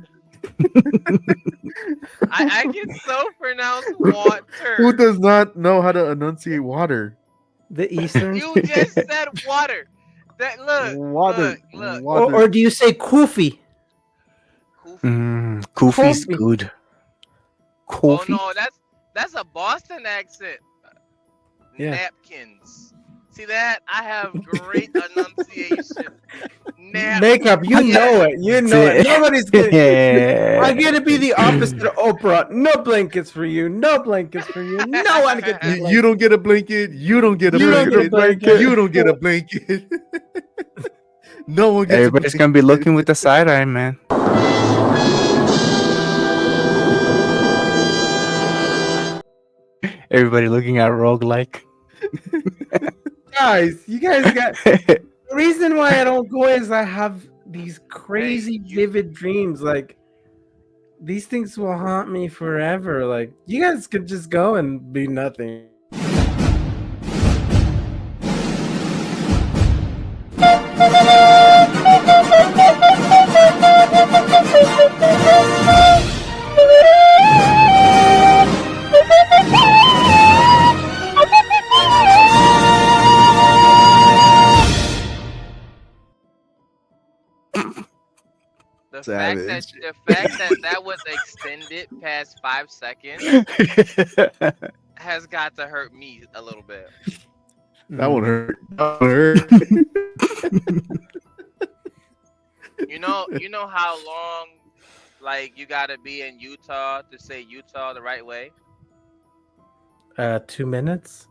I can so pronounce water. Who does not know how to enunciate water? The Eastern. You just said water. That look. Water. Look. Water. Or do you say kufi? Kofi's good. Oh Kofi? no, that's a Boston accent. Yeah. Napkins. See that? I have great enunciation. Makeup, you know it. You know it. Nobody's getting. I'm gonna be the opposite of Oprah. No blankets for you. No blankets for you. No one gets. You don't get a blanket. You don't get a You don't blanket. get a blanket. You don't get a blanket. No one gets Everybody's gonna be looking with the side eye, man. Everybody looking at roguelike. Guys, you guys got the reason why I don't go is I have these crazy vivid dreams. Like these things will haunt me forever. Like you guys could just go and be nothing. The fact that was extended past 5 seconds has got to hurt me a little bit. That one hurt. That one hurt. You know how long like you gotta be in Utah to say Utah the right way? 2 minutes.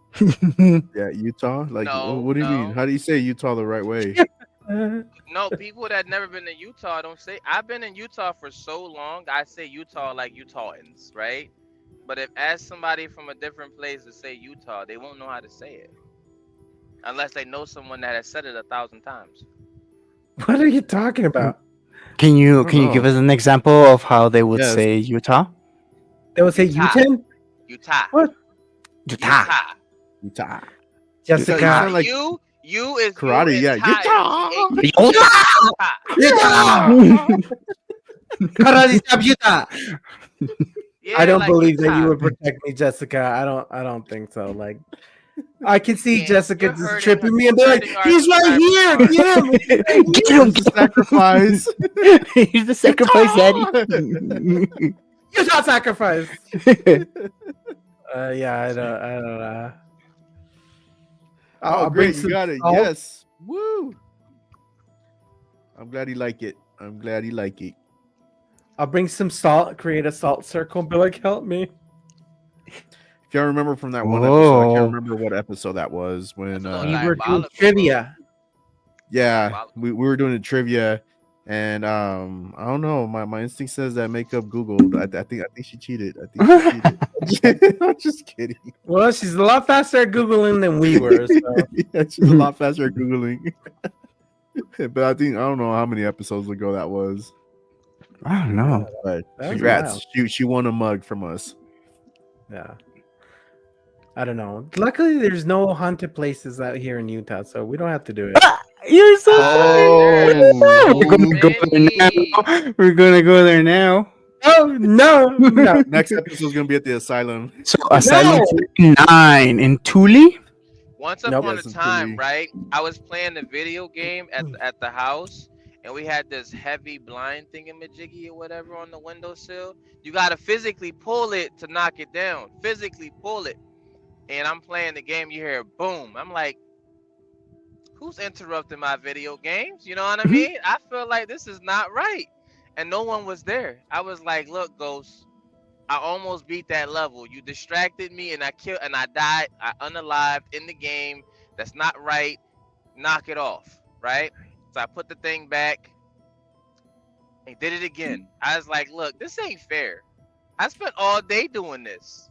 Yeah, Utah. Like, No, what do you mean? no. How do you say Utah the right way? No, people that never been to Utah don't say. I've been in Utah for so long. I say Utah like Utahans, right? But if ask somebody from a different place to say Utah, they won't know how to say it unless they know someone that has said it 1,000 times. What are you talking about? Can you give us an example of how they would say Utah? They would say Utah. Utah. What? Utah. Utah. Jessica. You sound like you is karate. You Yeah, Utah. Karate stop Utah. Yeah, I don't like believe that Utah. you would protect me, Jessica. I don't think so. Like I can see Jessica just tripping me and be like, he's right here. Get him. Get him. Sacrifice. He's the sacrifice, Daddy. Utah sacrifice. Yeah, I don't know. Oh, I'll bring great! You some got it. salt. Yes. Woo! I'm glad you like it. I'm glad you like it. I'll bring some salt, create a salt circle, and be like, help me. Can't remember from that one episode. I can't remember what episode that was when We were doing trivia. Yeah, we were doing a trivia, and I don't know. My instinct says that makeup Googled. I think she cheated. I think she cheated. I'm just kidding. Well, she's a lot faster at Googling than we were. So. Yeah, she's a lot faster at Googling. But I don't know how many episodes ago that was. I don't know. But That was congrats. She won a mug from us. Yeah. I don't know. Luckily, there's no haunted places out here in Utah, so we don't have to do it. You're so We're gonna go there now. We're gonna go there now. Oh no! No. Next episode is gonna be at the asylum. So Asylum 9 in Thule. Once upon a time, right? I was playing the video game at the house, and we had this heavy blind thingamajiggy or whatever on the windowsill. You gotta physically pull it to knock it down. Physically pull it. And I'm playing the game, you hear boom. I'm like, who's interrupting my video games? You know what I mean? I feel like this is not right. And no one was there. I was like, look, Ghost, I almost beat that level. You distracted me and I died. I unalived in the game. That's not right. Knock it off, right? So I put the thing back and did it again. I was like, look, this ain't fair. I spent all day doing this.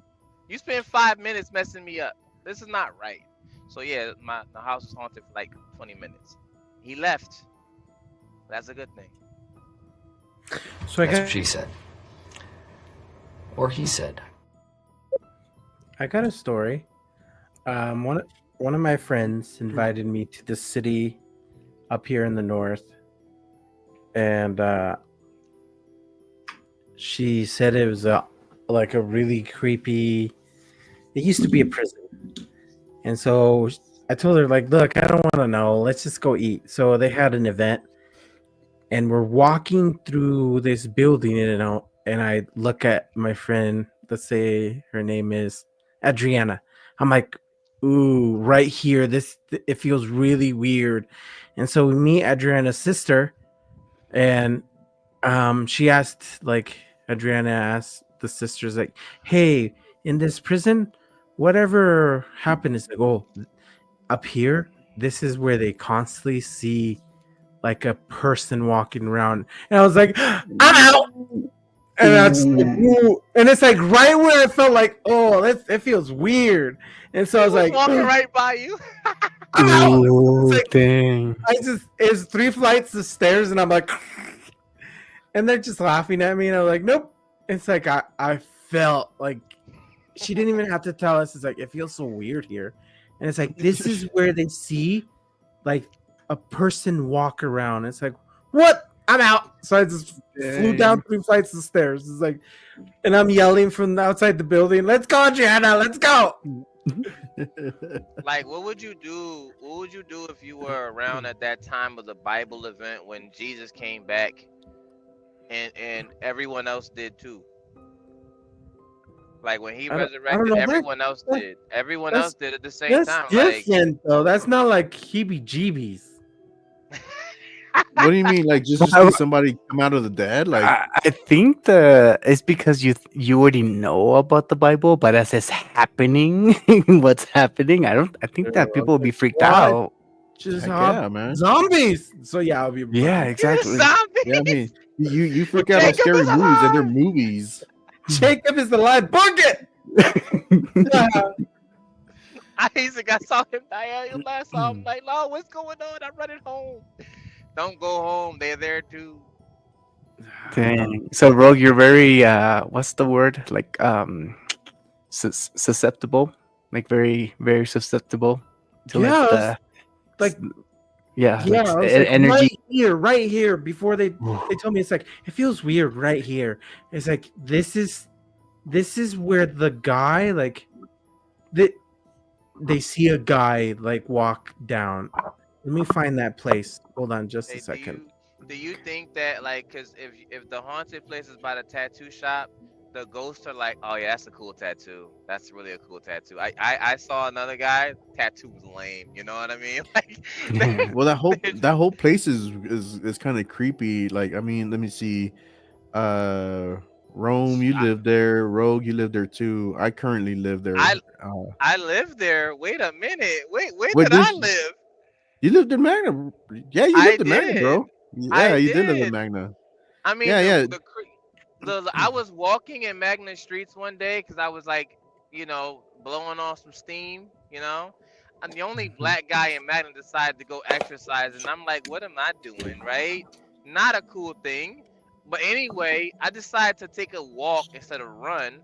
You spent 5 minutes messing me up. This is not right. So yeah, the house was haunted for like 20 minutes. He left. That's a good thing. So I That's got, what she said. Or he said. I got a story. One of my friends invited me to the city up here in the north, and she said it was like a really creepy. It used to be a prison, and so I told her, like, look, I don't want to know. Let's just go eat. So they had an event, and we're walking through this building, and I look at my friend. Let's say her name is Adriana. I'm like, ooh, right here. It feels really weird. And so we meet Adriana's sister, and Adriana asked the sisters, like, hey, in this prison, whatever happened is like, oh, up here, this is where they constantly see like a person walking around, and I was like, I'm out. And that's like, ooh. And it's like right where I felt like, oh, it feels weird. And so I was like, walking right by you. I'm out. Ooh, It's like, dang. it's 3 flights of stairs, and I'm like, and they're just laughing at me, and I'm like, nope. It's like I felt like she didn't even have to tell us. It's like it feels so weird here, and it's like this is where they see like a person walk around. It's like what? I'm out. So I just flew down 3 flights of stairs. It's like, and I'm yelling from outside the building, "Let's go, Gianna! Let's go!" Like, what would you do? What would you do if you were around at that time of the Bible event when Jesus came back, and everyone else did too? Like when he I don't resurrected, know. everyone else did. Everyone else did at the same That's time. Like, different though. That's not like heebie-jeebies. What do you mean? Like just to see somebody come out of the dead? Like I think it's because you already know about the Bible, but as it's happening, what's happening, I think that people will be freaked What? out. Just heck yeah, man. zombies. So yeah, I'll be Yeah, exactly. zombies. Yeah, I mean, you freak out on scary movies, and they're movies. Jacob is alive. Book it. I saw him die last saw him like, "Oh, what's going on? I'm running home." Don't go home. They're there too. Dang. So Rogue, you're very what's the word? Like susceptible. Like very, very susceptible to Yeah, like it's like yeah, yeah, like I was like, energy. right here. Before they told me, it's like it feels weird right here. It's like this is where the guy like they see a guy like walk down. Let me find that place. Hold on, just a second. Do you think that like, cause if the haunted place is by the tattoo shop, the ghosts are like, "Oh yeah, that's a cool tattoo. That's really a cool tattoo." I saw another guy, tattoo was lame. You know what I mean? Like, Well, that whole place is kind of creepy. Like, I mean, let me see. Rome, you live there. Rogue, you live there too. I currently live there. I live there. Wait a minute. Wait, Wait, did I live? You lived in Magna? Yeah, you I lived in Magna, did. bro. Yeah, I you did live did. in Magna. I mean, Yeah. I was walking in Magna streets one day because I was like, blowing off some steam. I'm the only black guy in Magna decided to go exercise, and I'm like, what am I doing, right? Not a cool thing. But anyway, I decided to take a walk instead of run,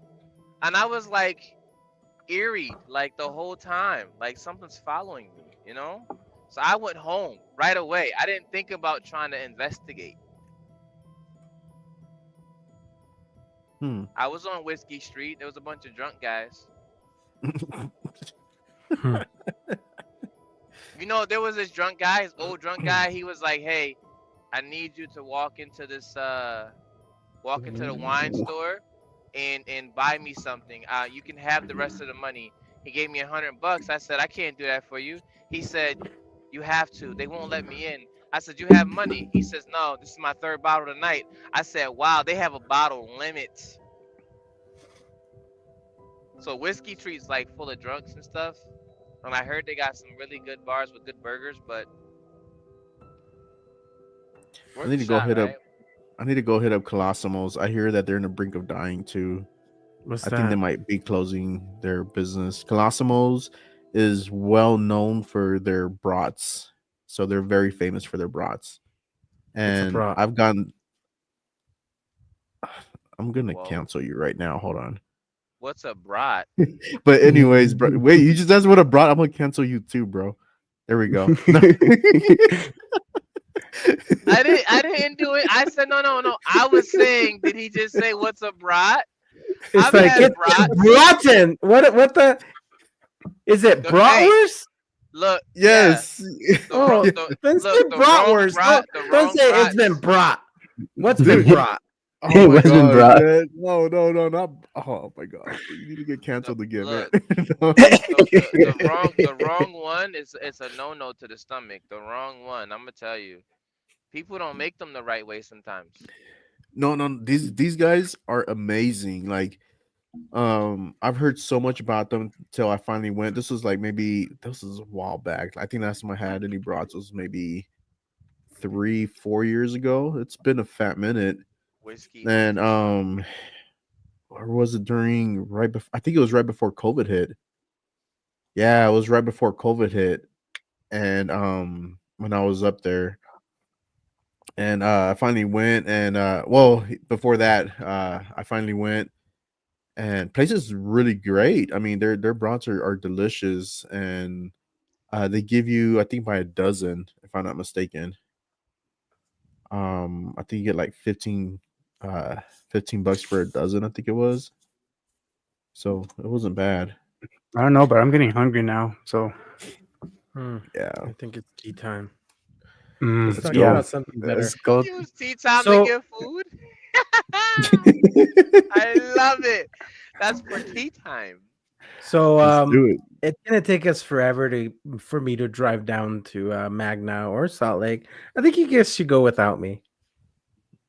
and I was like eerie like the whole time, like something's following me. So I went home right away. I didn't think about trying to investigate. I was on Whiskey Street. There was a bunch of drunk guys. There was this drunk guy, his old drunk guy. He was like, "Hey, I need you to walk into the wine store and buy me something. You can have the rest of the money." He gave me $100. I said, "I can't do that for you." He said, "You have to. They won't let me in." I said, "You have money?" He says, "No, this is my 3rd bottle tonight." I said, "Wow, they have a bottle limit." So Whiskey Street's like full of drunks and stuff. And I heard they got some really good bars with good burgers, but I need to go hit up. I need to go hit up Colossimos. I hear that they're in the brink of dying too. What's I think they that? might be closing their business. Colossimos is well known for their brats, so they're very famous for their brats. And brat? I've gotten. I'm gonna cancel you right now. Hold on. What's a brat? But anyways, bro, wait, you just asked what a brat. I'm gonna cancel you too, bro. There we go. I didn't do it. I said no. I was saying, did he just say what's a brat? It's like it's rotten. What the? Is it bratwurst? Look. Yes. Then say bratwurst. Don't say it's been brat. What's been brat? Oh my god, man. No, not. Oh my god, you need to get canceled again, man. The wrong one is it's a no to the stomach. The wrong one, I'm gonna tell you, people don't make them the right way sometimes. No, these guys are amazing. Like, I've heard so much about them till I finally went. This was a while back. I think last time I had any brats was maybe 3-4 years ago. It's been a fat minute. Whiskey. And or was it during right before? I think it was right before COVID hit. Yeah, it was right before COVID hit, and when I was up there, and I finally went, and before that, I finally went, and place is really great. I mean, their brats are delicious, and they give you, I think, by a dozen, if I'm not mistaken. I think you get like 15 bucks for a dozen, I think it was. So it wasn't bad. I don't know, but I'm getting hungry now. So Yeah, I think it's tea time. let's Let's talk go. about something better. Let's go. Use tea time So- to get food. I love it. That's for tea time. So Let's do it. it's gonna take us forever for me to drive down to Magna or Salt Lake. I think you guys should go without me.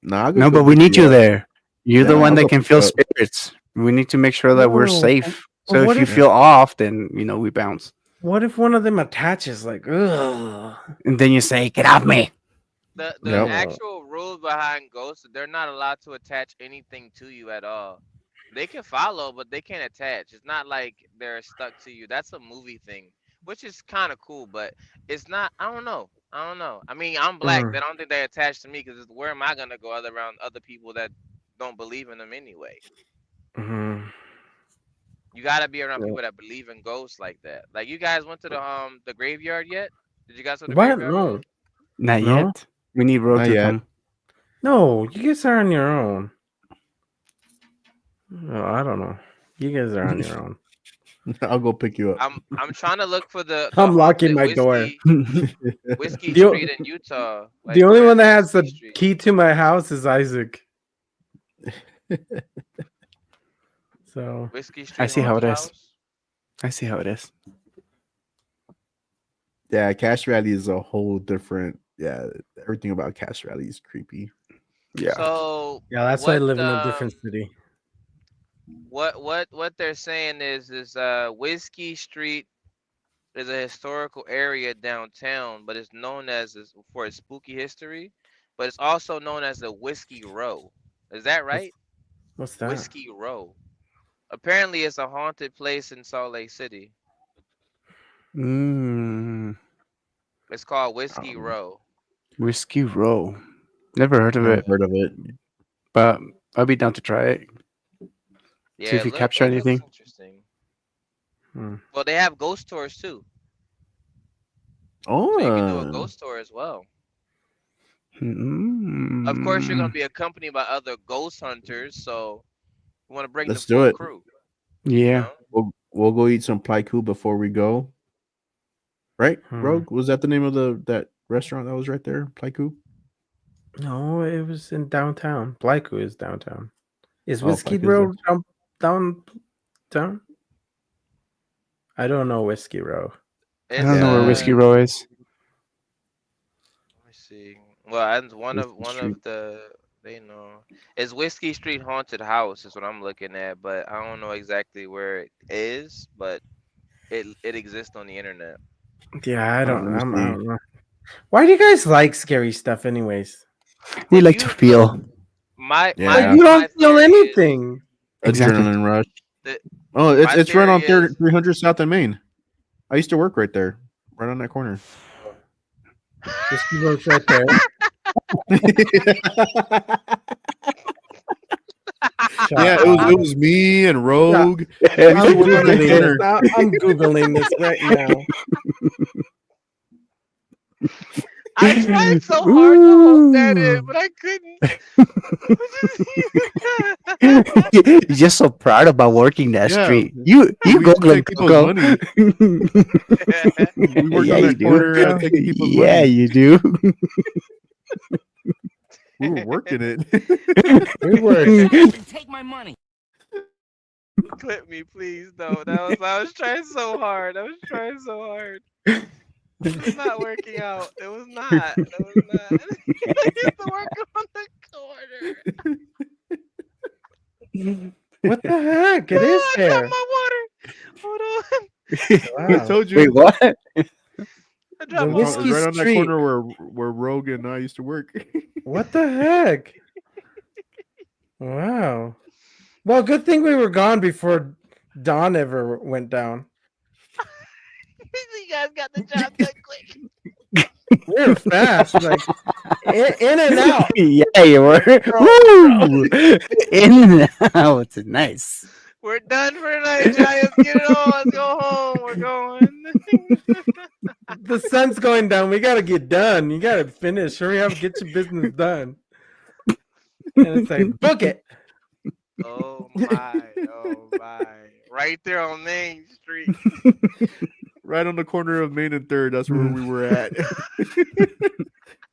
Nah, I'll go No, go but we pick need you up. there. You're the Yeah, one I'll that go can pick feel up. spirits. We need to make sure that we're No, safe. but So what if you if- feel off, then we bounce. What if one of them attaches? Like, ugh. And then you say, "Get off me." The Yep. actual rules behind ghosts, they're not allowed to attach anything to you at all. They can follow, but they can't attach. It's not like they're stuck to you. That's a movie thing, which is kind of cool, but it's not. I don't know. I mean, I'm black. Mm. They don't think they attach to me because where am I gonna go other around other people that don't believe in them anyway? Mhm. You gotta be around Yeah. people that believe in ghosts like that. Like you guys went to the graveyard yet? Did you guys go to the What? graveyard? No, Not No? yet. We need Road Not to yet. come. no. You guys are on your own. Oh, I don't know. You guys are on your own. I'll go pick you up. I'm trying to look for the I'm locking haunted my door. Whiskey The o- Street in Utah. Like, The only where one that is has the Whiskey Street? key to my house is Isaac. So Whiskey Street. I see how it haunted is. house? I see how it is. Yeah, Cash Valley is a whole different. Yeah, everything about Cash Valley is creepy. Yeah. So yeah, that's why I what, live in a different city. What they're saying is Whiskey Street is a historical area downtown, but it's known for its spooky history, but it's also known as the Whiskey Row. Is that right? What's that? Whiskey Row. Apparently, it's a haunted place in Salt Lake City. It's called Whiskey Row. Whiskey Row. Never heard of Never it, heard of it. but I'll be down to try it. Yeah, See if you capture it looks anything. interesting. Hmm. Well, they have ghost tours too, so you can do a Oh, ghost tour as well. Mm. Of course, you're gonna be accompanied by other ghost hunters, so you want to bring let's the do full it. crew. Yeah. We'll go eat some plaiku before we go. Right, Hmm. Rogue? Was that the name of that restaurant that was right there? Plaiku? No, it was in downtown. Blaiku is downtown. Is Oh, Whiskey Blaiku is Row downtown? I don't know Whiskey Row. I don't know where Whiskey Let Row is. me see. Well, and one Whiskey Street. of the they know it's Whiskey Street Haunted House is what I'm looking at, but I don't know exactly where it is, but it exists on the internet. Yeah, I Let don't. me I see. don't know. Why do you guys like scary stuff, anyways? We If like you to feel. My Yeah. Like, my you my don't feel theory is anything. Exactly. Adrenaline rush. that Oh, my it's right on theory is 300 South and Main. I used to work right there, right on that corner. Whiskey Row's right there. Yeah, it was me and Rogue. I'm We used to work on that googling corner. this. I'm googling this right now. I tried so hard to hold that in, but I couldn't. You're just so proud about working that Yeah. street. You We used go, to take people's Coco. money. We worked Yeah, on you that do. corner taking people's Yeah, money. you do. We were working it. We were. Take my money. Clip me, please. No, I was trying so hard. It was not working out. It was not. I used to work on the corner. What the heck? It is I there. got my water. Hold on. I Wow. told you. Wait, what? The It's Whiskey right on that Street. corner where Rogue and I used to work. What the heck? Wow. Well, good thing we were gone before Dawn ever went down. You guys got the job done quick. We were fast, like in and out. Yeah, you were. Woo! In and out. Nice. We're done for tonight, Giants. Get it on. Let's go home. We're going. The sun's going down. We gotta get done. You gotta finish. Hurry up, get your business done. And it's like, book it. Oh my. Right there on Main Street. Right on the corner of Main and Third. That's where we were at.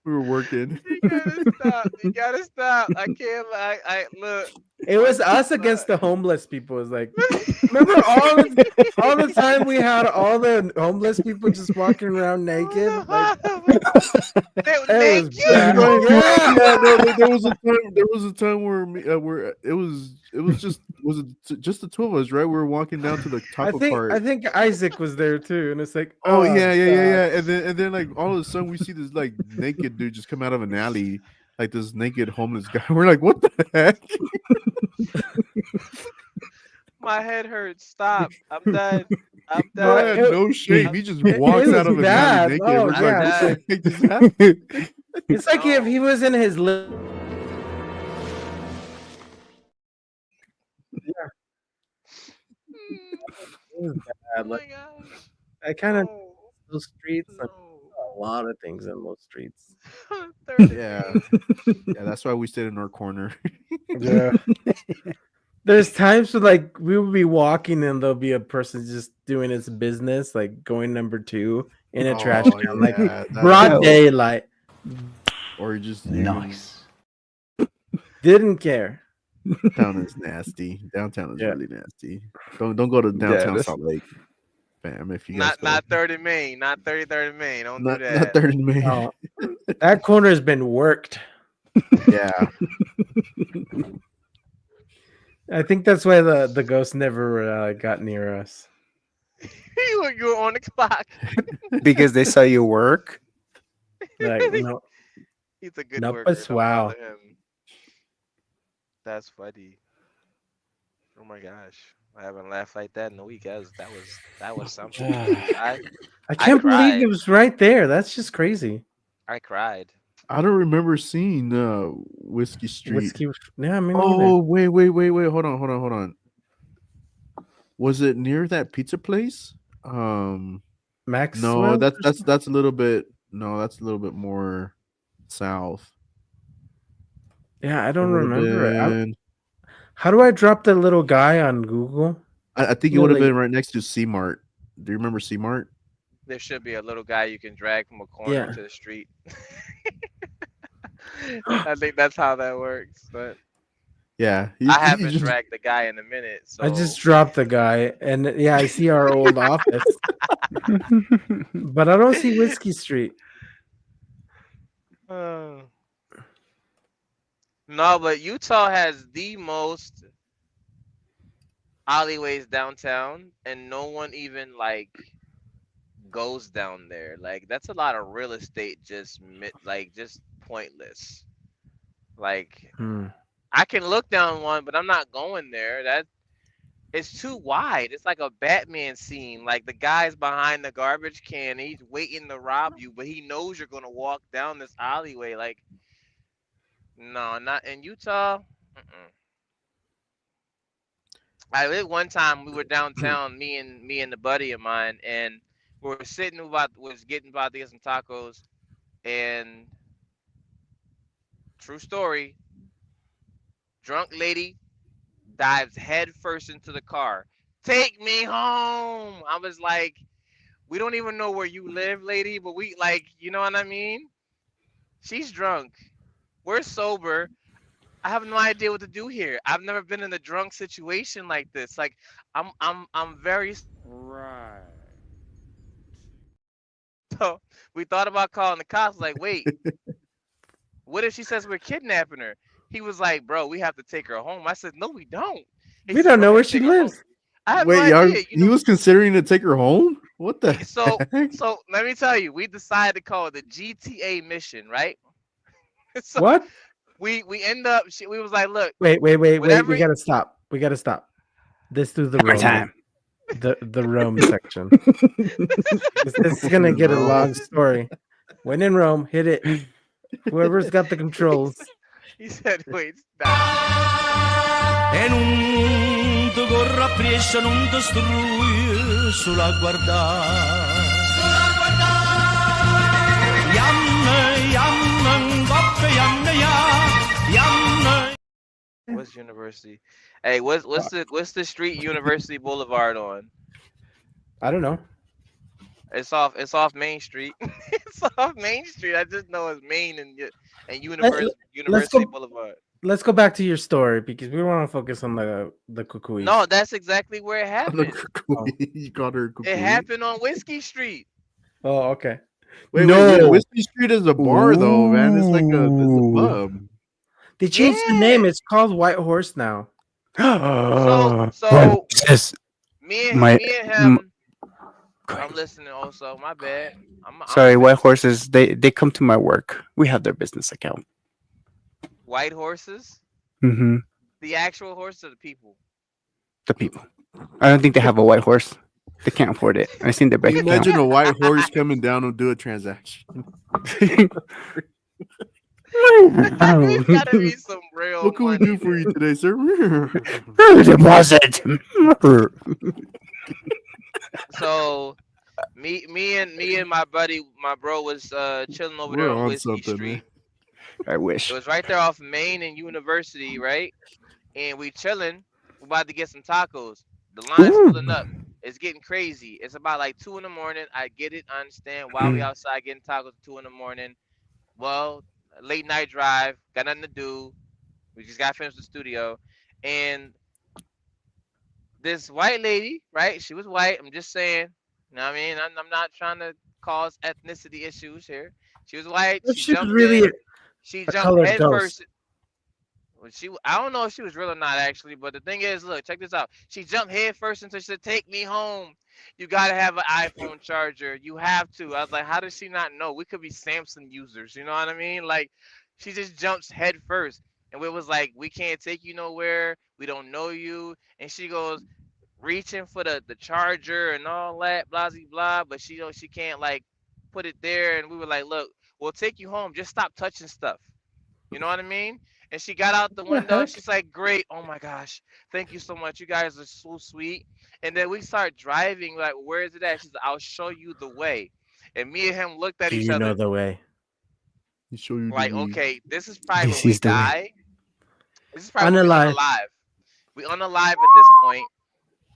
We were working. You gotta stop. I can't. I look. It was us against the homeless people. It's like, remember all the time we had all the homeless people just walking around naked. Like, naked. Yeah. No, there was a time where it was just just the two of us, right? We were walking down to the taco cart. I think Isaac was there too, and it's like, Oh yeah, God. and then like all of a sudden we see this like naked dude just come out of an alley, like this naked homeless guy. We're like, what the heck? My head hurts. Stop. I'm done. I'm No, I done. had no shame. He just walks out of an alley naked. We're like, what the heck just happened? It's like if he was in his It was bad. Like, I kind of those streets. Like, a lot of things in those streets. Yeah, that's why we stayed in our corner. Yeah. There's times where like we will be walking and there'll be a person just doing his business, like going number 2 in a trash can, like broad daylight. Or just nice. Didn't care. Downtown is nasty. Downtown is really nasty. Don't go to downtown Salt Lake, fam. If you guys not 30 Main, not 30 Main. Don't do that. not 30 Main. Oh, that corner has been worked. Yeah. I think that's why the ghost never got near us. You were on the clock. Because they saw you work. Like, no. He's a good Nope, worker. it's wow. Don't bother him. That's funny. Oh my gosh. I haven't laughed like that in a week. That was something. I can't believe cried. it was right there. That's just crazy. I cried. I don't remember seeing Whiskey Street. Yeah, me oh, wait. Hold on. Was it near that pizza place? Max? No, that's a little bit. No, that's a little bit more south. Yeah, I don't remember. How do I drop the little guy on Google? I think it would have been right next to C-Mart. Do you remember C-Mart? There should be a little guy you can drag from a corner to the street. I think that's how that works. But yeah, I haven't dragged the guy in a minute. So I just dropped the guy, and I see our old office, but I don't see Whiskey Street. No, but Utah has the most alleyways downtown, and no one even like goes down there. Like that's a lot of real estate, just pointless. Like I can look down one, but I'm not going there. It's too wide. It's like a Batman scene. Like the guy's behind the garbage can, he's waiting to rob you, but he knows you're gonna walk down this alleyway. Like, no, not in Utah. I did one time. We were downtown, me and the buddy of mine, and we were sitting about to get some tacos, and true story, drunk lady dives head first into the car. Take me home. I was like, we don't even know where you live, lady, but we like, you know what I mean? She's drunk. We're sober. I have no idea what to do here. I've never been in a drunk situation like this. Like, I'm very right. So we thought about calling the cops. Like, wait, what if she says we're kidnapping her? He was like, bro, we have to take her home. I said, no, we don't. We don't know where she lives. I have Wait, no idea. he was considering to take her home? What the So heck? so let me tell you, we decided to call it the GTA mission, right? So What? we end up we was like, look, Wait. whatever. We gotta stop. We gotta stop. This through the Hammer Rome. time. The Rome section. This is gonna get a long story. When in Rome, hit it. Whoever's got the controls. He said, wait, stop. E non ti corra appresso, non ti strui, solo a guardare. Solo a guardare. Yamma, goppe, yamma. What's university? Hey, what's the street University Boulevard on? I don't know. It's off Main Street. It's off Main Street. I just know it's Main and University Boulevard. Let's go back to your story because we want to focus on the kukui. No, that's exactly where it happened. You called her Kukui? It happened on Whiskey Street. Oh, okay. Wait, Whiskey Street is a bar though, man. It's like a pub. They changed the name. It's called White Horse now. So me and him. I'm listening. Also, my bad. Sorry, White Horses. They come to my work. We have their business account. White horses. Mm-hmm. The actual horse or the people? The people. I don't think they have a white horse. They can't afford it. I seen their bank account. Imagine a white horse coming down and do a transaction. There's gotta be some real. What can we do for you today, sir? Deposit. So, me and my buddy, my bro was chilling over there on Whiskey Street. Man. I wish. It was right there off Main and University, right? And we chilling. We're about to get some tacos. The line's pulling up. It's getting crazy. It's about like 2 a.m. I get it. I understand why we outside getting tacos at 2 a.m. Well, late night drive. Got nothing to do. We just got finished the studio. And this white lady, right? She was white. I'm just saying. You know what I mean? I'm not trying to cause ethnicity issues here. She was white. She jumped really in. She jumped head first. I don't know if she was real or not actually, but the thing is, look, check this out. She jumped head first and she said, "Take me home. You gotta have an iPhone charger. You have to." I was like, how does she not know? We could be Samsung users. You know what I mean? Like, she just jumps head first, and we was like, "We can't take you nowhere. We don't know you." And she goes reaching for the charger and all that, blah blah blah. But she can't like put it there. And we were like, "Look, we'll take you home. Just stop touching stuff." You know what I mean? And she got out the window. She's like, "Great. Oh my gosh. Thank you so much. You guys are so sweet." And then we start driving. Like, "Where is it at?" She's like, "I'll show you the way." And me and him looked at each other. Do you know the way? You show you like, the way. okay, this is probably when we die. This is probably when we unalive. We unalive at this point.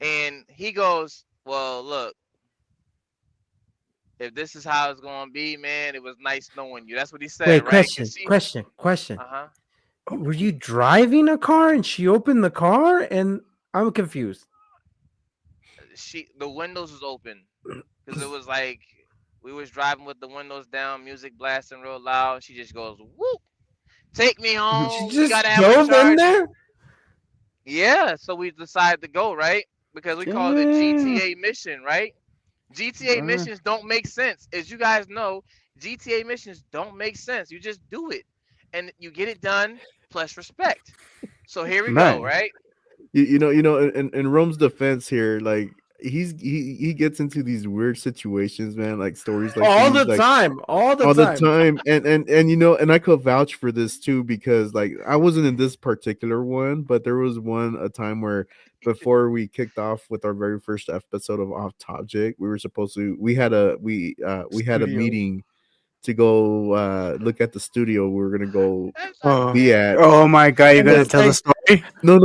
And he goes, "Well, look, if this is how it's gonna be, man, it was nice knowing you." That's what he said. Wait, right? question. Uh-huh. Were you driving a car and she opened the car? And I'm confused. The windows was open because it was like we was driving with the windows down, music blasting real loud. She just goes, "Whoop, take me home." She just gotta have a drove in charger. there? Yeah, so we decided to go, right? Because we call it GTA mission, right? GTA missions don't make sense. As you guys know, GTA missions don't make sense. You just do it. And you get it done plus respect. So here we go, right? You know, in Rome's defense here, like he gets into these weird situations, man, like stories like all these, the like, time. all the time. And you know, and I could vouch for this too, because like I wasn't in this particular one, but there was a time where before we kicked off with our very first episode of Off Topject, we had a meeting to go look at the studio we were gonna go be at. Oh my god, you're gonna tell the story? No.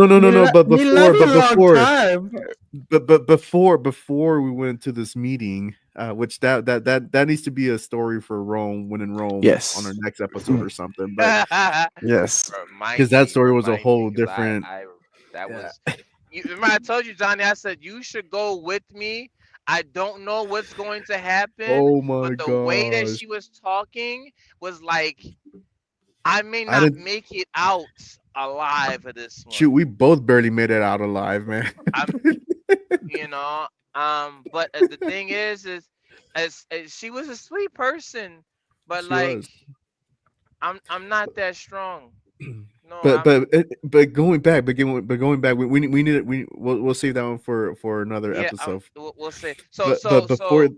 But before we went to this meeting, which that needs to be a story for Rome when in Rome. Yes. On our next episode or something. But yes, because that story was a whole different. Remember I told you, Johnny. I said you should go with me. I don't know what's going to happen. Oh my but the way that she was talking was like, I may not make it out alive of this one. Shoot, we both barely made it out alive, man. You know, But the thing is as she was a sweet person, but She like was. I'm not that strong. No, But going back, going back, we need it. We'll save that one for another yeah. episode. We'll say But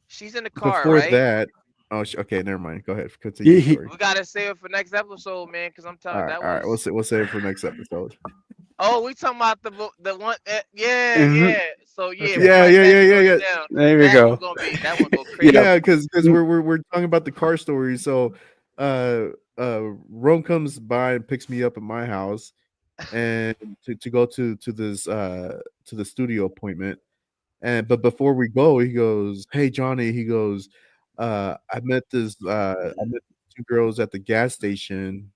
she's in the car, before right? that, oh, okay, never mind. Go ahead, continue your story. We gotta save it for next episode, man, because I'm telling you, that All right, was. we'll save it for next episode. Oh, we talking about the one. Yeah, Mhm. yeah. So yeah, Okay. we might have to note Yeah. it down. There we That go. one gonna be that one go crazy. Yeah. Yeah, because we're talking about the car story. So, Rome comes by and picks me up at my house, and to go to this to the studio appointment. But before we go, he goes, "Hey Johnny," he goes, I met two girls at the gas station,"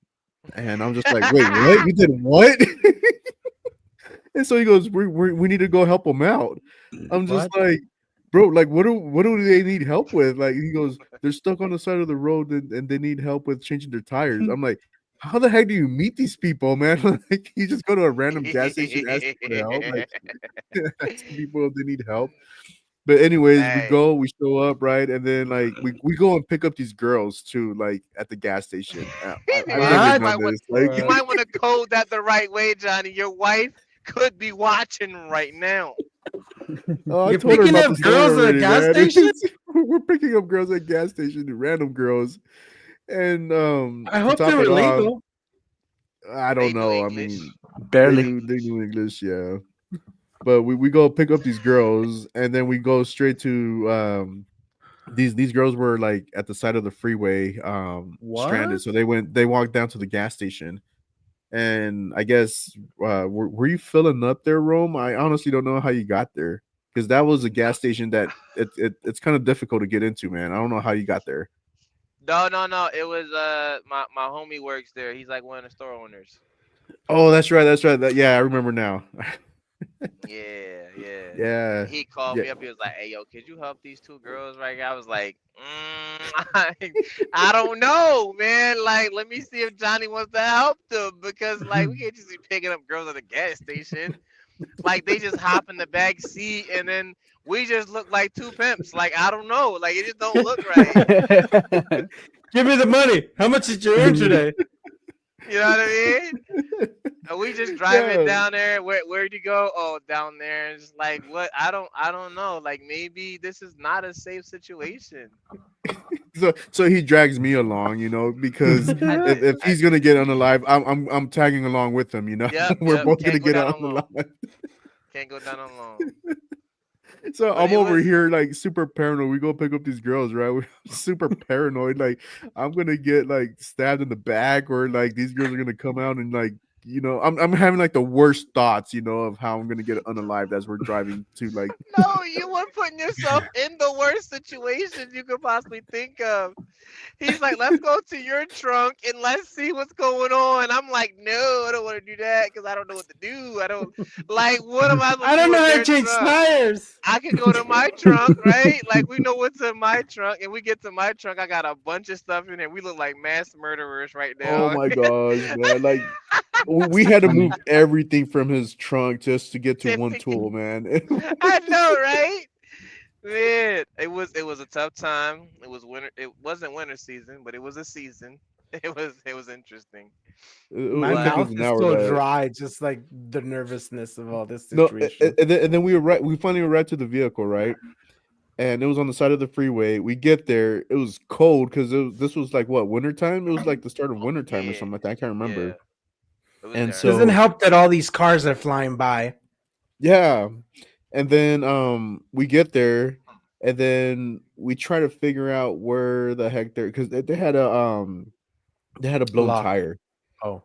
and I'm just like, "Wait, what? You did what?" And so he goes, "We need to go help them out." I'm just What? like, "Bro, like, what do they need help with?" Like, he goes, "They're stuck on the side of the road and they need help with changing their tires." I'm like, "How the heck do you meet these people, man?" Like, you just go to a random gas station asking for help, like asking people if they need help. But anyways, Hey, we show up, right? And then like we go and pick up these girls too, like at the gas station. I've never man, done this. Like, you might want to code that the right way, Johnny. Your wife could be watching right now. oh, I You're told her picking about up the story girls at a already, gas man. station? We're picking up girls at gas station, random girls, and I to hope they top were it off, legal. I They don't knew know. I English. mean, Barely. they knew English, yeah. But we go pick up these girls, and then we go straight to these girls were like at the side of the freeway, stranded. What? So they walked down to the gas station, and I guess were you filling up their room? I honestly don't know how you got there because that was a gas station that it's kind of difficult to get into, man. I don't know how you got there. No. It was my homie works there. He's like one of the store owners. Oh, that's right, yeah, I remember now. Yeah. Yeah, He called yeah. me up. He was like, "Hey, yo, could you help these two girls right now?" I was like, I don't know, man. Like, let me see if Johnny wants to help them because, like, we can't just be picking up girls at the gas station. Like, they just hop in the back seat and then we just look like two pimps. Like, I don't know. Like, it just don't look right. Give me the money. How much did you earn today? You know what I mean? And we just driving Yeah. down there. Where'd you go? Oh, down there. And just like what? I don't know. Like maybe this is not a safe situation. So he drags me along, because if he's gonna get unalive, I'm tagging along with him, Yep. We're both Can't gonna go get down alone. unalive. Can't go down alone. So But I'm it over was here like super paranoid. We go pick up these girls, right? We're super paranoid. Like I'm gonna get like stabbed in the back, or like these girls are gonna come out and like I'm having like the worst thoughts, of how I'm gonna get unalived as we're driving to like. no. You were putting yourself in the worst situation you could possibly think of. He's like, let's go to your trunk and let's see what's going on. I'm like, no, I don't want to do that because I don't know what to do. I don't like what am I supposed I to don't do know with how to their change trunk? tires. I could go to my trunk, right? Like we know what's in my trunk, and we get to my trunk. I got a bunch of stuff in there. We look like mass murderers right Oh now. my gosh, man! Like we had to move everything from his trunk just to get to one tool, man. I know, right? Man, it was a tough time. It was winter. It wasn't winter season, but it was a season. It was interesting. My I think it was mouth an is hour so that dry, just like the nervousness of all this no, situation. and then we finally arrived to the vehicle, right? And it was on the side of the freeway. We get there, it was cold because this was like what, wintertime? It was like the start of wintertime or Yeah, something like that. I can't yeah. remember. It was And there. Doesn't so help that all these cars are flying by. yeah, and then we get there, and then we try to figure out where the heck because they had a blown Lock. tire. Oh.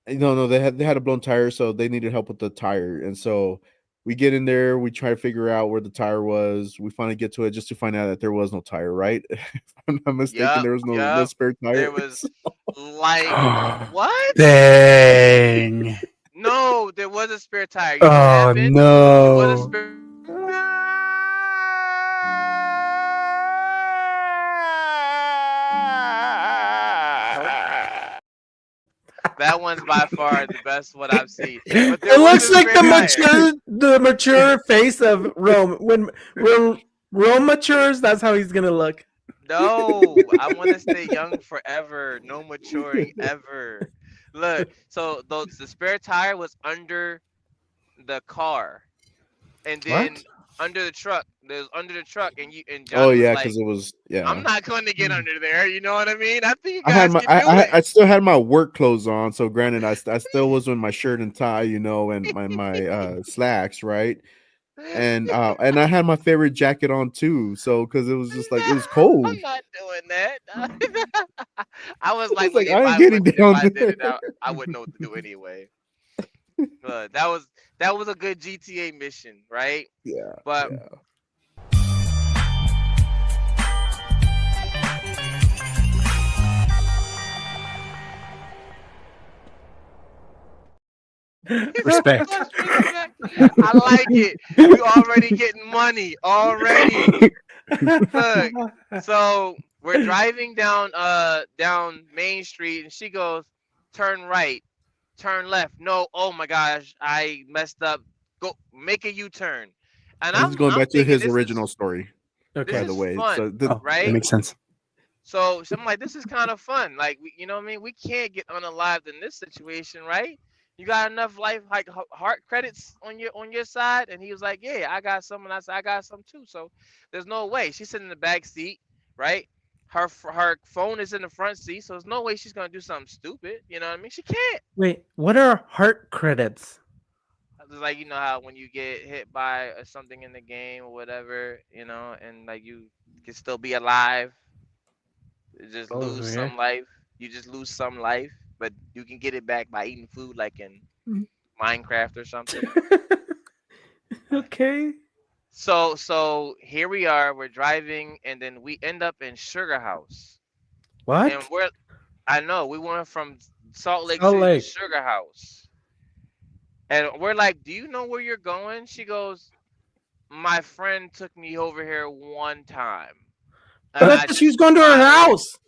No, they had a blown tire, so they needed help with the tire. And so we get in there, we try to figure out where the tire was. We finally get to it just to find out that there was no tire, right? If I'm not mistaken, there was no Yup. spare tire. There was like what? Dang. No, there was a spare tire. You know what Oh happened? There was a no. spare. That one's by far the best one I've seen. But there It was looks a like spare tire. the mature face of Rome. When Rome matures, that's how he's gonna look. No, I want to stay young forever. No maturing ever. Look, so the spare tire was under the car, and then What? under the truck. There's under the truck, and Oh Johnny was yeah, like, because it was "I'm not going to get under there." You know what I mean? I think you I had guys my can do it. I still had my work clothes on. So granted, I still was in my shirt and tie, and my slacks, right? And I had my favorite jacket on too. So because it was just like it was cold. I'm not doing that. I was I like, was look, like, I ain't getting if down I did there. it, I wouldn't know what to do anyway. That was a good GTA mission, right? Yeah, But yeah. Respect. Respect. I like it. We already getting money already. Look, so we're driving down Main Street, and she goes, "Turn right, turn left." No, oh my gosh, I messed up. Go make a U-turn. And This is going I'm back to thinking his original story, this by Okay. the is way. fun, So Oh, that right? makes sense. So I'm like, this is kind of fun. Like, you know what I mean? We can't get unalived in this situation, right? You got enough life like heart credits on your side, and he was like, yeah, I got some, and I said, I got some too. So there's no way she's sitting in the back seat, right? Her phone is in the front seat, so there's no way she's gonna do something stupid. You know what I mean? She can't. Wait, what are heart credits? It's like, you know how when you get hit by something in the game or whatever, and like you can still be alive. Just Oh, lose yeah. some life. You just lose some life, but you can get it back by eating food, like in Minecraft or something. Okay. So here we are. We're driving, and then we end up in Sugar House, and What? I know we went from Salt Lake Salt City to Lake. Sugar House, and we're like, "Do you know where you're going?" She goes, "My friend took me over here one time, and But I I thought she was just going to her smiled." house.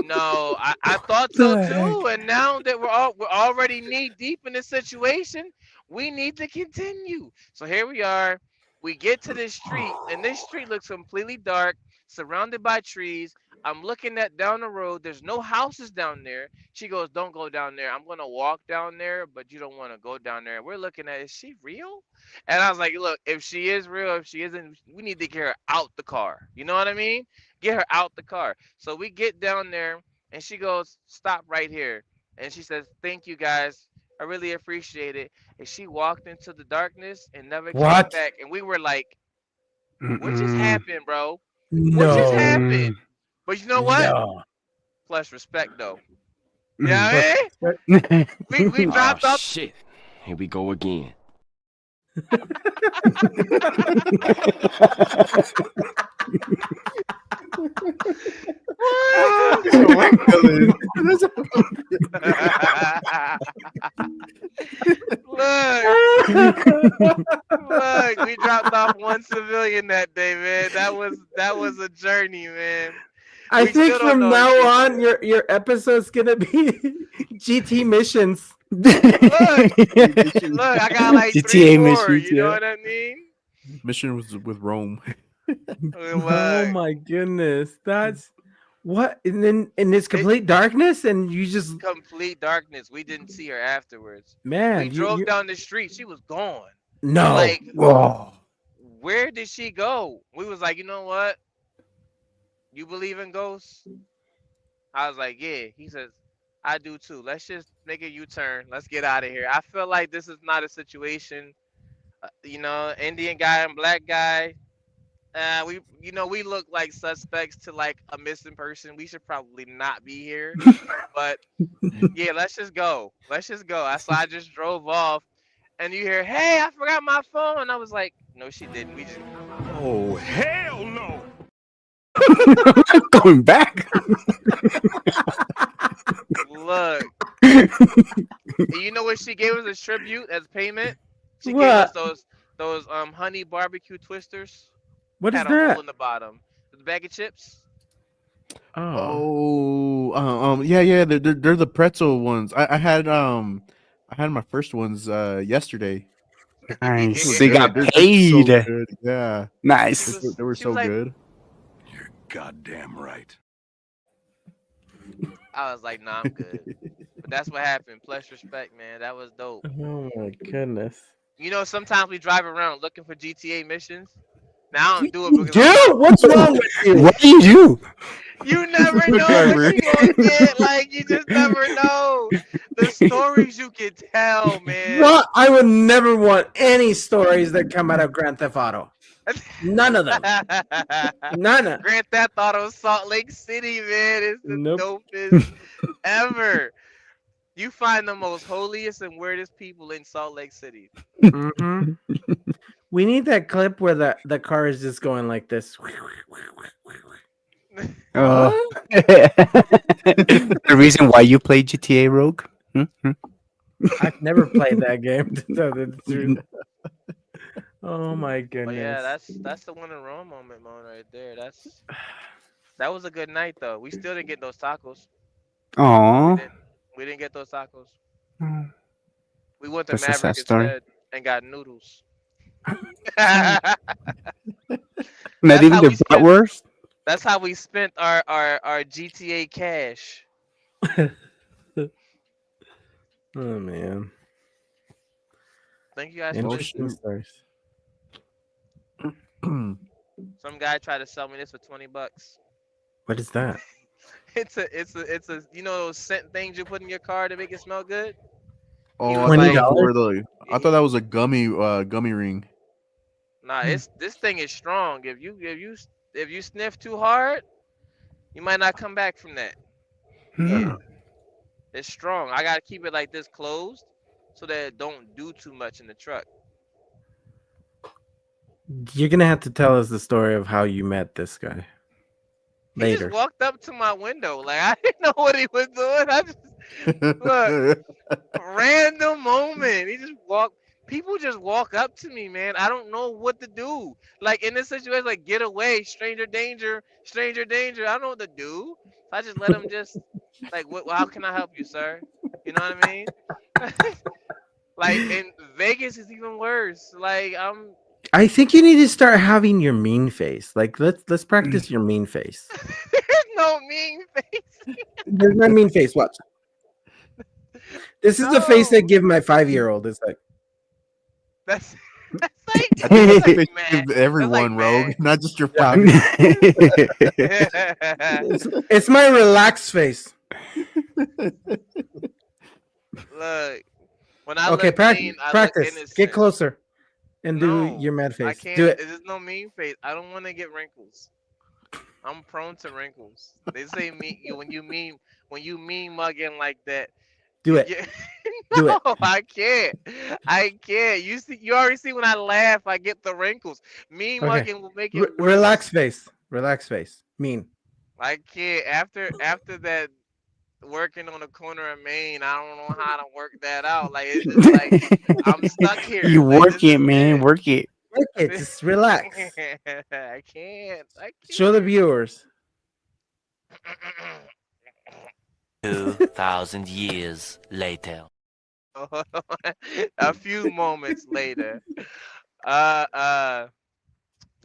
No, I thought so The too. heck? And now that we're already knee deep in this situation, we need to continue. So here we are. We get to this street, and this street looks completely dark, surrounded by trees. I'm looking at down the road. There's no houses down there. She goes, "Don't go down there. I'm gonna walk down there, but you don't want to go down there." We're looking at, is she real? And I was like, look, if she is real, if she isn't, we need to get her out the car. You know what I mean? Get her out the car. So we get down there, and she goes, "Stop right here." And she says, "Thank you guys. I really appreciate it." And she walked into the darkness and never came What? back. And we were like, what just Mm-mm. happened, bro? What just No. happened? Mm. But you know what? No. Plus respect, though. Yeah, But we Oh dropped off. shit. Here we go again. Look, we dropped off one civilian that day, man. That was a journey, man. I We think still don't from know if now she's on, real. your episode's gonna be GT missions. Look, I got like three GTA more. missions, You know yeah. what I mean? Mission was with Rome. Oh Look, my goodness, that's what. And then in this complete darkness, and you just complete darkness. We didn't see her afterwards. We man, drove you down the street. She was gone. no. Like, Whoa. where did she go? We was like, you know what? You believe in ghosts? I was like, yeah. He says, I do too. Let's just make a U-turn. Let's get out of here. I feel like this is not a situation. Indian guy and black guy. We look like suspects to like a missing person. We should probably not be here. But yeah, let's just go. Let's just go. So I just drove off, and you hear, "Hey, I forgot my phone." I was like, "No, she didn't. We just." Oh hell no. Going back. Look. And you know what she gave us as tribute, as payment? She gave us What? those honey barbecue twisters. What is Had a hole that? in the bottom. The bag of chips. Yeah, they're the pretzel ones. I had my first ones yesterday. Nice. Those They were got good. They're so paid. good. Yeah, Nice. they were She was so like, good. Goddamn right. I was like, nah, I'm good. But that's what happened. Plus respect, man. That was dope. Oh my goodness. You know, sometimes we drive around looking for GTA missions. Now I don't do it You because I'm not. do? What's wrong with you? What do you do? You never Truck know driver. what you gonna get. Like you just never know the stories you can tell, man. What? I would never want any stories that come out of Grand Theft Auto. None of them. None. Grand Theft Auto Salt Lake City, man, is the Nope. dopest ever. You find the most holiest and weirdest people in Salt Lake City. Mm-hmm. We need that clip where the car is just going like this. The reason why you play GTA Rogue? I've never played that game, to tell the truth. Oh my But yeah, goodness. that's the Winter Rome moment right there. That was a good night though. We still didn't get those tacos. Aw. We didn't get those tacos. We went to That's a sad Maverick story. instead and got noodles. Not That's even how the we spent. bratwurst? That's how we spent our GTA cash. Oh man. Thank you guys for Interesting listening. stories. Some guy tried to sell me this for $20. What is that? It's a you know those scent things you put in your car to make it smell good. Oh, He I was thought like, those were I thought that was a gummy ring. nah, this thing is strong. If you sniff too hard, you might not come back from that. Yeah, it's strong. I gotta keep it like this closed so that it don't do too much in the truck. You're gonna have to tell us the story of how you met this guy. He Later. just walked up to my window. Like I didn't know what he was doing. I just look, random moment. He just walked. People just walk up to me, man. I don't know what to do. Like in this situation, like get away, stranger danger, stranger danger. I don't know what to do. So I just let him just like, what? How can I help you, sir? You know what I mean? Like in Vegas is even worse. Like I think you need to start having your mean face. Like let's practice your mean face. there's no mean face. There's my mean face. Watch. This is the face I give my 5-year-old. It's like That's I think that's the face you give everyone, Rogue, mad. not just your Yeah. 5. it's my relaxed face. Look, when I Okay, look mean, I look practice. innocent. Get closer and No, do your mad face. I can't. Do it. There's no mean face. I don't want to get wrinkles. I'm prone to wrinkles. They say when you mean mugging like that. Do it. Do No, it. I can't. I can't. You already see when I laugh, I get the wrinkles. Mean Okay. mugging will make it worse. Relax face. Relax face. Mean. I can't. After that, working on the corner of Maine, I don't know how to work that out. Like it's just like I'm stuck here. You Like, work this it, is man. Work it. Work it. Just relax. I can't. Show the viewers. 2,000 years later. A few moments later.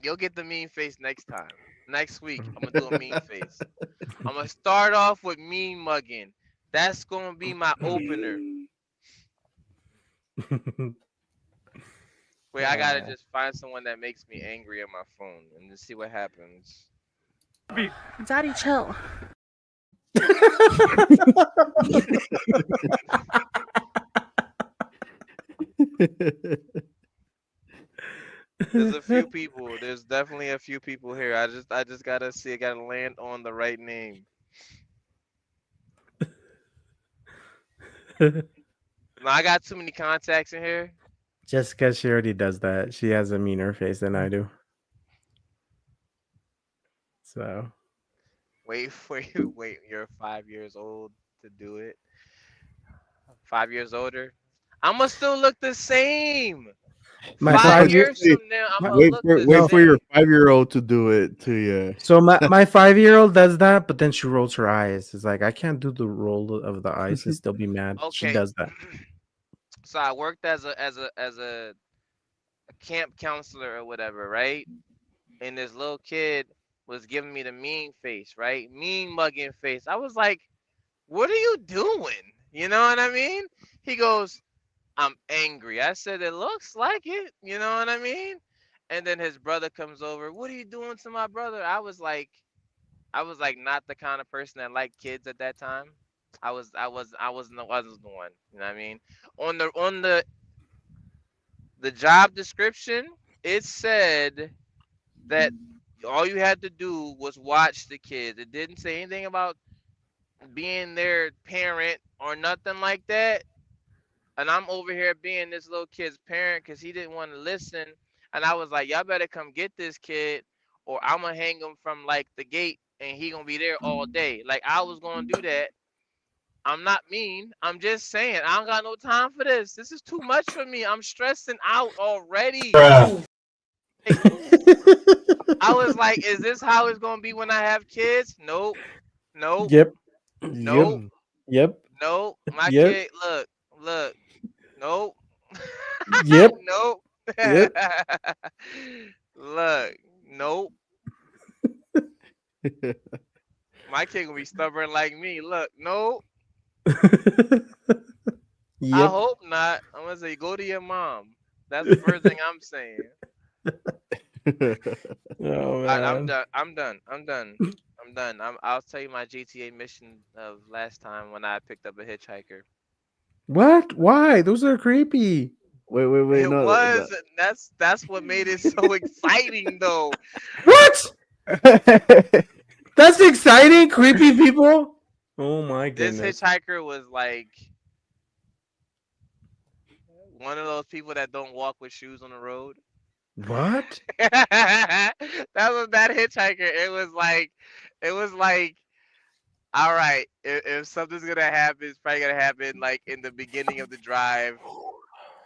You'll get the mean face next time. Next week, I'm gonna do a mean face. I'm gonna start off with mean mugging. That's gonna be my opener. Wait, I gotta just find someone that makes me angry on my phone and just see what happens. Daddy, chill. There's a few people. There's definitely a few people here. I just gotta see. I gotta land on the right name. No, I got too many contacts in here. Jessica, she already does that. She has a meaner face than I do. So Wait. You're 5 years old to do it. 5 years older. I'ma still look the same. My If I 5 year hear some now, I'm gonna Wait look for the wait for your same. 5-year-old to do it to you. So my 5-year-old does that, but then she rolls her eyes. It's like I can't do the roll of the eyes and still be mad. She Okay. does that. So I worked as a camp counselor or whatever, right? And this little kid was giving me the mean face, right? Mean mugging face. I was like, "What are you doing?" You know what I mean? He goes, "I'm angry." I said, "It looks like it." You know what I mean? And then his brother comes over. "What are you doing to my brother?" I was like not the kind of person that liked kids at that time. I wasn't the one. You know what I mean? On the job description, it said that all you had to do was watch the kids. It didn't say anything about being their parent or nothing like that. And I'm over here being this little kid's parent because he didn't want to listen. And I was like, y'all better come get this kid, or I'm gonna hang him from like the gate, and he gonna be there all day. Like I was gonna do that. I'm not mean. I'm just saying I don't got no time for this. This is too much for me. I'm stressing out already. I was like, is this how it's gonna be when I have kids? Nope. Nope. Yep. Yep. Nope. Mm. Yep. Nope. My Yep. kid, look. Nope. Yep. Nope. Yep. Look. Nope. My kid gonna be stubborn like me. Look. Nope. I Yep. hope not. I'm gonna say go to your mom. That's the first thing I'm saying. Oh I'm man. done. I'm done. I'm done. I'm done. I'll tell you my GTA mission of last time when I picked up a hitchhiker. What? Why? Those are creepy. Wait, It no. was. And that's what made it so exciting, though. What? That's exciting. Creepy people. Oh my This goodness. hitchhiker was like one of those people that don't walk with shoes on the road. What? That was that hitchhiker. It was like, all right, if something's gonna happen, it's probably gonna happen like in the beginning of the drive.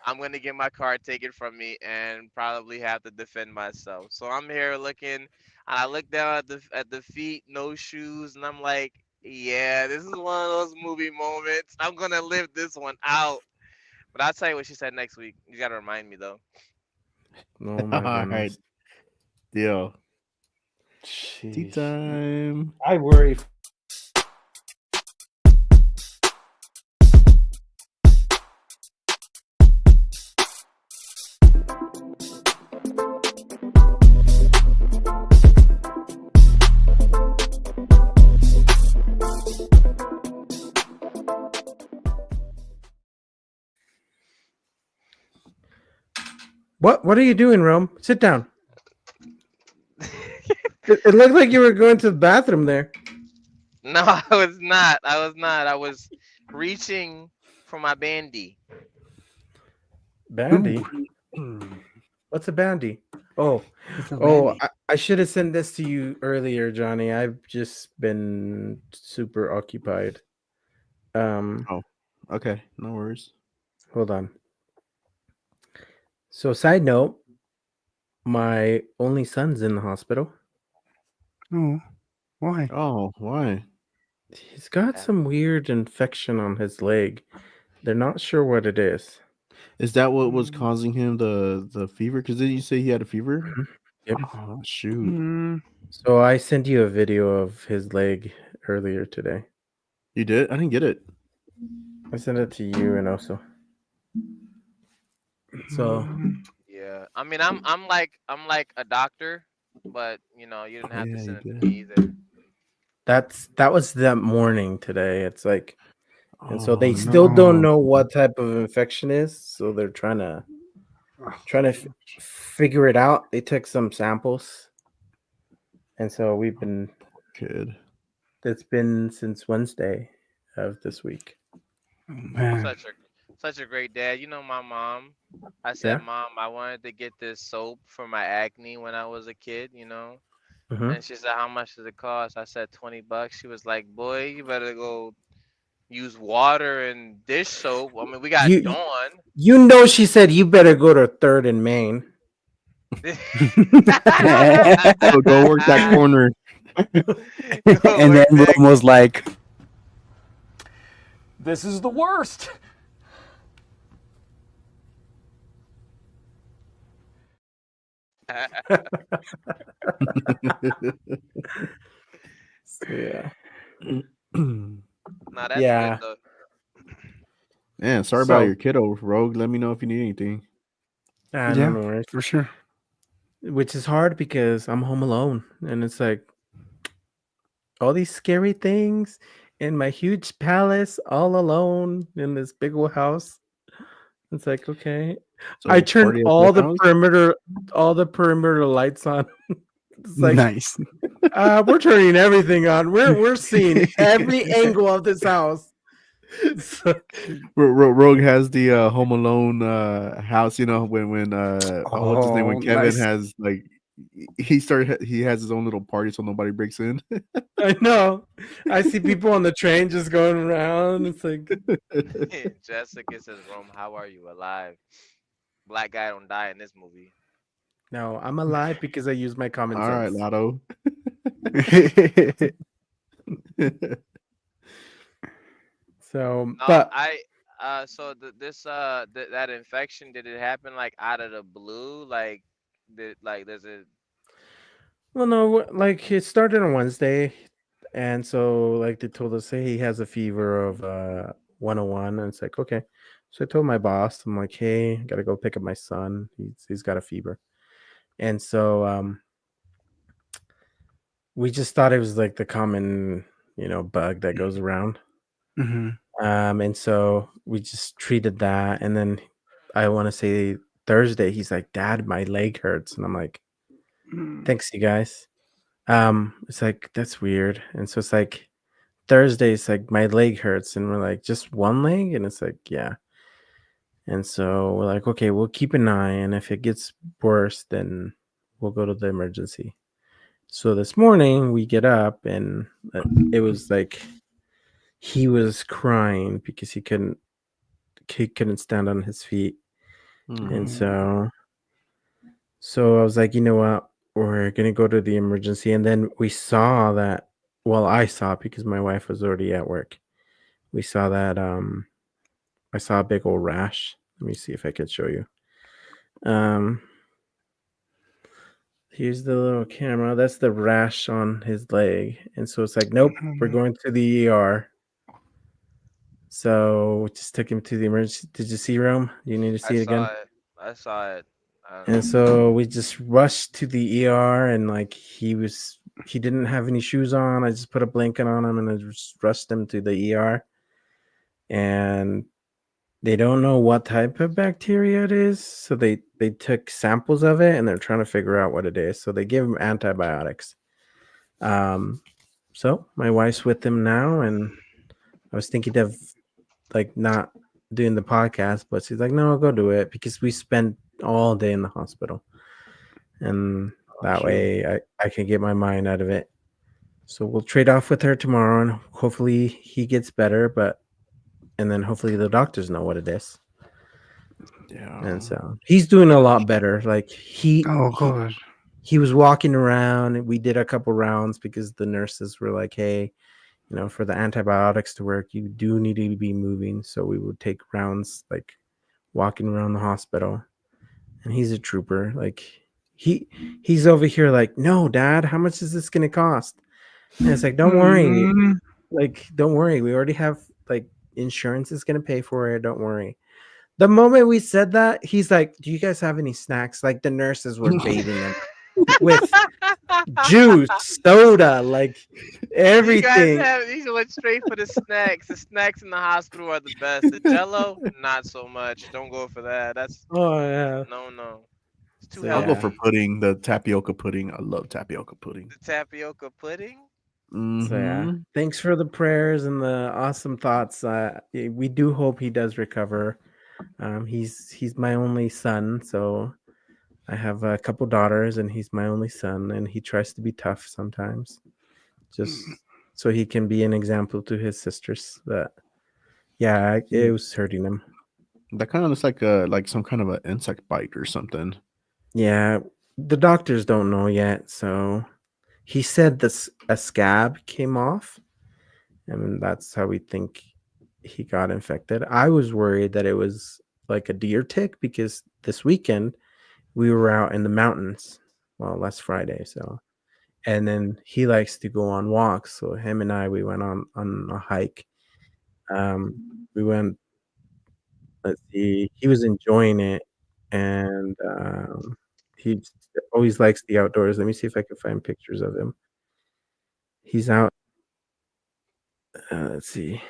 I'm gonna get my car taken from me and probably have to defend myself. So I'm here looking, and I look down at the feet, no shoes, and I'm like, yeah, this is one of those movie moments. I'm gonna live this one out. But I'll tell you what she said next week. You gotta remind me though. Oh my All right, goodness. deal. Tea Sheesh. time. I worry. What are you doing, Rome? Sit down. It looked like you were going to the bathroom there. No, I was not. I was reaching for my bandy. Bandy. What's a bandy? Oh, I should have sent this to you earlier, Johnny. I've just been super occupied. Oh, okay. No worries. Hold on. So, side note, my only son's in the hospital. Oh, why? Oh, why? He's got some weird infection on his leg. They're not sure what it is. Is that what was causing him the fever? Because didn't you say he had a fever? Yep. Oh, shoot. Mm, So I sent you a video of his leg earlier today. You did? I didn't get it. I sent it to you and also. So Yeah, I mean, I'm like a doctor, but you didn't have to Yeah, you send it to did. me either. that was that morning today. It's like, and so they Oh, still don't no. know what type of infection is. So they're trying to figure it out. They took some samples, and so we've been. Kid. It's been since Wednesday of this week. oh, man. Such a great dad. You know my mom. I said, Yeah. Mom, I wanted to get this soap for my acne when I was a kid. Mhm. And she said, how much does it cost? I said $20. She was like, boy, you better go use water and dish soap. I mean, we got You Dawn. you know she said you better go to Third and Main. Go work that corner. And then Rome was like, This is the worst. Yeah. Nah, that's Yeah. good though. Man, sorry So- about your kiddo, Rogue. Let me know if you need anything. I yeah, don't know where. for sure. Which is hard because I'm home alone, and it's like all these scary things in my huge palace, all alone in this big old house. It's like, okay. So, I turned party at all your the house? perimeter lights on. It's like, Nice. we're turning everything on. We're seeing every angle of this house. So- Rogue has the Home Alone house. You know when what's his name, when Oh, Kevin nice. has like he has his own little party so nobody breaks in. I know. I see people on the train just going around. It's like, Jessica says, "Rome, how are you? Alive? Black guy don't die in this movie." no, I'm alive because I use my common All right, sense. Lotto. So, No, but so that infection, did it happen like out of the blue? Like, does it? well, no, like it started on Wednesday, and so like they told us, hey, he has a fever of 101, and it's like, okay. So I told my boss, I'm like, hey, I gotta go pick up my son. He's got a fever, and so we just thought it was like the common, bug that goes around. hmm And so we just treated that, and then I want to say Thursday, he's like, Dad, my leg hurts, and I'm like, thanks, you guys. It's like that's weird, and so it's like Thursday, it's like my leg hurts, and we're like, just one leg, and it's like, yeah. And so we're like, okay, we'll keep an eye, and if it gets worse, then we'll go to the emergency. So this morning we get up, and it was like he was crying because he couldn't stand on his feet, and so I was like, you know what, we're gonna go to the emergency, and then we saw that. Well, I saw it because my wife was already at work. We saw that I saw a big old rash. Let me see if I could show you. Here's the little camera. That's the rash on his leg. And so it's like, nope, we're going to the ER. So we just took him to the emergency. Did you see Rome? Do you need to see it again? I saw it. And so we just rushed to the ER, and like he didn't have any shoes on. I just put a blanket on him and I just rushed him to the ER. And they don't know what type of bacteria it is, so they took samples of it and they're trying to figure out what it is. So they give him antibiotics. So my wife's with him now, and I was thinking of like not doing the podcast, but she's like, no, I'll go do it because we spent all day in the hospital, and that way I can get my mind out of it. So we'll trade off with her tomorrow, and hopefully he gets better, and then hopefully the doctors know what it is. Yeah. And so he's doing a lot better. Like he was walking around, and we did a couple rounds because the nurses were like, hey, for the antibiotics to work, you do need to be moving. So we would take rounds, like walking around the hospital. And he's a trooper. Like he's over here like, no, Dad, how much is this gonna cost? And it's like, don't worry. Like, don't worry. We already have like insurance is gonna pay for it. Don't worry. The moment we said that, he's like, do you guys have any snacks? Like the nurses were bathing them with juice, soda, like everything. These went straight for the snacks. The snacks in the hospital are the best. The Jello, not so much. Don't go for that. That's yeah. No. It's too So, I'll healthy. go for pudding, the tapioca pudding. I love tapioca pudding. The tapioca pudding. So yeah, thanks for the prayers and the awesome thoughts. We do hope he does recover. He's my only son, so I have a couple daughters, and he's my only son, and he tries to be tough sometimes, just so he can be an example to his sisters that Yeah, it was hurting him. That kind of looks like some kind of an insect bite or something. Yeah, the doctors don't know yet. So he said this a scab came off, and that's how we think he got infected. I was worried that it was like a deer tick because this weekend we were out in the mountains. Well, last Friday, so and then he likes to go on walks. So him and I, we went on a hike. We went. Let's see. He was enjoying it, and he always likes the outdoors. Let me see if I can find pictures of him. He's out. Let's see.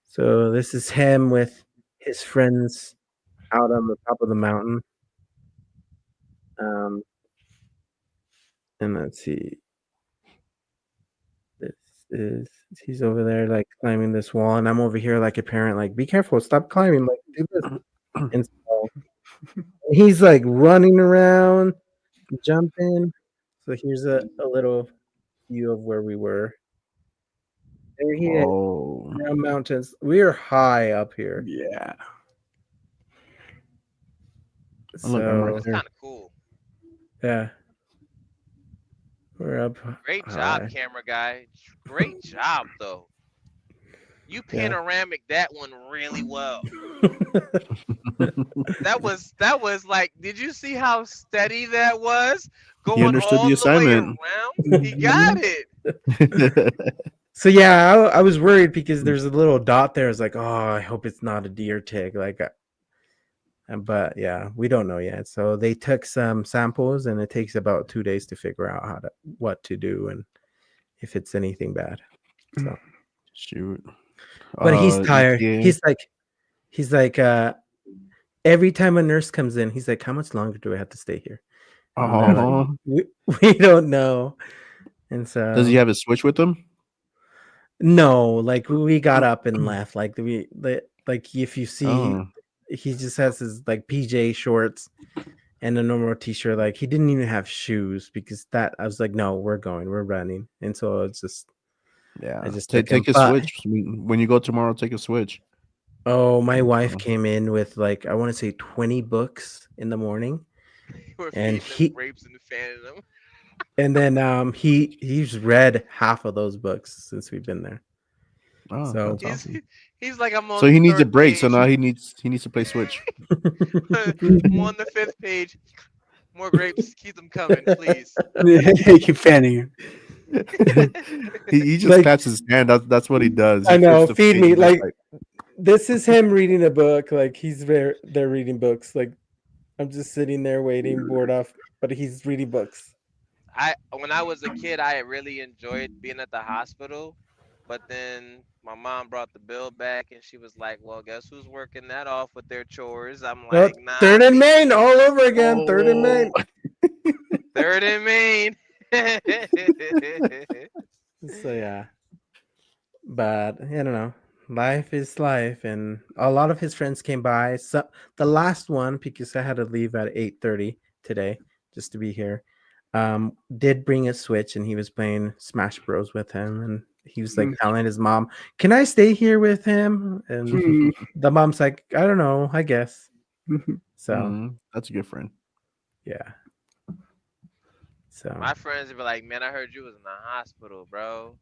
So this is him with his friends out on the top of the mountain. Um, and let's see. This is he's over there like climbing this wall, and I'm over here like a parent, like, be careful, stop climbing, like do this. And so he's like running around, jumping. So here's a little view of where we were. There he is, Oh, around mountains. We are high up here. Yeah. oh, look, I'm right So That's there. kind of cool. yeah, we're up Great job, high. camera guy. Great job, though. You Yeah. panoramic that one really well. That was like, did you see how steady that was? He Going understood all the the way assignment. around? He got it. So yeah, I was worried because there's a little dot there. It's like, oh, I hope it's not a deer tick. Like, but yeah, we don't know yet. So they took some samples, and it takes about 2 days to figure out what to do and if it's anything bad. So, Shoot. but he's tired. ETA. He's like, every time a nurse comes in, he's like, how much longer do I have to stay here? And they're like, Oh, we don't know. And so does he have his switch with him? no, like we got up and left. Like like if you see, Oh, he just has his like PJ shorts and a normal t-shirt. Like he didn't even have shoes because that I was like, no, we're running. And so it's just yeah. I just took him. Take a But switch when you go tomorrow. Take a switch. oh, my wife Oh. came in with like I want to say 20 books in the morning, We're and feeding them grapes and fanning them. and then he's read half of those books since we've been there. Oh, So that's awesome. He's like, I'm on So the he needs a third break. So page. now he needs to play Switch. I'm on the 5th page. More grapes. Keep them coming, please. Keep fanning him. he just Like- claps his hand. That's what he does. I He know, flips the feed page me. and just Like this is him reading a book. Like he's there reading books. Like I'm just sitting there waiting, bored off, but he's reading books. When I was a kid, I really enjoyed being at the hospital, but then my mom brought the bill back, and she was like, "Well, guess who's working that off with their chores?" I'm Oh, like, "Nah, third and Maine all over again. Third and Maine. third in Maine." So yeah, but I don't know. Life is life, and a lot of his friends came by. So the last one, because I had to leave at 8:30 today just to be here, did bring a Switch, and he was playing Smash Bros with him, and he was like telling his mom, "Can I stay here with him?" And the mom's like, "I don't know, I guess." So that's a good friend. yeah. So My friends would be like, "Man, I heard you was in the hospital, bro.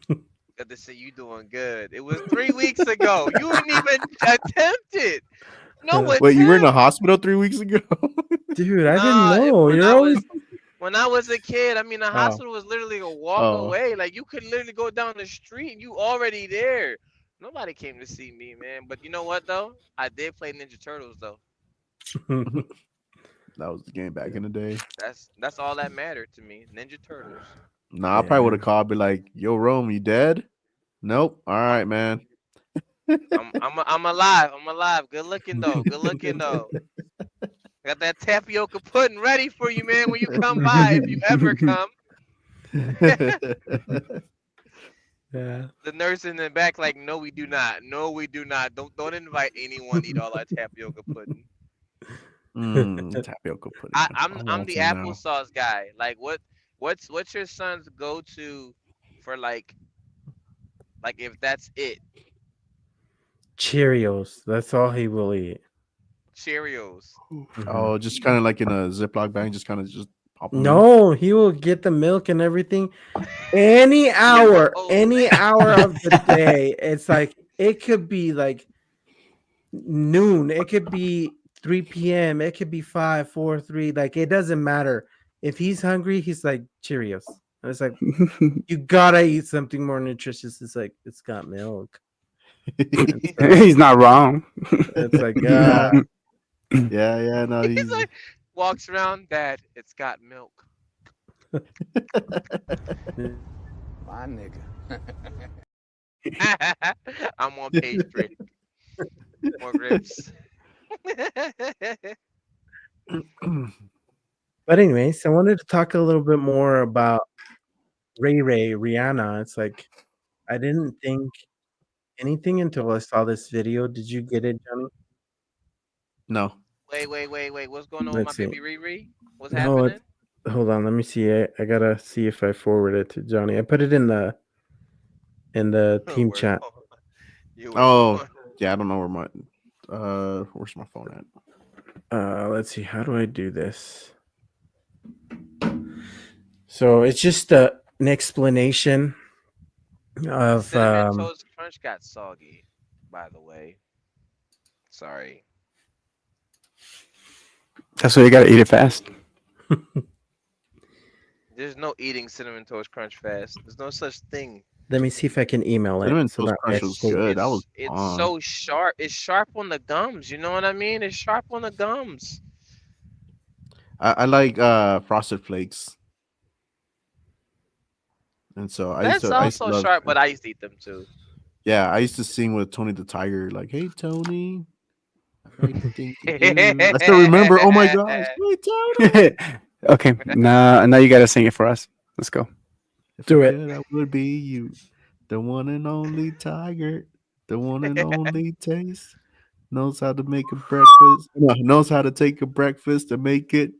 Good to see you doing good. It was 3 weeks ago. You didn't even attempt it. No attempt." Wait, you were in the hospital 3 weeks ago? dude, I didn't Nah, know. You're always when I was a kid, I mean, the hospital was literally a walk Oh. away. Like, you could literally go down the street and you already there. Nobody came to see me, man. But you know what, though? I did play Ninja Turtles, though. That was the game back in the day. That's all that mattered to me. Ninja Turtles. Nah, I probably would have called, be like, "Yo, Rome, you dead?" Nope. All right, man. I'm alive. I'm alive. Good looking, though. Good looking, though. Got that tapioca pudding ready for you, man, when you come by, if you ever come. yeah. The nurse in the back, like, no, we do not. No, we do not. Don't invite anyone to eat all our tapioca pudding. Tapioca pudding. I'm the applesauce guy. Like, what's your son's go to for like if that's it? Cheerios. That's all he will eat. Cheerios. Oh, just kind of like in a Ziploc bag, just kind of just pop them in. No, he will get the milk and everything. Any hour of the day. It's like it could be like noon. It could be 3 p.m. It could be 5, 4, 3. Like it doesn't matter. If he's hungry, he's like Cheerios. And it's like you gotta eat something more nutritious. It's like it's got milk. He's not wrong. It's like yeah. No, He's like walks around, Dad. It's got milk. My nigga. I'm on page 3. More grips. But anyways, I wanted to talk a little bit more about Rihanna. It's like I didn't think anything until I saw this video. Did you get it, Johnny? No. Wait. What's going on Let's with see. my baby Riri? What's No, happening? hold on. Let me see. I gotta see if I forward it to Johnny. I put it in the team chat. Oh, yeah. I don't know where my where's my phone at? Let's see. How do I do this? So it's just an explanation of Cinnamon Toast Crunch got soggy, by the way. Sorry. That's why you gotta eat it fast. There's no eating Cinnamon Toast Crunch fast. There's no such thing. Let me see if I can email it. Cinnamon so Toast that way I Crunch was can- good. That was It's fun. so sharp. It's sharp on the gums. You know what I mean? It's sharp on the gums. I like Frosted Flakes, and so I used That's to also love. sharp, but I used to eat them too. Yeah, I used to sing with Tony the Tiger, like, "Hey Tony, I like the thing to do." I still remember. Oh my gosh, hey Tony. Okay, now you gotta sing it for us. Let's go. If Do I it. could, I would be you, the one and only Tiger, the one and only taste. Knows how to make a breakfast. No, knows how to take a breakfast and make it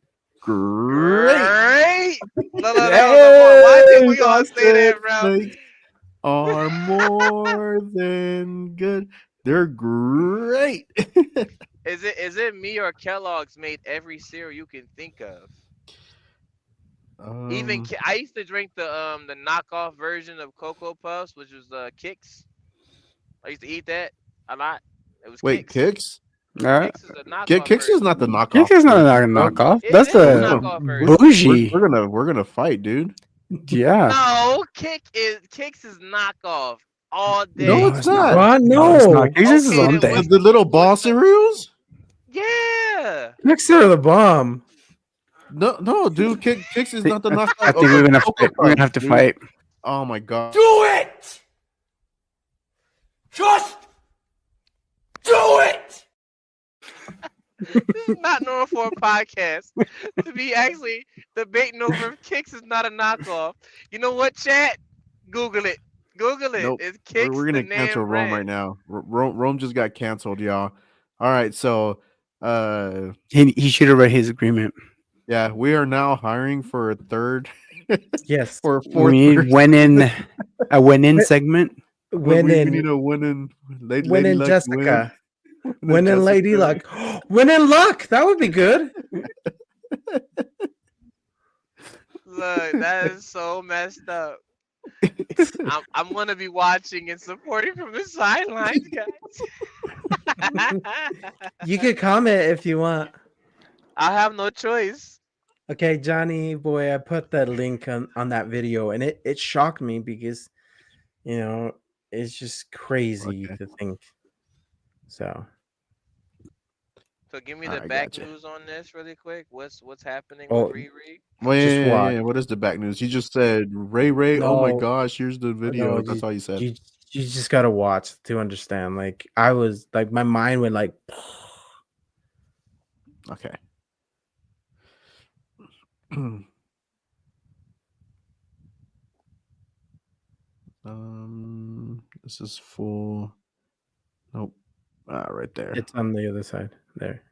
great. Great. No. Why did we all say that, bro? Flakes are more than good. They're great. Is it me or Kellogg's made every cereal you can think of? Even I used to drink the knockoff version of Cocoa Puffs, which was Kix. I used to eat that a lot. It was Wait, Kix. Kix? Kix is a knockoff. Kix is not the knockoff. Kix is not a version, bro. knockoff. It That's is a the knockoff version. bougie. We're gonna fight, dude. Yeah. No, Kix is knockoff all day. No, it's not. What? No, it's not. No. Kix is his Okay, own then thing. what's The little ball cereals? Yeah. Kicks are the bomb. No, dude. Kix is not the knockoff. I think we're gonna fight. We're gonna have to fight. Oh my god. Do it! Just do it! This is not normal for a podcast to be actually debating over if Kix is not a knockoff. You know what, chat? Google it. Google it. Nope. Is Kix We're the gonna name cancel Rome brand? right now. Rome just got canceled, y'all. All right, so He should have read his agreement. yeah, we are now hiring for a third. Yes. For a fourth. We need a win in segment. When we in need a win in lady, when in luck Jessica. win. When in Lady Luck. When in Luck. That would be good. Look, that is so messed up. I'm gonna be watching and supporting from the sidelines, guys. You could comment if you want. I have no choice. Okay, Johnny boy, I put that link on that video and it shocked me because it's just crazy to think. So give me the back news on this really quick. What's happening Oh, with Riri? Wait, what is the back news? You just said Ray. Oh my No. gosh, here's the video. No, That's all you said. You just gotta watch to understand. Like I was like my mind went like Okay. This is full. Nope. Right there. it's on the other side there.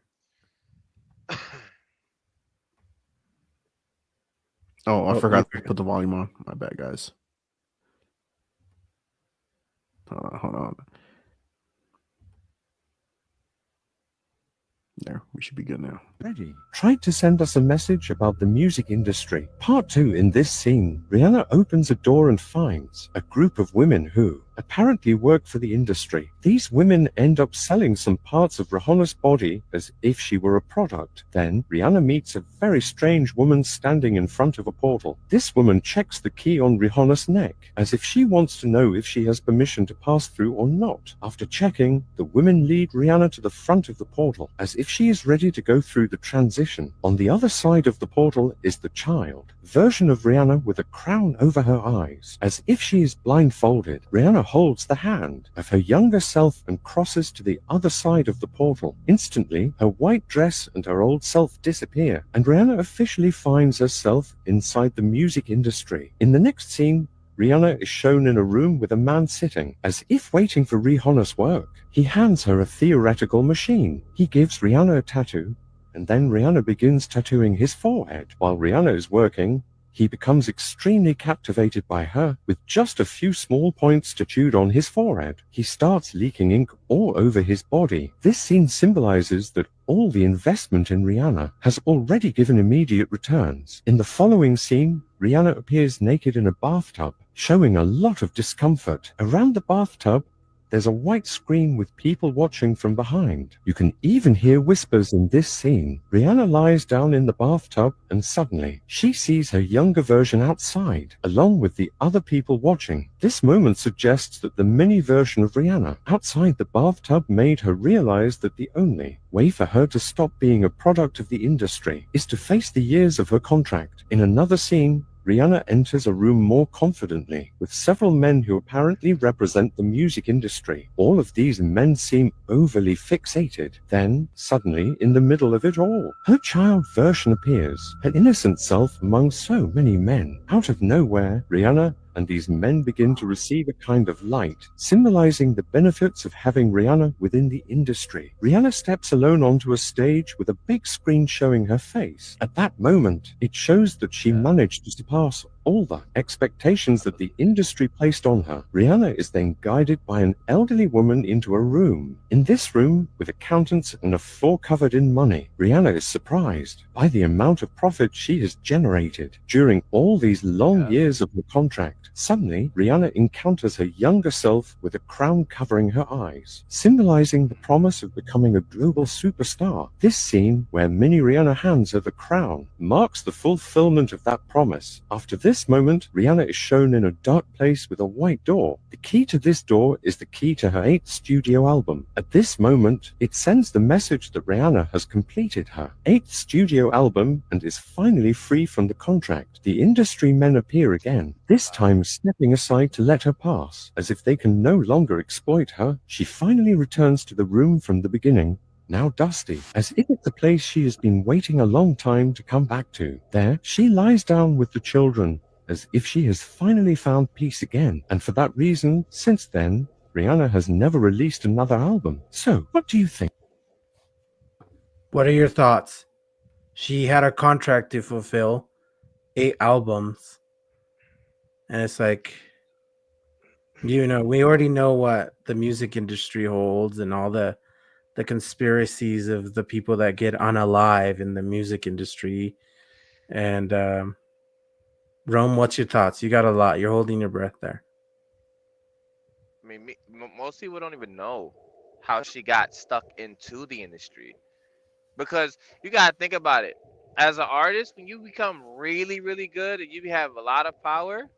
Oh, I Oh, forgot you to put the volume on. My bad, guys. Hold on. There, we should be good now. Ready tried to send us a message about the music industry. Part 2. In this scene, Rihanna opens a door and finds a group of women who apparently work for the industry. These women end up selling some parts of Rihanna's body as if she were a product. Then Rihanna meets a very strange woman standing in front of a portal. This woman checks the key on Rihanna's neck as if she wants to know if she has permission to pass through or not. After checking, the women lead Rihanna to the front of the portal as if she is ready to go through the transition. On the other side of the portal is the child version of Rihanna with a crown over her eyes. As if she is blindfolded, Rihanna holds the hand of her younger self and crosses to the other side of the portal. Instantly, her white dress and her old self disappear, and Rihanna officially finds herself inside the music industry. In the next scene, Rihanna is shown in a room with a man sitting, as if waiting for Rihanna's work. He hands her a theoretical machine. He gives Rihanna a tattoo, and then Rihanna begins tattooing his forehead. While Rihanna is working, he becomes extremely captivated by her. With just a few small points tattooed on his forehead, he starts leaking ink all over his body. This scene symbolizes that all the investment in Rihanna has already given immediate returns. In the following scene, Rihanna appears naked in a bathtub, showing a lot of discomfort. Around the bathtub, there's a white screen with people watching from behind. You can even hear whispers in this scene. Rihanna lies down in the bathtub and suddenly she sees her younger version outside, along with the other people watching. This moment suggests that the mini version of Rihanna outside the bathtub made her realize that the only way for her to stop being a product of the industry is to face the years of her contract. In another scene, Rihanna enters a room more confidently, with several men who apparently represent the music industry. All of these men seem overly fixated. Then, suddenly, in the middle of it all, her child version appears, her innocent self among so many men. Out of nowhere, Rihanna and these men begin to receive a kind of light, symbolizing the benefits of having Rihanna within the industry. Rihanna steps alone onto a stage with a big screen showing her face. At that moment, it shows that she managed to surpass all the expectations that the industry placed on her. Rihanna is then guided by an elderly woman into a room. In this room, with accountants and a floor covered in money, Rihanna is surprised by the amount of profit she has generated during all these long years of her contract. Suddenly, Rihanna encounters her younger self with a crown covering her eyes, symbolizing the promise of becoming a global superstar. This scene, where mini Rihanna hands her the crown, marks the fulfillment of that promise. After this moment, Rihanna is shown in a dark place with a white door. The key to this door is the key to her 8th studio album. At this moment, it sends the message that Rihanna has completed her 8th studio album and is finally free from the contract. The industry men appear again, this time stepping aside to let her pass. As if they can no longer exploit her, she finally returns to the room from the beginning, now dusty, as if it's a place she has been waiting a long time to come back to. There, she lies down with the children, as if she has finally found peace again. And for that reason, since then, Rihanna has never released another album. So, what do you think? What are your thoughts? She had a contract to fulfill, 8 albums. And it's like, we already know what the music industry holds and all the conspiracies of the people that get unalive in the music industry. And Rome, what's your thoughts? You got a lot. You're holding your breath there. I mean, most people don't even know how she got stuck into the industry, because you gotta think about it. As an artist, when you become really, really good and you have a lot of power,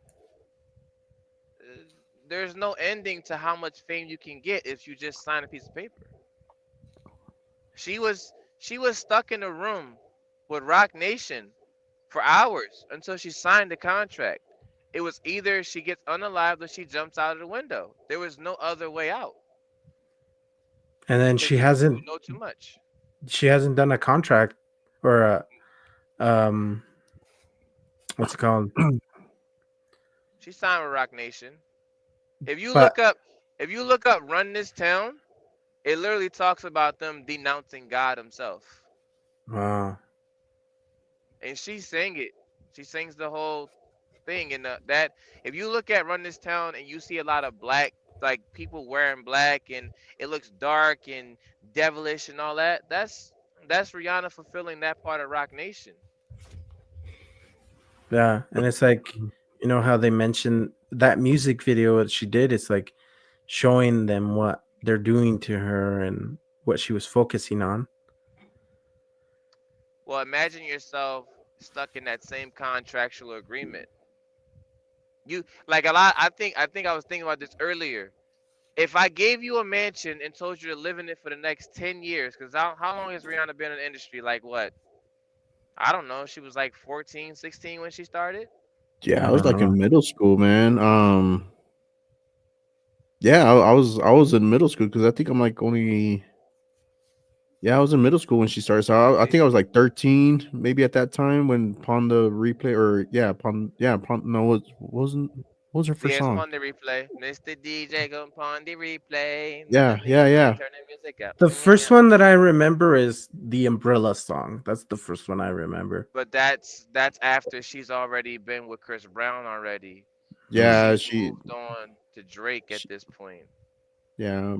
there's no ending to how much fame you can get if you just sign a piece of paper. She was stuck in a room with Rock Nation for hours until she signed the contract. It was either she gets unalived or she jumps out of the window. There was no other way out. And then Because you know too much. she hasn't done a contract or a what's it called? She signed with Rock Nation. If you But look up Run This Town, it literally talks about them denouncing God himself. wow. And she sang it. She sings the whole thing. And that, if you look at Run This Town and you see a lot of black, like people wearing black, and it looks dark and devilish and all that, that's That's Rihanna fulfilling that part of Rock Nation. Yeah, and it's like, you know how they mentioned that music video that she did. It's like showing them what they're doing to her and what she was focusing on. Well, imagine yourself stuck in that same contractual agreement. You like a lot. I think I was thinking about this earlier. If I gave you a mansion and told you to live in it for the next 10 years, because how long has Rihanna been in the industry? Like what? I don't know. She was like 14, 16 when she started. Yeah, I I was don't like know. in middle school, man. Yeah, I was in middle school because I think I'm like only. Yeah, I was in middle school when she started. So I think I was like 13, maybe at that time when Pon the replay or Pon. No, it wasn't. What was her first Yes, song? pon the replay. Mr. DJ go pon the replay. Yeah, yeah, yeah. Turn the music up. The Yeah. first one that I remember is the Umbrella song. That's the first one I remember. But that's after she's already been with Chris Brown already. So Yeah, she's she, moved on to Drake at she this point. yeah,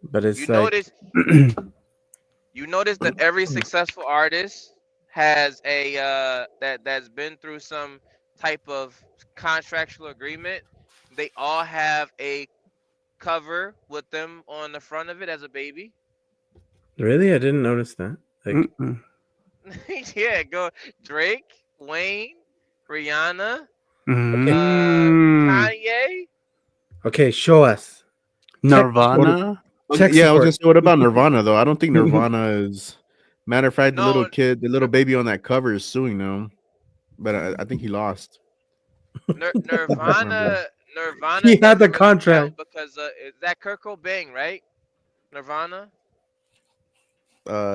But You it's like, notice you notice that every successful artist has a that's been through some type of contractual agreement. They all have a cover with them on the front of it as a baby. really, I didn't notice that. Like, Mm-mm. Yeah, go Drake, Wayne, Rihanna, okay, Mm. Kanye. okay, show us. Tech, what? Nirvana. tech Yeah, I was gonna support. say, what about Nirvana though? I don't think Nirvana is. Matter of fact, the little No, kid, the little baby on that cover is suing them, but I think he lost. I don't remember. Nirvana He had the doesn't really count contract. because is that Kurt Cobain, right? Nirvana.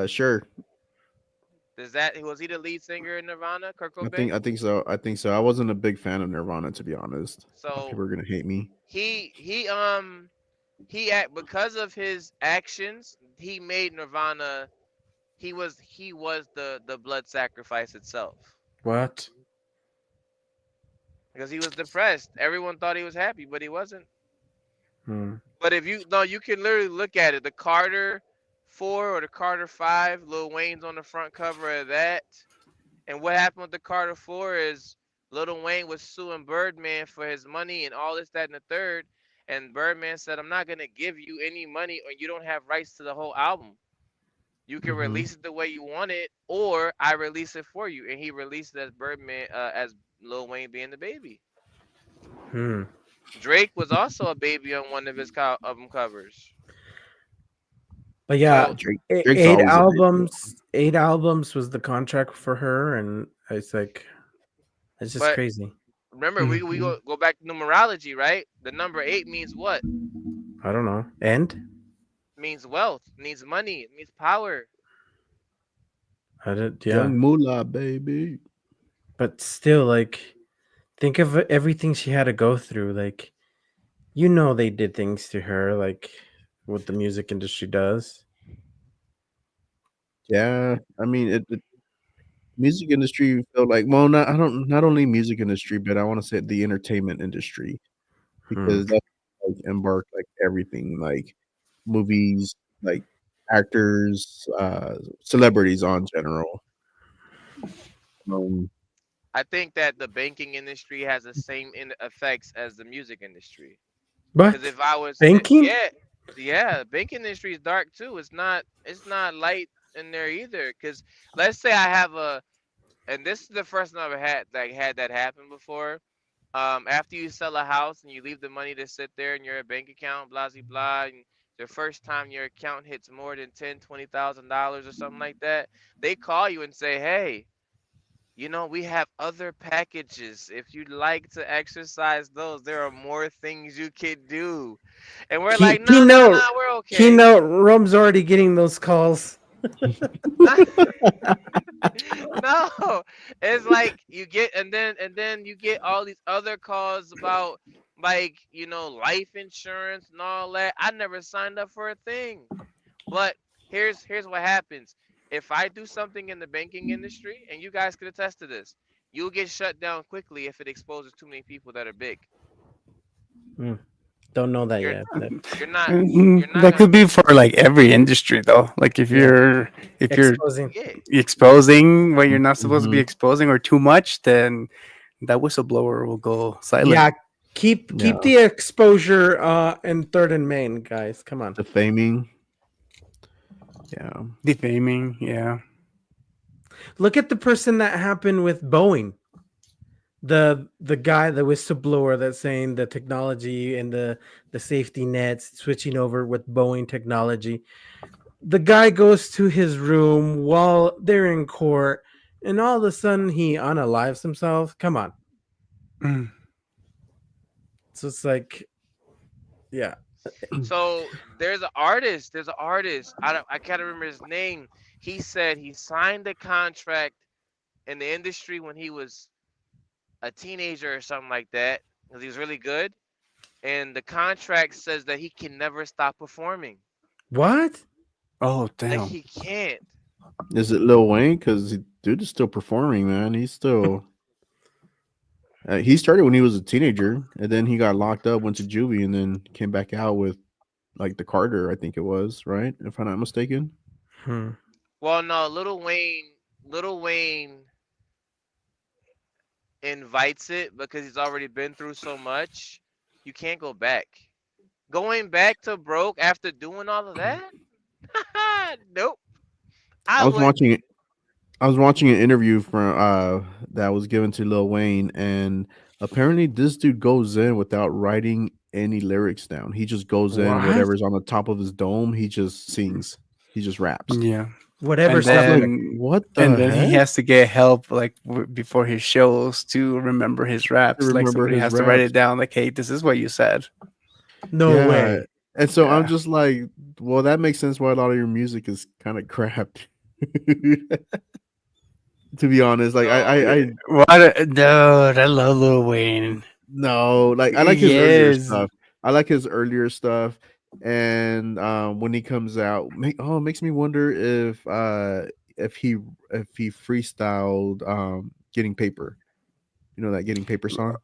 Sure. Does that was he the lead singer in Nirvana? Kurt I think Cobain. I think so. I think so. I wasn't a big fan of Nirvana, to be honest. So People are gonna hate me. he act because of his actions. He made Nirvana. He was the blood sacrifice itself What? because he was depressed. Everyone thought he was happy, but he wasn't. Hmm. But if you no, you can literally look at it. The Carter 4 or the Carter 5, Lil Wayne's on the front cover of that. And what happened with the Carter 4 is Lil Wayne was suing Birdman for his money and all this, that, and the third. And Birdman said, I'm not going to give you any money or you don't have rights to the whole album. You can Mm-hmm. release it the way you want it, or I release it for you. And he released it as Birdman, as Lil Wayne being the baby. Hmm. Drake was also a baby on one of his album covers. But yeah, So, Drake's eight always a baby. albums. 8 albums was the contract for her, and it's like, it's just but crazy. remember, we go back to numerology, right? The number 8 means what? I don't know. And It means wealth, it means money, it means power. I did, yeah. Young Moolah, baby. But still, like, think of everything she had to go through. Like, you know, they did things to her, like what the music industry does. Yeah, I mean, it music industry felt like, well, not only music industry, but I want to say the entertainment industry Hmm. because that's like embarked like everything, like movies, like actors, celebrities on general. Um, I think that the banking industry has the same effects as the music industry. Because But if I was, banking? yeah, banking industry is dark too. It's not light in there either. Because let's say I have and this is the first time I've had that happen before. After you sell a house and you leave the money to sit there in your bank account, blah blah blah, and the first time your account hits more than $20,000 or something like that, they call you and say, "Hey, we have other packages. If you'd like to exercise those, there are more things you could do." And we're like, "No, no, no, we're okay." Keynote, Rome's already getting those calls. No, it's like you get and then you get all these other calls about like life insurance and all that. I never signed up for a thing. But here's what happens. If I do something in the banking industry, and you guys could attest to this, you'll get shut down quickly if it exposes too many people that are big. Hmm. Don't know that You're yet. you're not you're not That gonna could be for like every industry though. Like if Yeah. you're Exposing. yeah. exposing what you're not supposed to be Mhm. exposing or too much, then that whistleblower will go silent. Yeah. Keep Yeah. the exposure in third and main, guys. Come on. Defaming. Yeah. Defaming. Yeah. Look at the person that happened with Boeing. The guy, the whistleblower that's saying the technology and the safety nets switching over with Boeing technology. The guy goes to his room while they're in court, and all of a sudden he unalives himself. Come on. Mm. So it's like, yeah. So there's an artist. There's an artist. I can't remember his name. He said he signed a contract in the industry when he was a teenager or something like that because he was really good. And the contract says that he can never stop performing. What? Oh Like damn. he can't. Is it Lil Wayne? Because dude is still performing, man. He's still. He started when he was a teenager, and then he got locked up, went to juvie, and then came back out with like the Carter, I think it was, right? If I'm not mistaken. Hmm. Well, no, Little Wayne invites it because he's already been through so much. You can't go back. Going back to broke after doing all of that? Nope. I I was wouldn't. watching I was watching an interview from that was given to Lil Wayne, and apparently this dude goes in without writing any lyrics down. He just goes in, What? whatever's on the top of his dome, he just sings. He just raps. Yeah. Whatever And I was stuff. like, then what and the then he heck? has to get help like before his shows to remember his To raps. Like remember somebody his has to write raps. it down. Like, hey, this is what you said. No Yeah. way. And so I'm Yeah. just like, well, that makes sense why a lot of your music is kind of crap. To be honest, like I What? Dude, I love Lil Wayne. no, like I like his earlier Yes. stuff. I like his earlier stuff, and when he comes out, it makes me wonder if he if he freestyled "Getting Paper." You know that "Getting Paper" song?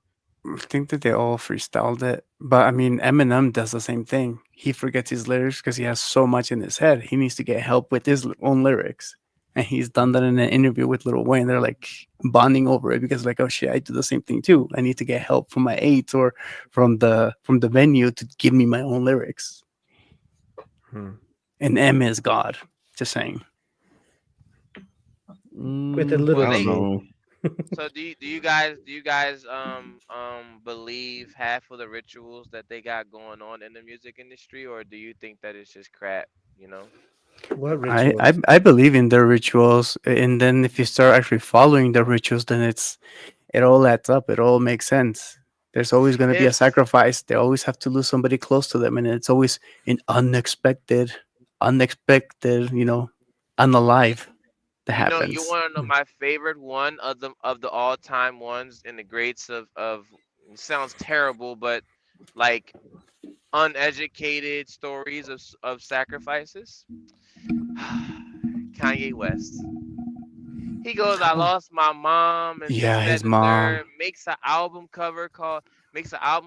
I think that they all freestyled it. But I mean, Eminem does the same thing. He forgets his lyrics because he has so much in his head. He needs to get help with his own lyrics. And he's done that in an interview with Lil Wayne. They're like bonding over it because like, oh shit, I do the same thing too. I need to get help from my aides or from the venue to give me my own lyrics. Hmm. And M is God. Just saying. With a I little Well, don't they. G. know. So do you guys believe half of the rituals that they got going on in the music industry, or do you think that it's just crap? You know. What I, rituals? I I believe in their rituals, and then if you start actually following the rituals, then it all adds up. It all makes sense. There's always going to be a If sacrifice. They always have to lose somebody close to them, and it's always an unexpected, unalive that you happens. want to know my favorite one of the all time ones in the greats of it sounds terrible, but like uneducated stories of sacrifices. Kanye West. He goes, I lost my mom and this, Yeah, that, his and the mom. third. Makes an album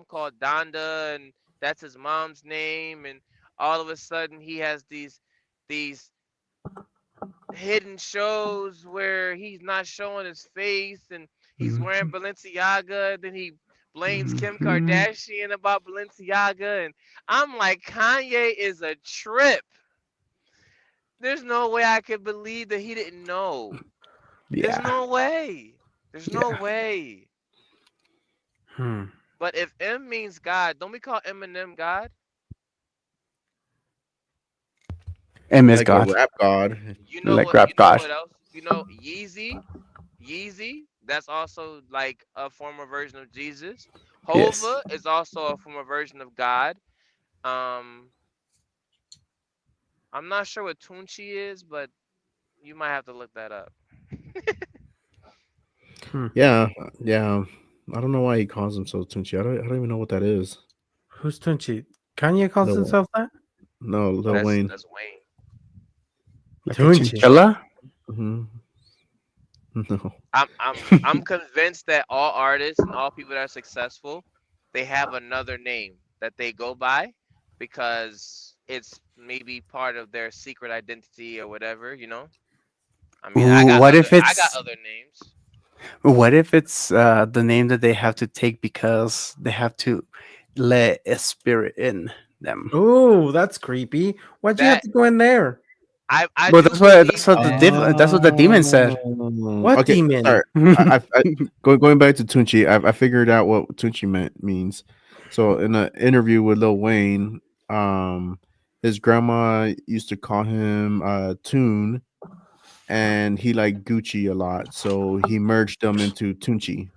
called Donda, and that's his mom's name. And all of a sudden, he has these hidden shows where he's not showing his face, and he's wearing Balenciaga. Then he blames Kim Mhm. Kardashian about Balenciaga, and I'm like, Kanye is a trip. There's no way I could believe that he didn't know. There's Yeah, no way. There's no yeah. way. Hmm. But if M means God, don't we call Eminem God? M is Like a God, rap god. You know like what? rap You know God. what else? Yeezy. Yeezy. That's also like a former version of Jesus. Yes. Hova is also a former version of God. Um, I'm not sure what Tunchi is, but you might have to look that up. Hmm. Yeah, yeah. I don't know why he calls himself Tunchi. I don't even know what that is. Who's Tunchi? Kanye calls Lil, himself that? no, Lil That's Wayne. that's Wayne. Like a Tunchi. chinchilla. Hmm. No. I'm convinced that all artists and all people that are successful, they have another name. that they go by because it's maybe part of their secret identity or whatever, you know. I mean, Ooh, I got other names. what if it's the name that they have to take because they have to let a spirit in them? Oh, that's creepy. Why'd you have That to go in there? I Well, do that's believe what that. that's what the demon said. What Okay, demon? sorry. I going back to Tunchi. I figured out what Tunchi means. So in an interview with Lil Wayne, his grandma used to call him Tune, and he liked Gucci a lot, so he merged them into Tunchi.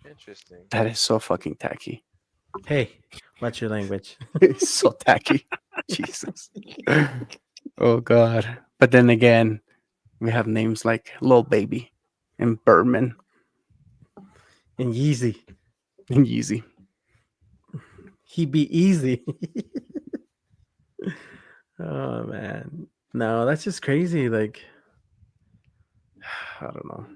Interesting. That is so fucking tacky. Hey, what's your language? It's so tacky. Jesus. Oh God. But then again, we have names like Lil Baby and Birdman And Yeezy. and Yeezy. He be easy. Oh man. No, that's just crazy. Like I don't know.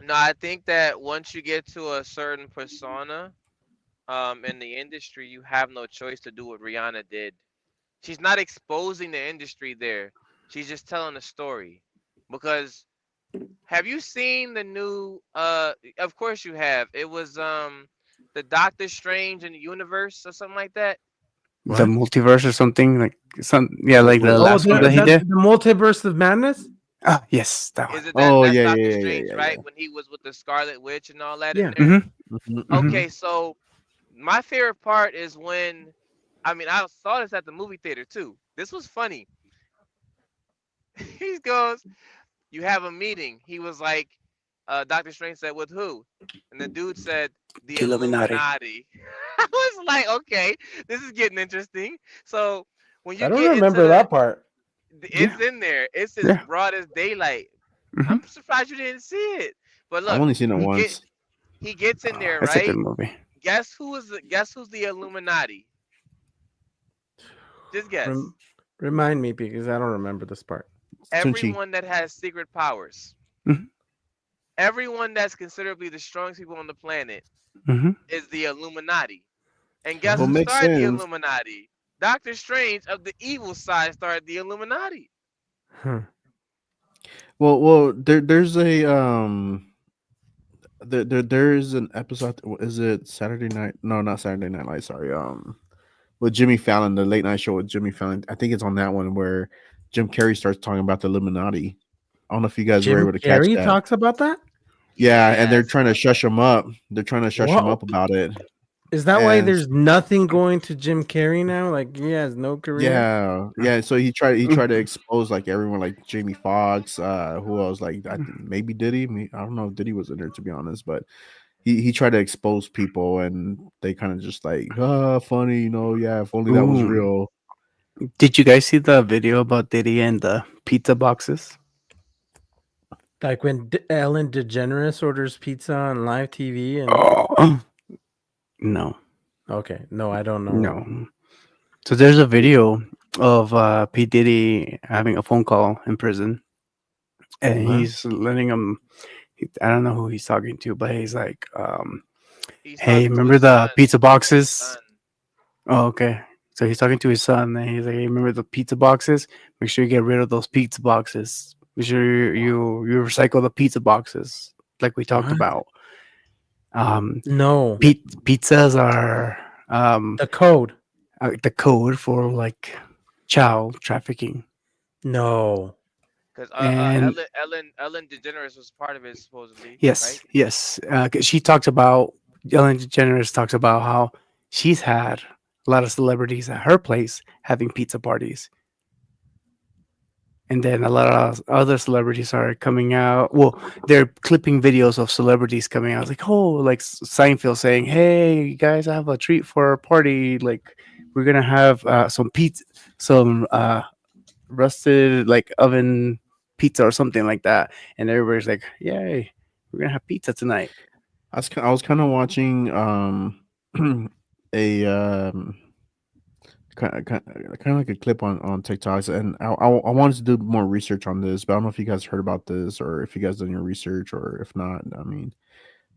No, I think that once you get to a certain persona, in the industry, you have no choice to do what Rihanna did. She's not exposing the industry there. She's just telling a story. Because have you seen the new of course you have. It was the Doctor Strange in the universe or something like that. The What? multiverse or something like like the Oh, last one that he that's did. the multiverse of madness? Ah, yes, that one. Is it that Oh that's yeah, Doctor yeah, yeah, Strange, yeah, right? yeah. When he was with the Scarlet Witch and all that in Yeah. there? Mm-hmm. Okay, so my favorite part is when I mean I saw this at the movie theater too. This was funny. He goes, you have a meeting. He was like, Doctor Strange said, with who? And the dude said, the Illuminati. Illuminati. I was like, okay, this is getting interesting. So when you I don't get into remember the, that part. it's in there. It's as Yeah. broad as daylight. Hmm. I'm surprised you didn't see it. But I've look, only seen it he get once. he gets in there, It's a good right? movie. Guess who's the Illuminati? Just guess. Remind me because I don't remember this part. Tunchi. Everyone that has secret powers. Mhm. Everyone that's considerably the strongest people on the planet Hmm. is the Illuminati. And guess Well, who makes started the sense. Illuminati? Doctor Strange of the evil side started the Illuminati. Huh. Well, there's a there's an episode. Is it Saturday night? No, not Saturday Night Live. Sorry. With Jimmy Fallon, the late night show with Jimmy Fallon. I think it's on that one where Jim Carrey starts talking about the Illuminati. I don't know if you guys were Jim able to catch Carrey that. talks about that? Yeah, and they're Yes. trying to shush him up. They're trying to shush him Whoa. up about it. Is that why And there's nothing going to Jim Carrey now? Like he has no career? yeah. So he tried to expose like everyone, like Jamie Foxx. Who else? Like I think maybe Diddy. I don't know if Diddy was in there to be honest, but he tried to expose people, and they kind of just like, funny, yeah. If only that was Ooh. real. Did you guys see the video about Diddy and the pizza boxes? Like when Ellen DeGeneres orders pizza on live TV and Oh. No. okay, no, I don't know. No. So there's a video of P. Diddy having a phone call in prison, and Huh? he's letting him. I don't know who he's talking to, but he's like, He's "Hey, talking to remember his the son. pizza His boxes?" son. Oh, okay. So he's talking to his son, and he's like, "Hey, remember the pizza boxes? Make sure you get rid of those pizza boxes. Make sure you recycle the pizza boxes, like we talked What? about." No. Pizzas are The code. the code for like child trafficking. No. Because And Ellen DeGeneres was part of it supposedly, right? yes. 'Cause she talks about Ellen DeGeneres talks about how she's had a lot of celebrities at her place having pizza parties, and then a lot of other celebrities are coming out. Well, they're clipping videos of celebrities coming out, like like Seinfeld saying, "Hey, you guys, I have a treat for our party. Like, we're gonna have some pizza, some rusted like oven pizza or something like that," and everybody's like, "Yay, we're gonna have pizza tonight." I was kind of watching a kind of like a clip on TikToks, and I wanted to do more research on this, but I don't know if you guys heard about this or if you guys done your research or if not. I mean,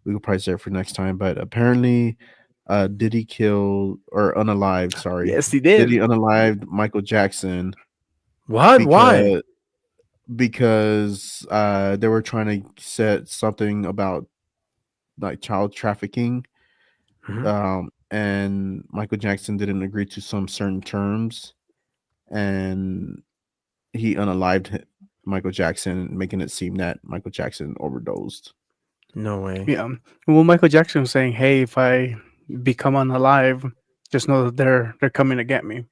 we could probably save it for next time. But apparently, did he kill or unalive? Sorry, Yes, he did did. he unalive Michael Jackson? What? Why? Because they were trying to set something about like child trafficking, and Michael Jackson didn't agree to some certain terms, and he unalived Michael Jackson, making it seem that Michael Jackson overdosed. No way. Yeah. Well, Michael Jackson was saying, "Hey, if I become unalive, just know that they're coming to get me.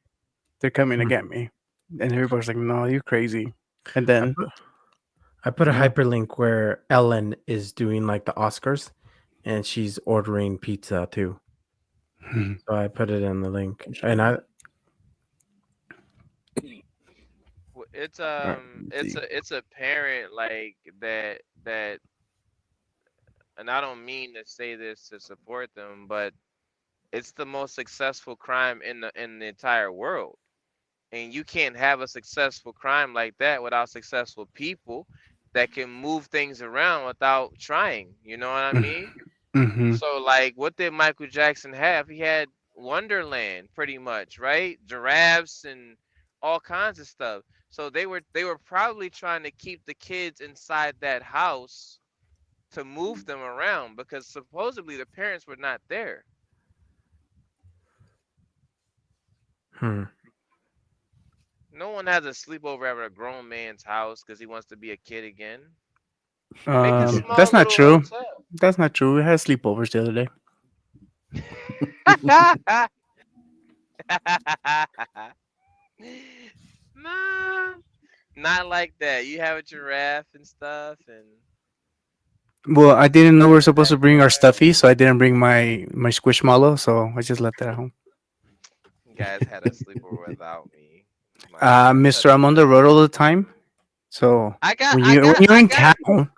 They're coming to get me." And everybody's like, "No, you're crazy." And then I put a Yeah. hyperlink where Ellen is doing like the Oscars, and she's ordering pizza too. So I put it in the link, and I It's let me see. it's apparent like that, and I don't mean to say this to support them, but it's the most successful crime in the entire world. And you can't have a successful crime like that without successful people that can move things around without trying. You know what I mean? Mm-hmm. So like what did Michael Jackson have? He had Wonderland pretty much, right? Giraffes and all kinds of stuff. So they were probably trying to keep the kids inside that house to move them around because supposedly the parents were not there. No one has a sleepover at a grown man's house because he wants to be a kid again. Make a That's small not little true. hotel. That's not true. We had sleepovers the other day. Nah, not like that. You have a giraffe and stuff, and Well, I didn't know we were supposed to bring our stuffy, so I didn't bring my squishmallow, so I just left it at home. you guys had a sleepover without me. My Mister, I'm on the road all the time, so I got, when I you when got, you're I in got. town,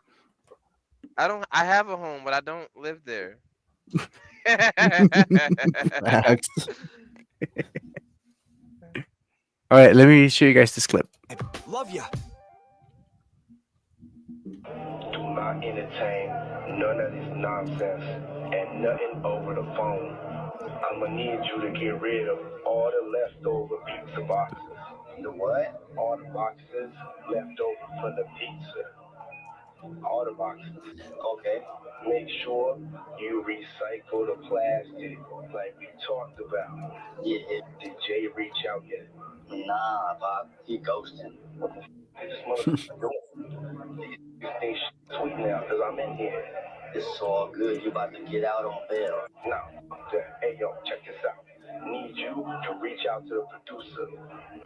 I don't. I have a home, but I don't live there. Facts. all right, let me show you guys this clip. Love ya. Do not entertain none of this nonsense and nothing over the phone. I'ma need you to get rid of all the leftover pizza boxes. The what? All the boxes left over from the pizza. All the boxes. Okay. Make sure you recycle the plastic like we talked about. Yeah. Did Jay reach out yet? Nah, Bob. He ghosted. This motherfucker doing? You think sweet now because I'm in here. It's all good. You about to get out on bail. No. Hey, yo, check this out. Need you to reach out to the producer.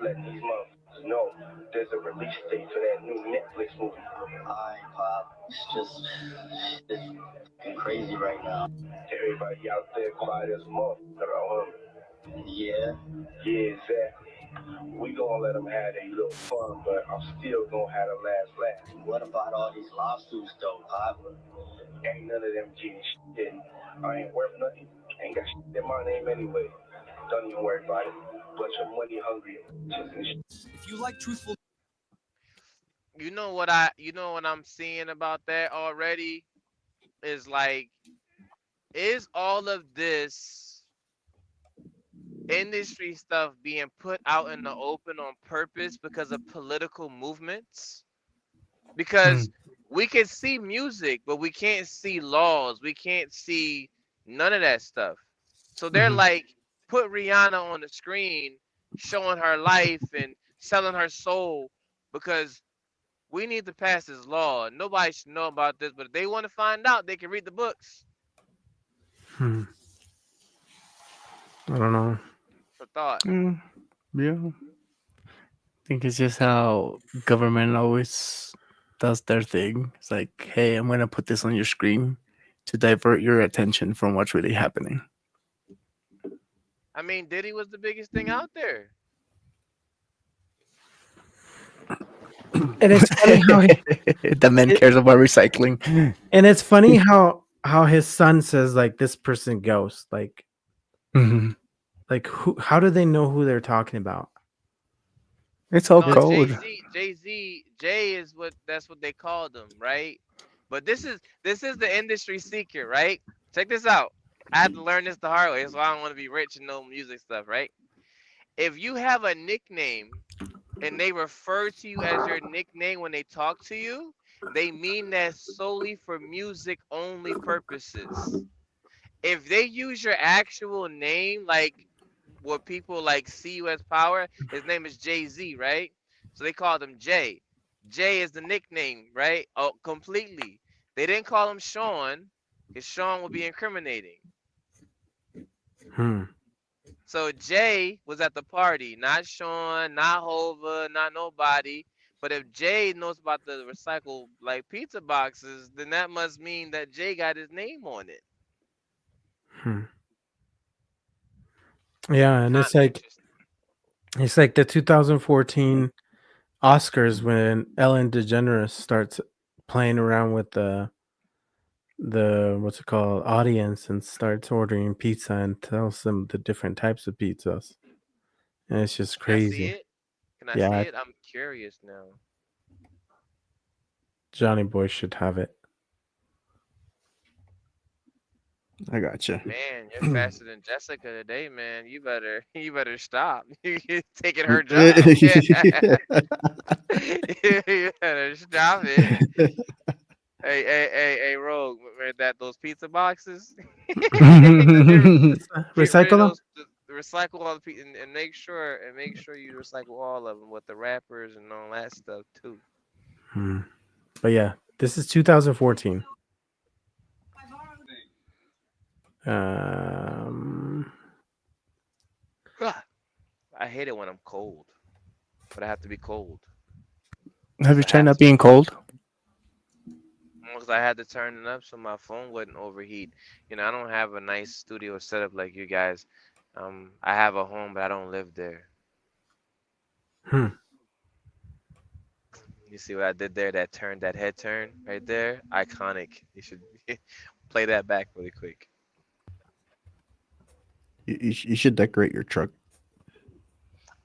Let these motherfuckers know there's a release date for that new Netflix movie. Alright, Pop. It's fucking crazy right now. Everybody out there quiet as a motherfucker, huh? Yeah. Yeah, exactly. We gonna let them have their little fun, but I'm still gonna have the last laugh. What about all these lawsuits, though, Pop? Ain't none of them getting shit. I ain't worth nothing. Ain't got shit in my name anyway. Don't even worry about it. Bunch of money hungry bitches and shit. If you like truthful, You know what I'm seeing about that already is like, is all of this industry stuff being put out in the open on purpose because of political movements? Because we can see music, but we can't see laws. We can't see none of that stuff. So they're like, put Rihanna on the screen, showing her life and selling her soul because we need to pass this law. Nobody should know about this, but if they want to find out, they can read the books. I don't know. For thought. Yeah, I think it's just how government always does their thing. It's like, hey, I'm gonna put this on your screen to divert your attention from what's really happening. I mean, Diddy was the biggest thing out there. And it's funny how the man cares about recycling. and it's funny how his son says like this person ghost like who? How do they know who they're talking about? It's all No, code. Jay is that's what they called him, right? But this is the industry secret, right? Check this out. I had to learn this the hard way, so I don't want to be rich and know music stuff, right? If you have a nickname and they refer to you as your nickname when they talk to you, they mean that solely for music only purposes. If they use your actual name, like what people like see you as Power, his name is Jay-Z, right? So they called him Jay. Jay is the nickname, right? Oh, completely. They didn't call him Sean, because Sean would be incriminating. Hmm. So Jay was at the party, not Sean, not Hova, not nobody. But if Jay knows about the recycled like pizza boxes, then that must mean that Jay got his name on it. Hmm. Yeah, and Kind of interesting. it's like the 2014 Oscars when Ellen DeGeneres starts playing around with the what's it called audience and starts ordering pizza and tells them the different types of pizzas, and it's just Can I see crazy. it? Can I see Yeah, it? I'm curious now. Johnny Boy should have it. I gotcha. Man, you're faster than Jessica today, man. You better stop. You're taking her job. Yeah. You better stop it. Hey, Rogue, those pizza boxes. Get rid of Recycle them. those. Recycle all the pizza and make sure you recycle all of them with the wrappers and all that stuff too. Hmm. But yeah, this is 2014. I hate it when I'm cold, but I have to be cold. Have you I tried have not to. being cold? Because I had to turn it up so my phone wouldn't overheat. I don't have a nice studio setup like you guys. I have a home, but I don't live there. Hmm. You see what I did there? That head turn right there, iconic. You should play that back really quick. You should decorate your truck.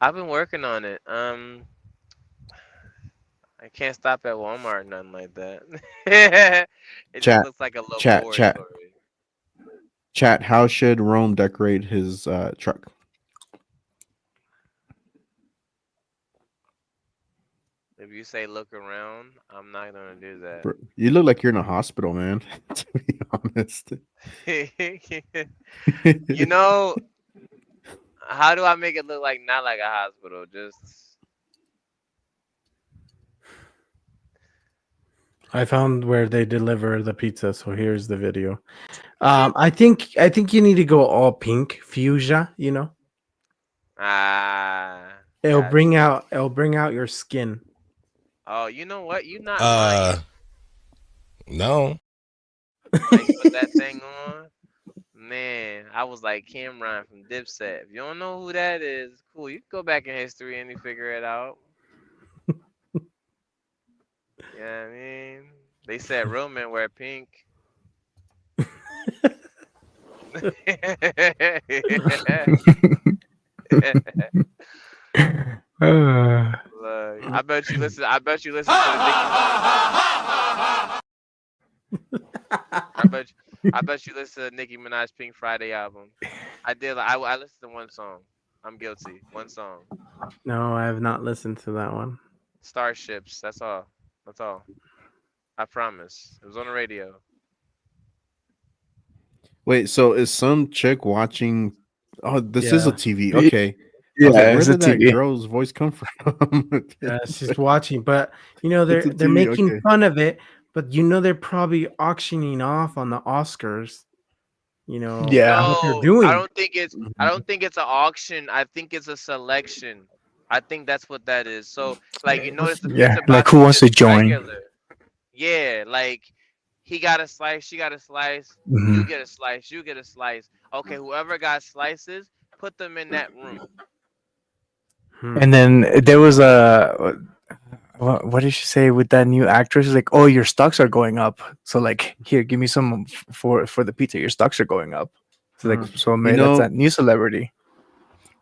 I've been working on it. I can't stop at Walmart or nothing like that. It just Chat, looks like a little chat, chat, laboratory. chat. How should Rome decorate his truck? If you say look around, I'm not gonna do that. Bro, you look like you're in a hospital, man. To be honest. You know, how do I make it look like not like a hospital? Just I found where they deliver the pizza, so here's the video. I think you need to go all pink fuchsia. It'll got you. bring out your skin. Oh, you know what? You not lying. No. Like you put that thing on, man. I was like Cameron from Dipset. If you don't know who that is, cool. You can go back in history and you figure it out. Yeah, I mean, they said real men wear pink. Look, I bet you listen. I bet you listen to the Nicki. I bet you listen to Nicki Minaj Pink Friday album. I did. I listened to one song. I'm guilty. One song. No, I have not listened to that one. Starships. That's all. That's all. I promise. It was on the radio. Wait, so is some chick watching? Oh, this is a Yeah. TV. Okay. Yeah, I was like, where it's a did that TV. girl's voice come from? She's watching, but It's a they're TV, making okay. fun of it, but they're probably auctioning off on the Oscars. Yeah. What they're No, doing. I don't think it's. I don't think it's an auction. I think it's a selection. I think that's what that is. So, like, you notice the Yeah, pizza like box who is wants to just join? regular. Yeah, like he got a slice, she got a slice, you Mhm. get a slice, you get a slice. Okay, whoever got slices, put them in that room. And then there was a what did she say with that new actress? Like, oh, your stocks are going up. So like, here, give me some for the pizza. Your stocks are going up. So like, so maybe that's that new celebrity.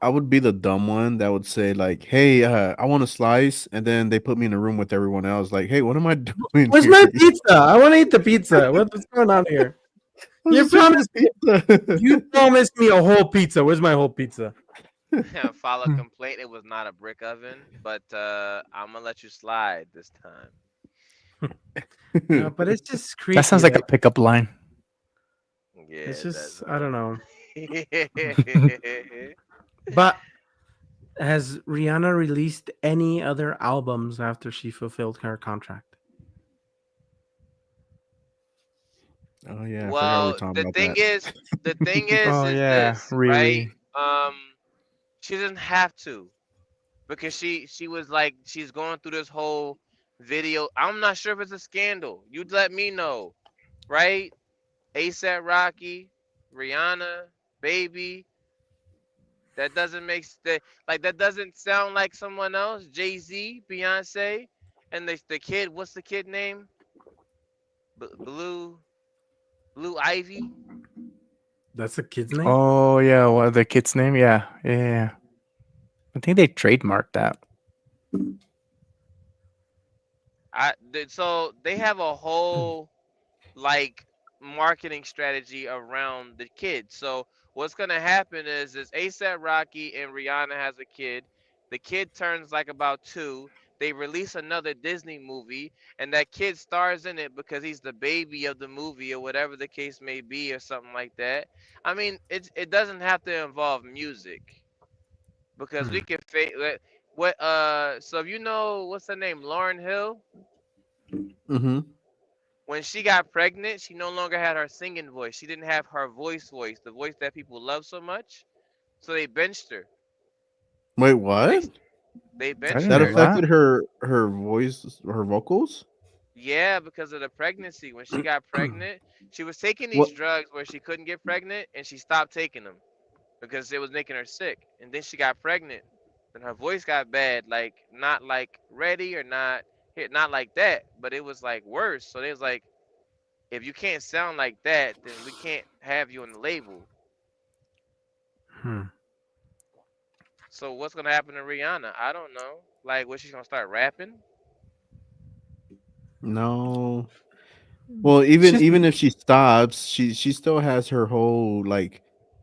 I would be the dumb one that would say like, "Hey, I want a slice," and then they put me in a room with everyone else. Like, "Hey, what am I doing Where's here?" my pizza? I want to eat the pizza. What's going on here? You promised me. You promised me a whole pizza. Where's my whole pizza? File a complaint. It was not a brick oven, but I'm gonna let you slide this time. No, but it's just creepy. That sounds like a pickup line. Yeah, It's just that's I don't know. right. But has Rihanna released any other albums after she fulfilled her contract? Oh yeah, I forgot we were Well, talking the about thing that. is, the thing Oh is yeah, this, right? Riri. She doesn't have to because she was like she's going through this whole video. I'm not sure if it's a scandal. You'd let me know, right? ASAP Rocky, Rihanna, Baby. That doesn't make like that doesn't sound like someone else. Jay Z, Beyonce, and the kid. What's the kid name? Blue Ivy. That's a kid's name? Oh yeah, what the kid's name? Yeah, yeah. I think they trademarked that. So they have a whole like marketing strategy around the kid. So what's gonna happen is ASAP Rocky and Rihanna has a kid. The kid turns like about 2. They release another Disney movie, and that kid stars in it because he's the baby of the movie or whatever the case may be, or something like that. I mean, it doesn't have to involve music because we can what so if you know what's her name, Lauren Hill. Mm-hmm. When she got pregnant, she no longer had her singing voice. She didn't have her voice, the voice that people love so much. So they benched her. Wait, They what? they I didn't benched That know her. that. affected her voice, her vocals. Yeah, because of the pregnancy. When she got pregnant, she was taking these What? drugs where she couldn't get pregnant, and she stopped taking them because it was making her sick. And then she got pregnant, and her voice got bad, like not like ready or not like that, but it was like worse. So they was like, if you can't sound like that, then we can't have you on the label. Hmm. So what's gonna happen to Rihanna? I don't know. Like, what she's gonna start rapping? No. Well, She's even if she stops, she still has her whole like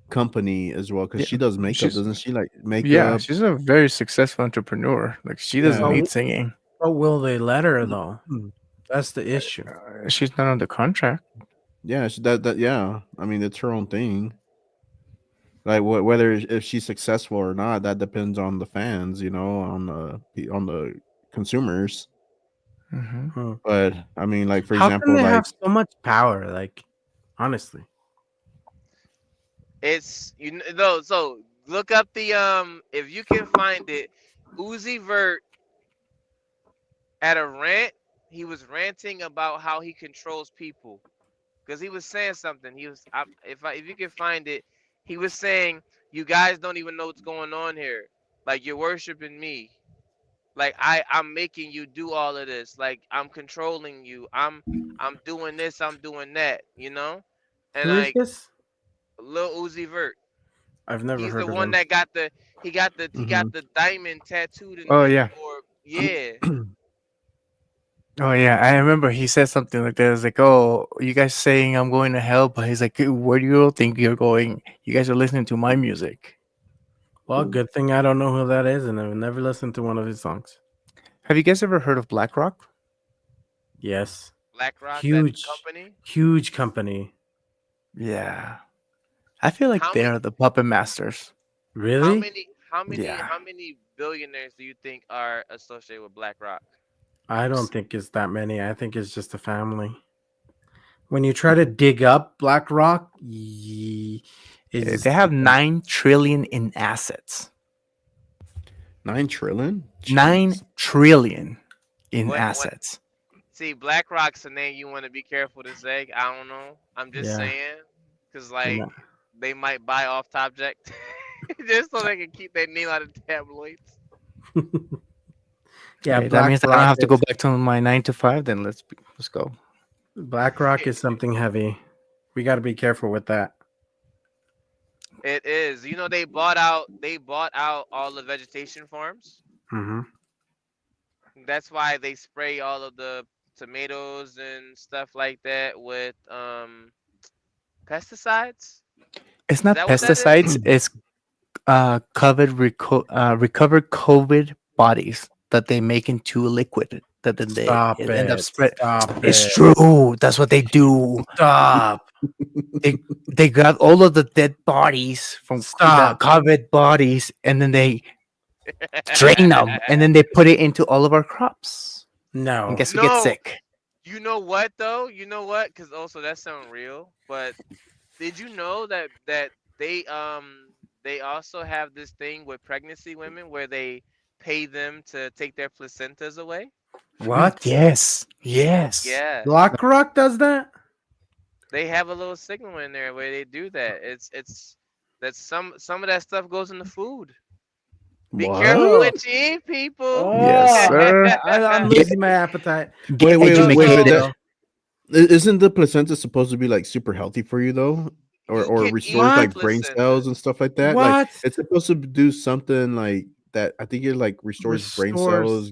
company as well because yeah, she does makeup, she's doesn't she? Like yeah, makeup. she's a very successful entrepreneur. Like she doesn't Yeah. need singing. But will they let her though? That's the issue. She's not on the contract. Yeah, that yeah. I mean, it's her own thing. Like whether if she's successful or not, that depends on the fans, on the consumers. Hmm. Hmm. But I mean, like for How can example, they like have so much power? Like, honestly. It's though. So look up the if you can find it. Uzi Vert at a rant. He was ranting about how he controls people because he was saying something. If you can find it, he was saying you guys don't even know what's going on here. Like you're worshiping me. Like I'm making you do all of this. Like I'm controlling you. I'm doing this. I'm doing that. And Who is like this? Lil Uzi Vert. I've never He's the heard of one him. that got mhm. the diamond tattooed Oh in yeah. or yeah. Oh yeah, I remember he said something like that. It's like, "Oh, you guys saying I'm going to hell," but he's like, "Where do you think you're going? You guys are listening to my music." Well, good thing I don't know who that is, and I've never listened to one of his songs. Have you guys ever heard of BlackRock? Yes. BlackRock, that Huge, company. huge company. Yeah, I feel like How they many are the puppet masters. Really? Yeah, how many billionaires do you think are associated with BlackRock? I don't think it's that many. I think it's just a family. When you try to dig up BlackRock, they have 9 trillion in assets. 9 trillion. 9 trillion in What assets. see BlackRock's a name you want to be careful to say. I don't know. I'm just Yeah. saying because And like they might buy off Topject just so they can keep their name out of tabloids. yeah, Okay, that means I don't BlackRock have to go is back to my 9 to 5. Then let's go. BlackRock is something heavy. We got to be careful with that. It is. You know, they bought out all the vegetation farms. Mm-hmm. That's why they spray all of the tomatoes and stuff like that with pesticides. It's Is not that what that is? pesticides. It's recovered COVID bodies that they make into a liquid that then they Stop it end up it. spread. Stop It's it. true. That's what they do. Stop. They grab all of the dead bodies from the Stop. COVID bodies, and then they drain them, and then they put it into all of our crops. No. And guess who gets No. sick? You know what though? You know what? Because also that sounds real. But did you know that they also have this thing with pregnancy women where they pay them to take their placentas away? What? Yes. Yes. Yeah. BlackRock does that? They have a little signal in there where they do that. It's that some of that stuff goes in the food. Be careful What? what you eat, people. Oh, Yes, sir. I'm Get, losing my appetite. get Wait. educated. Isn't the placenta supposed to be like super healthy for you though, You or can restores eat the like brain placenta. cells and stuff like that? Like What? it's supposed to do something like that. I think it like restores brain Restores. cells.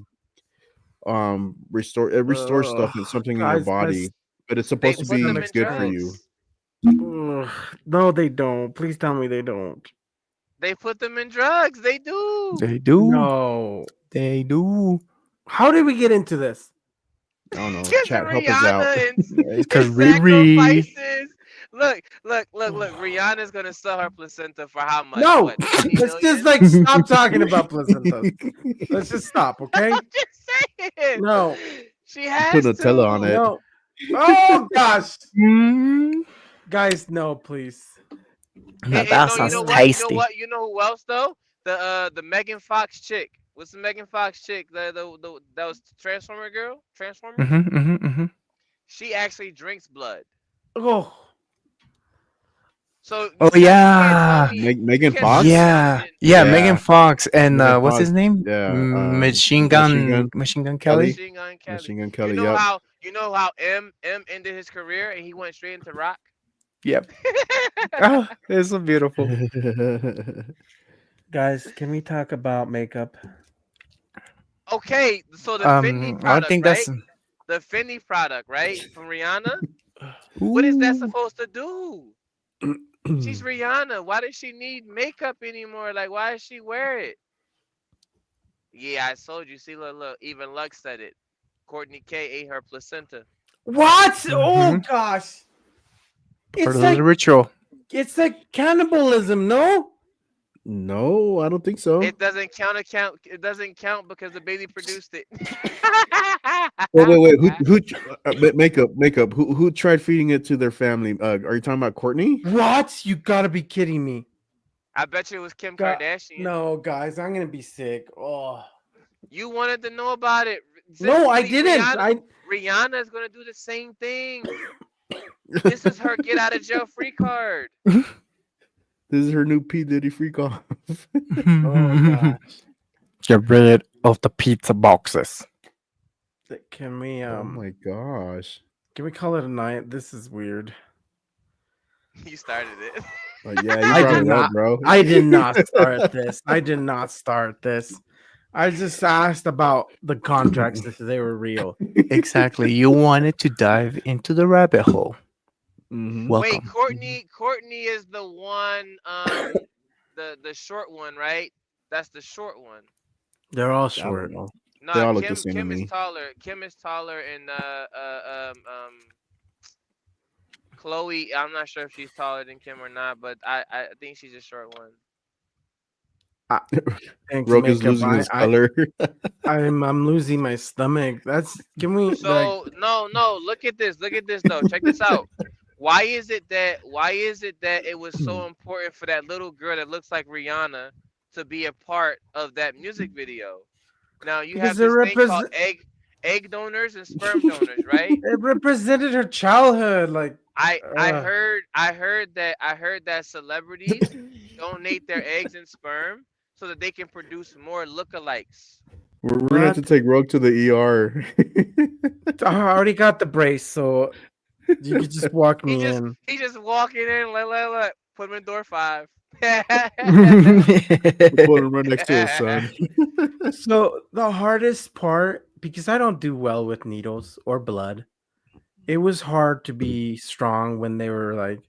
Restores stuff and something in your Guys, body, but it's They supposed to put them be in good for you. drugs. Ugh. No, they don't. Please tell me they don't. They put them in drugs. They do. They do. No. They do. How did we get into this? I don't know. Because Chat, help us out. Rihanna and Because Riri. sacrifices. Look. Rihanna's gonna sell her placenta for how much? No. What, 20 Let's just million? stop talking about placentas. Let's just stop, okay? I'm just saying. No. She has Put to. Nutella on it. No. Oh gosh. Mm, Guys, no, please. now And that no, you sounds know what? tasty. You know who else though? The Megan Fox chick. What's the Megan Fox chick? The that was Transformer girl. Transformers. Mm-hmm. She actually drinks blood. Oh. So Oh you yeah. can't tell me. Megan You can't tell Fox? me Yeah. nothing. Yeah, Yeah. Megan Fox and Megan what's his Fox, name? yeah, Machine Gun Kelly. Kelly. Machine Gun Kelly. Machine Gun Kelly. You know Yep. how M ended his career and he went straight into rock. Yep. Oh, it's so beautiful. Guys, can we talk about makeup? Okay, so the Fendi I product, think right? that's The Fendi product, right, from Rihanna. What is that supposed to do? She's Rihanna. Why does she need makeup anymore? Like, why does she wear it? Yeah, I told you. See, look. Even Lux said it. Courtney K ate her placenta. What? Oh Mhm. gosh. part It's of like the ritual. it's like cannibalism, no? No, I don't think so. It doesn't count. It doesn't count because the baby produced it. Wait. Makeup. Who tried feeding it to their family? Are you talking about Courtney? What? You gotta be kidding me. I bet you it was Kim God- Kardashian. No, guys, I'm gonna be sick. Oh. You wanted to know about it. No, I Simply, didn't. Rihanna is gonna do the same thing. This is her get out of jail free card. This is her new P Diddy freak off. Oh gosh. Get rid of the pizza boxes. Can we Oh my gosh. can we call it a night? This is weird. You started it. Yeah, I you brought did it not, up, bro. I did not start this. I did not start this. I just asked about the contracts if they were real. Exactly. You wanted to dive into the rabbit hole. Mhm. Welcome. Wait, Courtney is the one, the short one, right? That's the short one. They're all I short. don't know. No, They all look the Kim same to Kim is me. taller. Kim is taller, and Chloe. I'm not sure if she's taller than Kim or not, but I think she's a short one. Thanks, Rogue is makeup. losing his color. I'm losing my stomach. Can we So no. Look at this though. Check this out. Why is it that it was so important for that little girl that looks like Rihanna to be a part of that music video? Now you have Because this thing called egg donors and sperm donors, right? it represented her childhood, like I heard that celebrities donate their eggs and sperm so that they can produce more lookalikes. We're gonna have to take Rogue to the ER. I already got the brace, so you could just walk me in. He just walking in, look, put him in door 5. Put him right next to his son. So the hardest part, because I don't do well with needles or blood, it was hard to be strong when they were like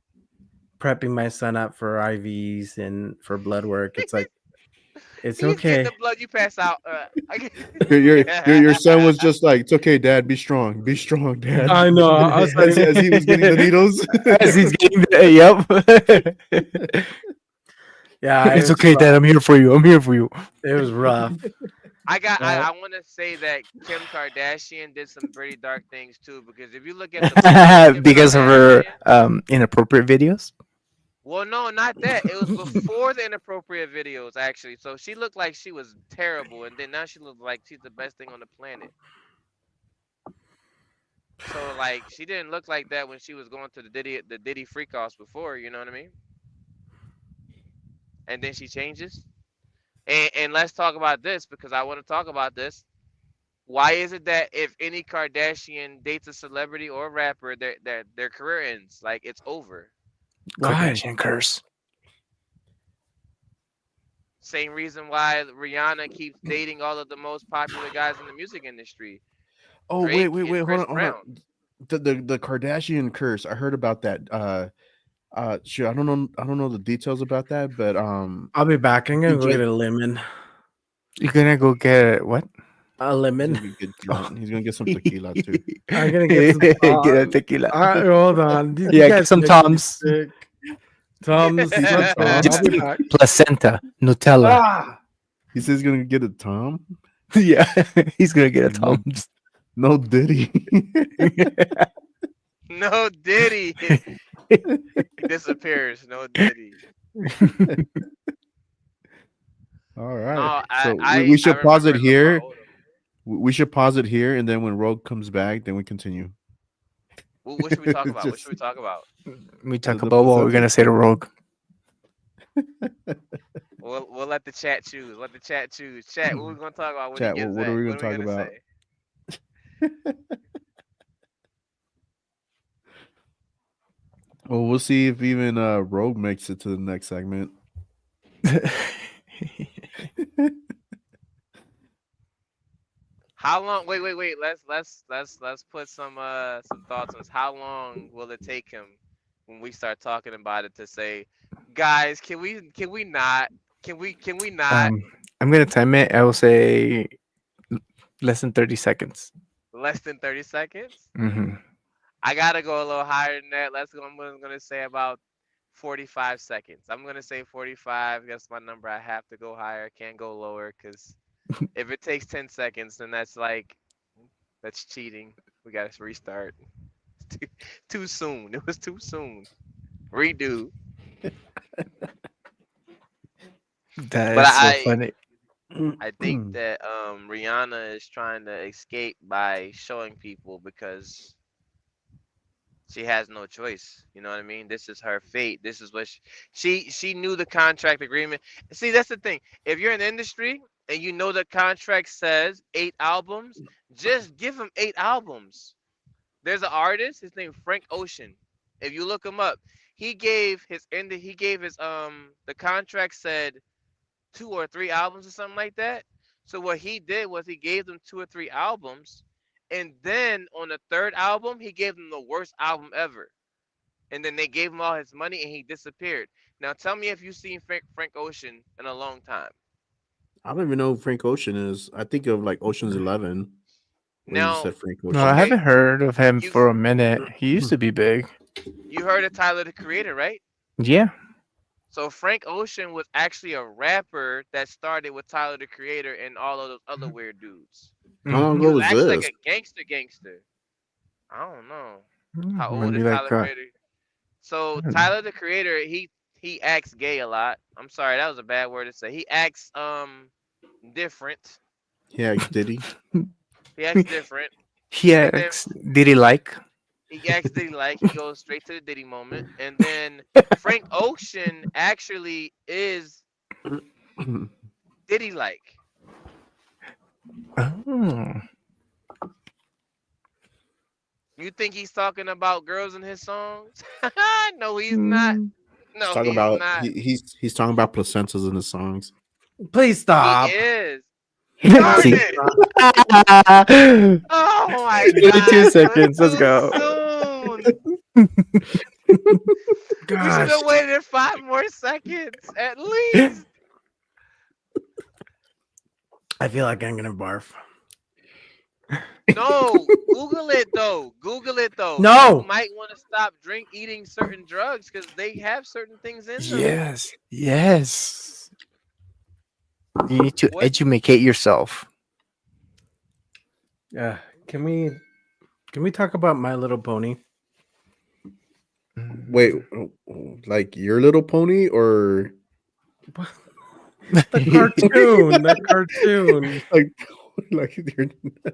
prepping my son up for IVs and for blood work. It's like, it's He's getting the okay. blood. You pass out. Your son was just like, it's okay, Dad. Be strong. Be strong, Dad. I know. I was like, as he was getting the needles. As he's getting the, yep. yeah, It's okay, Dad. I'm here for you. I'm here for you. It was rough. I want to say that Kim Kardashian did some pretty dark things too, because if you look at the Kim Because of her Kardashian, inappropriate videos. well, no, not that. It was before the inappropriate videos, actually. So she looked like she was terrible, and then now she looks like she's the best thing on the planet. So like, she didn't look like that when she was going to the Diddy freak offs before. You know what I mean? And then she changes. And let's talk about this, because I want to talk about this. Why is it that if any Kardashian dates a celebrity or a rapper, their career ends? Like, it's over. Kardashian curse. Same reason why Rihanna keeps dating all of the most popular guys in the music industry. Oh, Drake wait, and hold Chris on, hold Brown. on. The Kardashian curse. I heard about that. Sure, I don't know the details about that, but I'll be back. I'm gonna go DJ get a lemon. You're gonna go get what? A He's lemon. gonna get he's gonna get some tequila too. I'm gonna get some. Get a tequila. Hold on. These Yeah, guys get some make me Toms. sick. Toms. He said Tom. I'll Just be back. placenta, Nutella. Ah! He says he's gonna get a Tom. Yeah, he's gonna get a No- Tom's. No Diddy. No Diddy. Disappears. No Diddy. All right. No, So I we should pause it remember here. Lamar Odom. We should pause it here, and then when Rogue comes back, then we continue. What should we talk about? What Just- should we talk about? We talk The about what we're placenta. gonna say to Rogue. We'll let the chat choose. Let the chat choose. Chat, what we gonna talk about when Chat, he gets what back? are we gonna What talk about? say? Well, we'll see if even Rogue makes it to the next segment. How long? Wait. Let's put some thoughts on this. How long will it take him when we start talking about it to say, guys, can we not? Can we not? I'm gonna time it. I will say less than 30 seconds. Less than 30 seconds? Mm-hmm. I gotta go a little higher than that. Let's go. I'm gonna say about 45 seconds. I'm gonna say 45. That's my number. I have to go higher. Can't go lower, because if it takes 10 seconds, then that's cheating. We gotta restart. Too soon. It was too soon. Redo. That But is so funny. I think that Rihanna is trying to escape by showing people, because she has no choice. You know what I mean? This is her fate. This is what she knew the contract agreement. See, that's the thing. If you're in the industry and you know the contract says 8 albums, just give him 8 albums. There's an artist, his name Frank Ocean. If you look him up, the contract said 2 or 3 albums or something like that. So what he did was he gave them 2 or 3 albums, and then on the 3rd album he gave them the worst album ever, and then they gave him all his money and he disappeared. Now tell me if you've seen Frank Ocean in a long time. I don't even know who Frank Ocean is. I think of like Ocean's 11. When you Now, said Frank Ocean. No, I haven't heard of him for a minute. He used to be big. you heard of Tyler the Creator, right? Yeah. So Frank Ocean was actually a rapper that started with Tyler the Creator and all of those other weird dudes. How long He ago was was actually this? like a gangster. I don't know. How old Maybe is like Tyler the Creator? So Tyler the Creator, he acts gay a lot. I'm sorry, that was a bad word to say. He acts different. Yeah, Diddy. He acts different. He And then acts. Did he like? he acts Diddy like. He goes straight to the Diddy moment. And then Frank Ocean actually is Diddy like. Oh. You think he's talking about girls in his songs? No, he's not. He's No, talking he's about not. he's talking about placentas in the songs. Please He stop. is. Darn See? it! Oh my 22 God! But seconds. Let's too go. soon. We should Gosh. have waited 5 more seconds at least. I feel like I'm gonna barf. No, Google it though. Google it though. You No. might want to stop eating certain drugs because they have certain things in them. Yes. Yes. You need to What? educate yourself. Uh, can we talk about My Little Pony? Wait, like Your Little Pony or The cartoon, the cartoon. like you're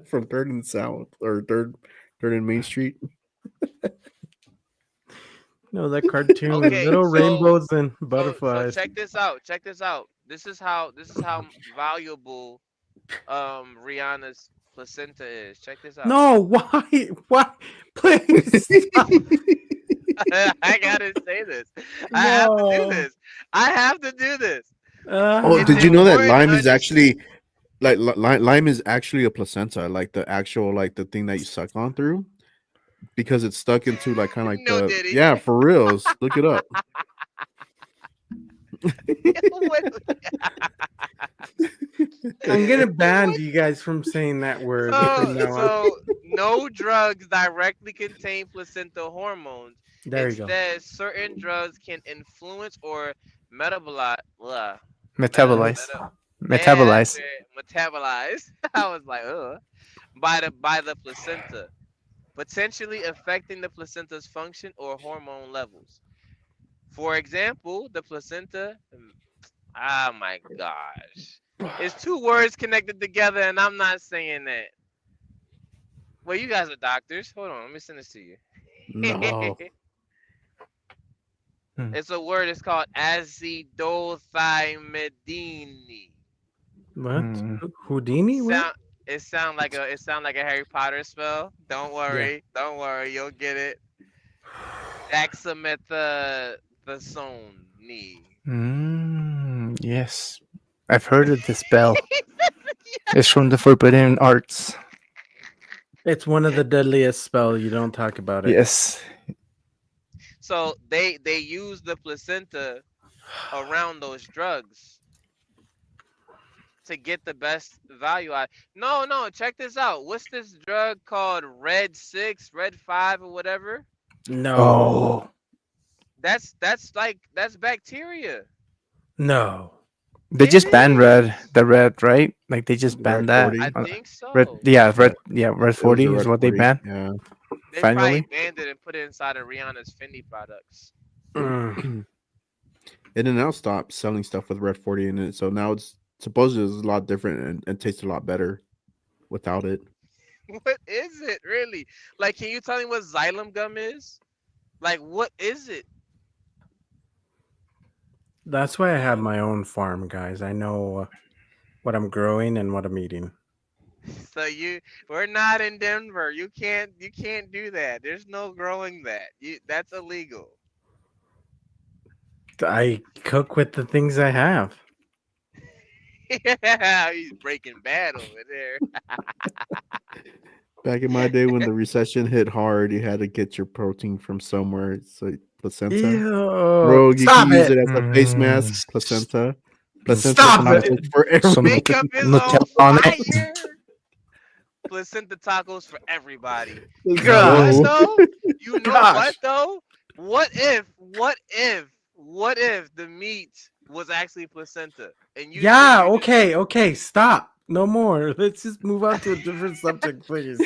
from Third and South or Third and Main Street? No, that cartoon with Okay, little so rainbows and so butterflies. check this out. Check this out. This is how valuable Rihanna's placenta is. Check this out. No, why? Why? Please stop. I gotta say this. I have to do No. this. I have to do this. Oh, It's did you know that important lime to is actually like lime is actually a placenta, like the actual like the thing that you suck on through, because it's stuck into like kind of like No, the Diddy. yeah, for reals. Look it up. I'm gonna ban you guys from saying that word from now on. So no drugs directly contain placenta hormones. There you go. Instead, certain drugs can influence or metabolize. Metabolize. Yeah, Metabolize. metabolize. I was like, by the placenta, potentially affecting the placenta's function or hormone levels. For example, the placenta. Oh my gosh. It's two words connected together, and I'm not saying that. Well, you guys are doctors. Hold on, let me send this to you. No. It's a word. It's called acidothymidine. What? Houdini? What? It sound like a Harry Potter spell. Don't worry, don't worry, you'll get it. Dexamethasone. Yes. I've heard of this spell. It's from the Forbidden Arts. It's one of the deadliest spells. You don't talk about it. Yes. So they use the placenta around those drugs to get the best value out. No, check this out. What's this drug called? Red 6, Red 5, or whatever? No. Oh. That's bacteria. No. They just banned the red, right? Like they just banned that. 40. I think so. Red 40 is what they banned. Yeah. They Finally. probably banned it and put it inside of Rihanna's Fendi products. And then now stop selling stuff with Red 40 in it. So now it's supposedly it's a lot different and tastes a lot better without it. What is it really? Like, can you tell me what xylem gum is? Like, what is it? That's why I have my own farm, guys. I know what I'm growing and what I'm eating. So we're not in Denver. You can't do that. There's no growing that. That's illegal. I cook with the things I have. He's Breaking Bad over there. Back in my day when the recession hit hard, you had to get your protein from somewhere. So placenta. Ew. Bro, you Stop can use it. it as a face mask. Placenta. Placenta Stop tacos it. for everyone. Make up his Nutella own on it. fire. Placenta tacos for everybody. Let's You know what go. though? You know Gosh. what though? What if the meat was actually placenta? And you Yeah, think you okay, stop. No more. Let's just move on to a different subject, please.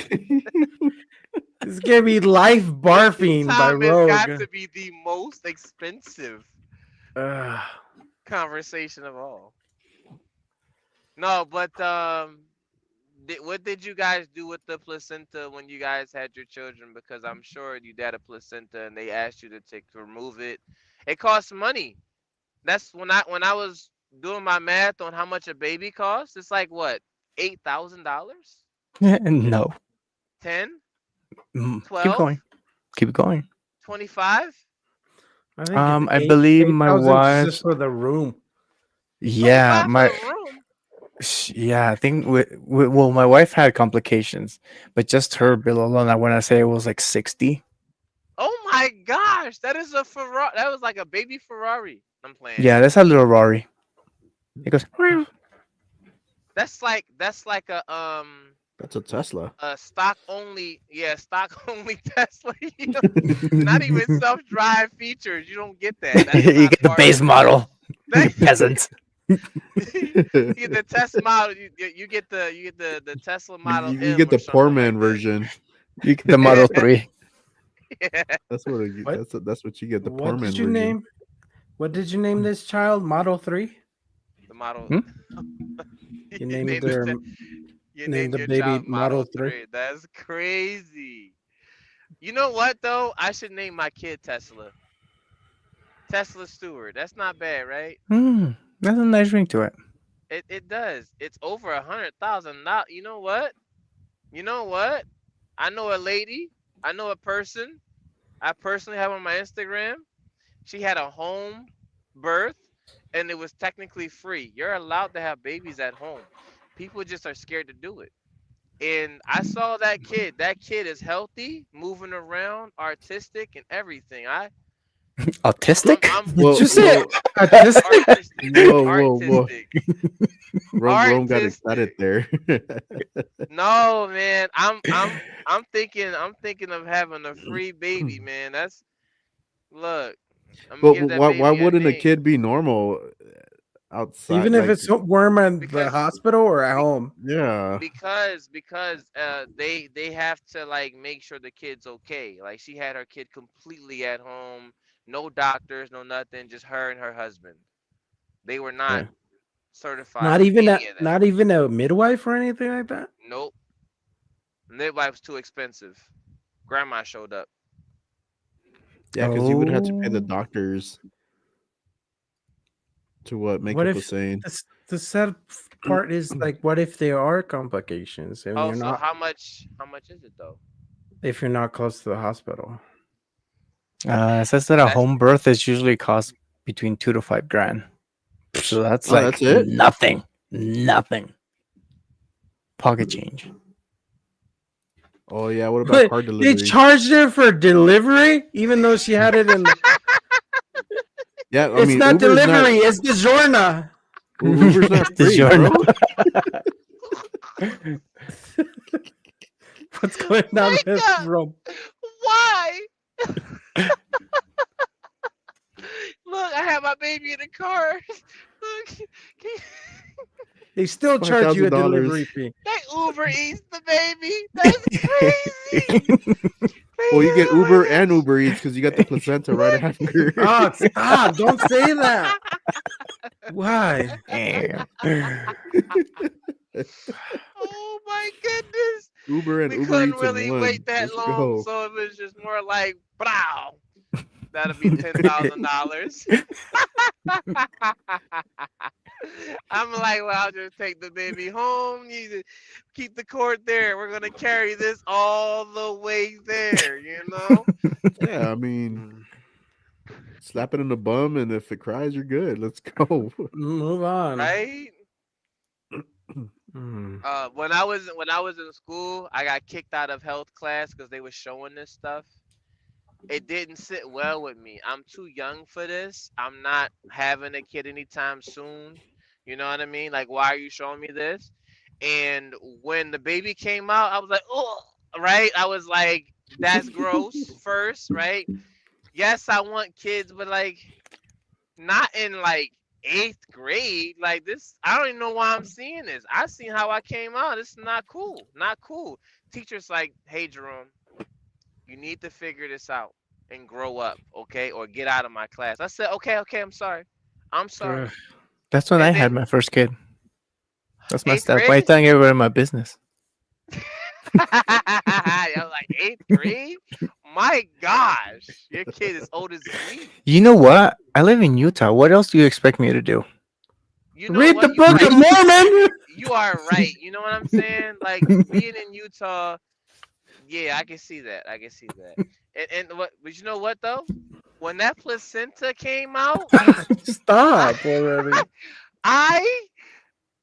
This gonna be life barfing by Tom has got Rogue. to be the most expensive conversation of all. No, but what did you guys do with the placenta when you guys had your children? Because I'm sure you had a placenta and they asked you to remove it. It costs money. That's when I was doing my math on how much a baby costs. It's like what, $8,000? No. 10? Keep 12? going. Keep going. 25? I think I believe my 8,000 is wife. just for the room. Yeah, For my the room. yeah. I think well, my wife had complications, but just her bill alone, I want to say it was like 60. Oh my gosh, that is a Ferrari. That was like a baby Ferrari. I'm playing. Yeah, that's a little Rari. It goes. That's like That's a Tesla. a stock only, yeah, stock only Tesla. Not even self drive features. You don't get that. That's You not get the part base of. model. You That, peasants. you get the Tesla model. You get the Tesla Model You M get or the poor something man like that. version. You get the Model 3. Yeah. That's what What? that's what you get, the poor What man did you version. name? What did you name this child? Model 3? The model. Hmm? You You named named their you named named the your baby child Model Model 3. 3. That's crazy. You know what though? I should name my kid Tesla. Tesla Stewart. That's not bad, right? That's a nice ring to it. It does. It's over 100,000. Now you know what? You know what? I know a lady. I know a person. I personally have on my Instagram. She had a home birth, and it was technically free. You're allowed to have babies at home. People just are scared to do it. And I saw that kid. That kid is healthy, moving around, artistic, and everything. Autistic? I'm Did Well, you say well, artistic, whoa. artistic, Rome got excited artistic. there. No, man, I'm thinking of having a free baby, man. That's look. I'm gonna But give that why baby a wouldn't a name kid be normal outside? Even if Like, it's worm at the because hospital or at home. yeah, they have to like make sure the kid's okay. Like she had her kid completely at home, no doctors, no nothing, just her and her husband. They were not yeah. certified Not in even any of that. not even a midwife or anything like that. Nope. Midwife's too expensive. Grandma showed up. Yeah, because you would have to pay the Oh. doctors to make What up a if saying. the sad part is like, what if there are complications and Oh, you're so not how much is it though? if you're not close to the hospital? It says that a That's home birth is usually cost between 2 to 5 grand. So that's Oh, that's like it. nothing. Nothing. Pocket change. Oh yeah, what about But car they delivery? charged her for delivery, even though she had it in. Yeah, I It's mean not Uber's not delivery; it's DiGiorno. Uber's not The free, bro. What's going on wake with up. Rome? Why? Look, I have my baby in the car. Look, They still charge you a delivery fee. they Uber Eats the baby. That's crazy. Well, you get Oh my Uber and gosh. Uber Eats because you got the placenta right after. Oh, stop! Don't say that. Why? Oh my goodness. Uber and We Uber couldn't Eats in really one. wait that Let's long, go. so it was just more like, brow. That'll be $10,000. I'm like, well, I'll just take the baby home. You just keep the cord there. We're gonna carry this all the way there, you know? Yeah, I mean, slap it in the bum, and if it cries, you're good. Let's go. Move on. Right? Mm. When I was in school, I got kicked out of health class because they were showing this stuff. It didn't sit well with me. I'm too young for this. I'm not having a kid anytime soon. You know what I mean? Like, why are you showing me this? And when the baby came out, I was like, oh, right? I was like, that's gross first, right? Yes, I want kids, but like, not in like 8th grade. Like this, I don't even know why I'm seeing this. I seen how I came out. This is not cool. Not cool. Teacher's like, hey, Jerome, you need to figure this out and grow up, okay? Or get out of my class. I said, okay, I'm sorry. I'm sorry. That's when I And had then my first kid. That's messed 8th up. Why are you grade? telling everybody my business? I was like, 8th grade? My gosh. Your kid is old as me. You know what? I live in Utah. What else do you expect me to do? You know Read what? the You're Book right. of Mormon. You are right. You know what I'm saying? Like being in Utah, yeah, I can see that. I can see that. And what? But you know what though? when that placenta came out, Stop already. I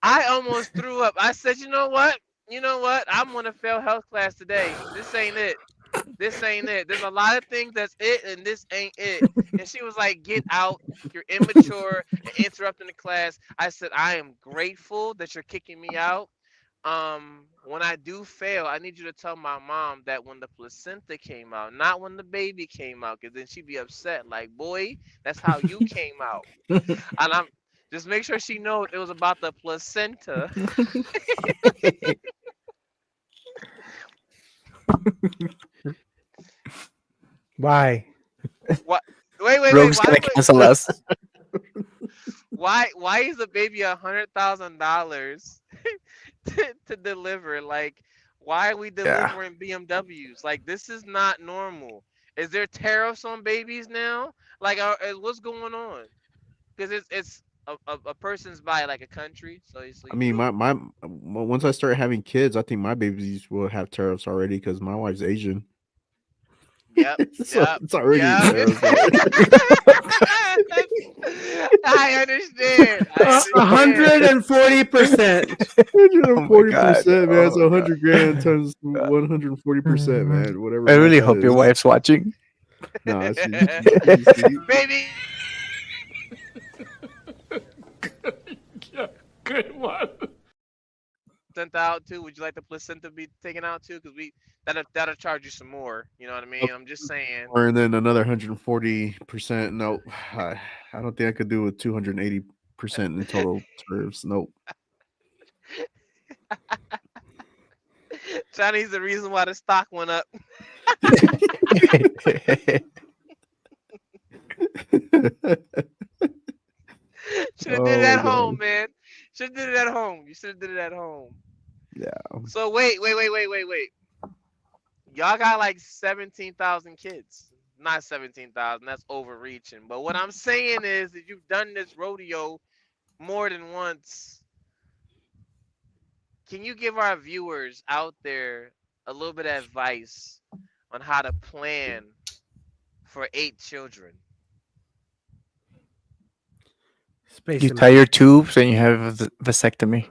almost threw up. I said, you know what? You know what? I'm gonna fail health class today. This ain't it. This ain't it. There's a lot of things that's it, and this ain't it. And she was like, "Get out. You're immature and interrupting the class." I said, "I am grateful that you're kicking me out. When I do fail, I need you to tell my mom that when the placenta came out, not when the baby came out, because then she'd be upset. Like, boy, that's how you came out." And I'm just make sure she knows it was about the placenta. Why? What? Wait. Rogue's gonna cancel us. Why is a baby $100,000 to deliver? Like, why are we Yeah. delivering BMWs? Like, this is not normal. Is there tariffs on babies now? Like, what's going on? Because it's a person's by like a country, so I mean, my once I start having kids, I think my babies will have tariffs already because my wife's Asian. Yep, So yep, it's already yep. tariffs. I understand. I understand. 140%. 140%, man. So Oh, 100 grand times 140%, man. Whatever. I really that hope your is. wife's watching. No, she's Baby. Good one. Placenta out too? Would you like the placenta be taken out too? Because that'll charge you some more. You know what I mean? I'm just saying. Or and then another 140%. Nope. I don't think I could do with 280% in total tariffs. Nope. Chinese the reason why the stock went up. Should have did it at home, man. Should have did it at home. You should have did it at home. Yeah. So wait. Y'all got like 17,000 kids. Not 17,000. That's overreaching. But what I'm saying is that you've done this rodeo more than once. Can you give our viewers out there a little bit of advice on how to plan for 8 children? You tie your tubes and you have a vasectomy.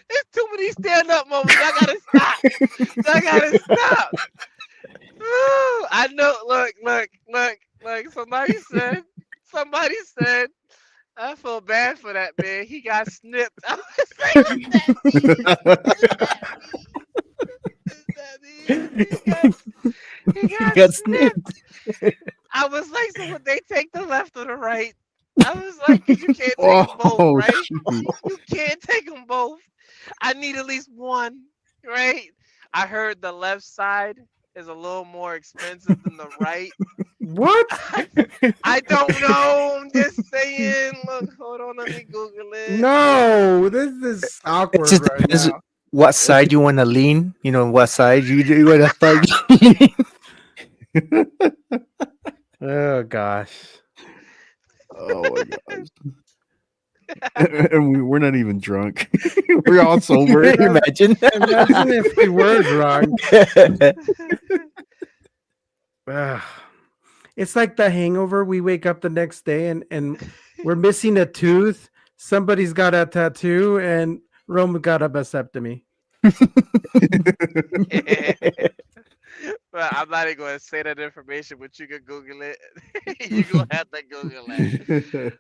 There's too many stand-up moments. I gotta stop. Woo, I know. Look. Somebody said. I feel bad for that man. He got snipped. I was like, what that mean? He got snipped. I was like, so would they take the left or the right? I was like, 'cause you can't take them both, right? You can't take them both. I need at least one, right? I heard the left side is a little more expensive than the right. What? I don't know. I'm just saying. Look, hold on. Let me Google it. No, this is awkward just right depends now. what side you want to lean. You know what side you want to start. Oh gosh. Oh my gosh. And we're not even drunk. We're all sober. Imagine. Imagine if we were drunk. It's like the hangover. We wake up the next day and we're missing a tooth. Somebody's got a tattoo and Rome got a vasectomy. Well, I'm not even going to say that information, but you can Google it. You're going to have to Google it.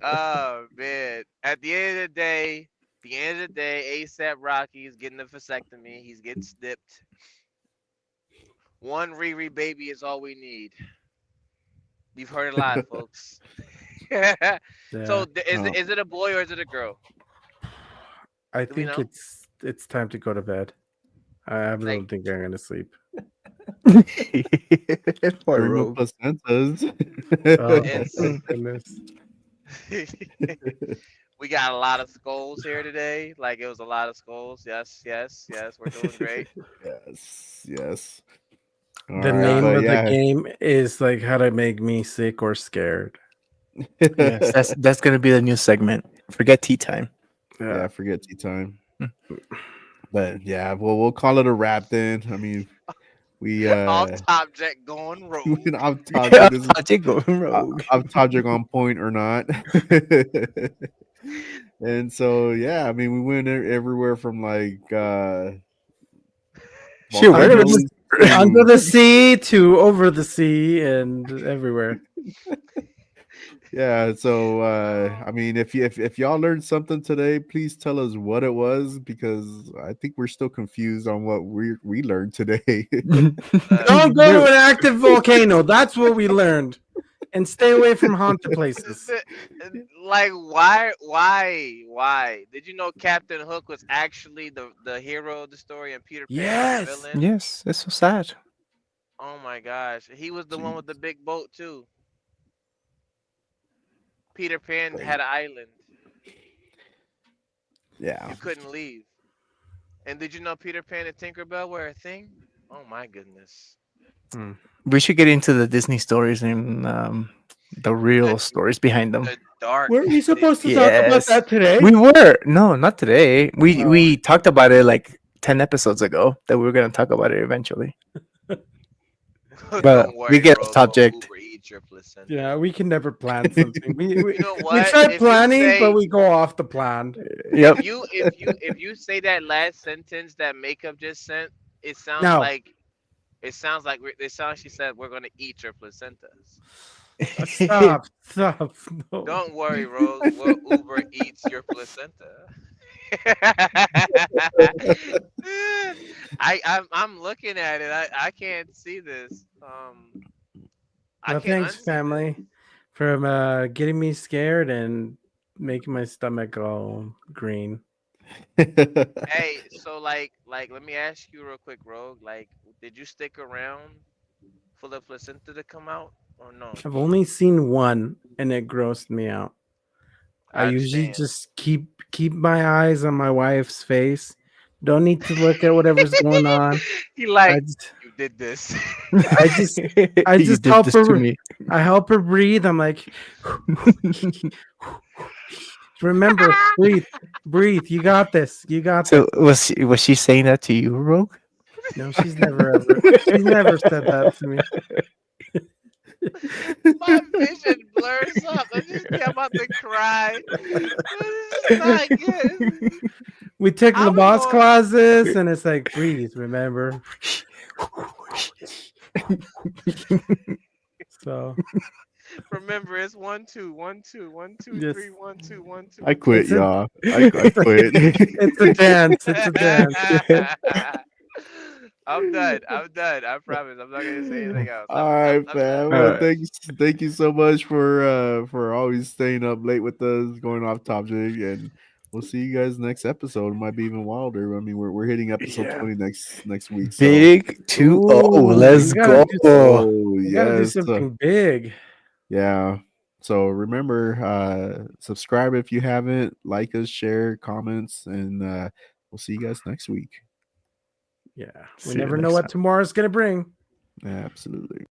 Oh, man. At the end of the day, ASAP Rocky is getting a vasectomy. He's getting snipped. One Riri baby is all we need. You've heard a lot, folks. So, is it a boy or is it a girl? I Do we think know? it's time to go to bed. I don't think I'm gonna sleep. Poor Bring Rogue. up placentas. Goodness. We got a lot of skulls here today. Like, it was a lot of skulls. Yes. We're doing great. Yes. All The right, name but of yeah. the game is like how to make me sick or scared. Yes, that's gonna be the new segment. Forget tea time. Yeah, forget tea time. But yeah, we'll call it a wrap then. I mean, We Off Topject going rogue. off Topject. This is Topject going rogue. off Topject on point or not. And so yeah, I mean, we went everywhere from like Sure, whatever. volcanoes Under to the sea to over the sea and everywhere. yeah. So I mean, if y'all learned something today, please tell us what it was, because I think we're still confused on what we learned today. Don't go to an active volcano. That's what we learned. And stay away from haunted places. Like, why? Did you know Captain Hook was actually the hero of the story and Peter Pan was the villain? Yes, that's so sad. Oh my gosh, he was the one with the big boat too. Peter Pan had an island. Yeah. You couldn't leave. And did you know Peter Pan and Tinkerbell were a thing? Oh my goodness. We should get into the Disney stories and the real stories behind them. The dark. Weren't we supposed to talk about that today? We were. No, not today. We talked about it like 10 episodes ago that we were going to talk about it eventually. But Don't worry, we get bro, off subject. Uber eats your placenta. Yeah, we can never plan something. We You know we what? try If you planning, say- but we go off the plan. Yep. If you say that last sentence that Makeup just sent, it sounds No. like she said we're gonna eat your placentas. Stop. No. Don't worry, Rogue. We'll Uber eats your placenta. I'm looking at it. I can't see this. I No, can't thanks, unsee family, for getting me scared and making my stomach all green. Hey, so like let me ask you real quick, Rogue. Like, did you stick around for the placenta to come out or no? I've only seen one, and it grossed me out. I I usually understand. just keep my eyes on my wife's face. Don't need to look at whatever's going on. He like, I just, you did this. I just You did help this her. to me. I help her breathe. I'm like, remember, breathe. You got this. You got So this. was she saying that to you, Rogue? No, she's never said that to me. My vision blurs up. I just I'm about to cry. This is not good. We took I the was boss going- classes, and it's like, breathe. Remember. So Remember, it's 1 2 1 2 1 2 Yes. 3 1 2 1 2. I quit, It's a- y'all. I quit. it's a dance. It's a dance. I'm done. I promise. I'm not gonna say anything else. All right, I'm fam. done. Well, Alright. thank you so much for always staying up late with us, going off topic, and we'll see you guys next episode. It might be even wilder. I mean, we're hitting episode 20 next week. So. Big 2-0. Ooh, Let's we gotta go. Oh We gotta do yes. something big. Yeah. So remember, subscribe if you haven't, like us, share, comments, and we'll see you guys next week. Yeah, See we you never next know what time. tomorrow's gonna bring. Absolutely.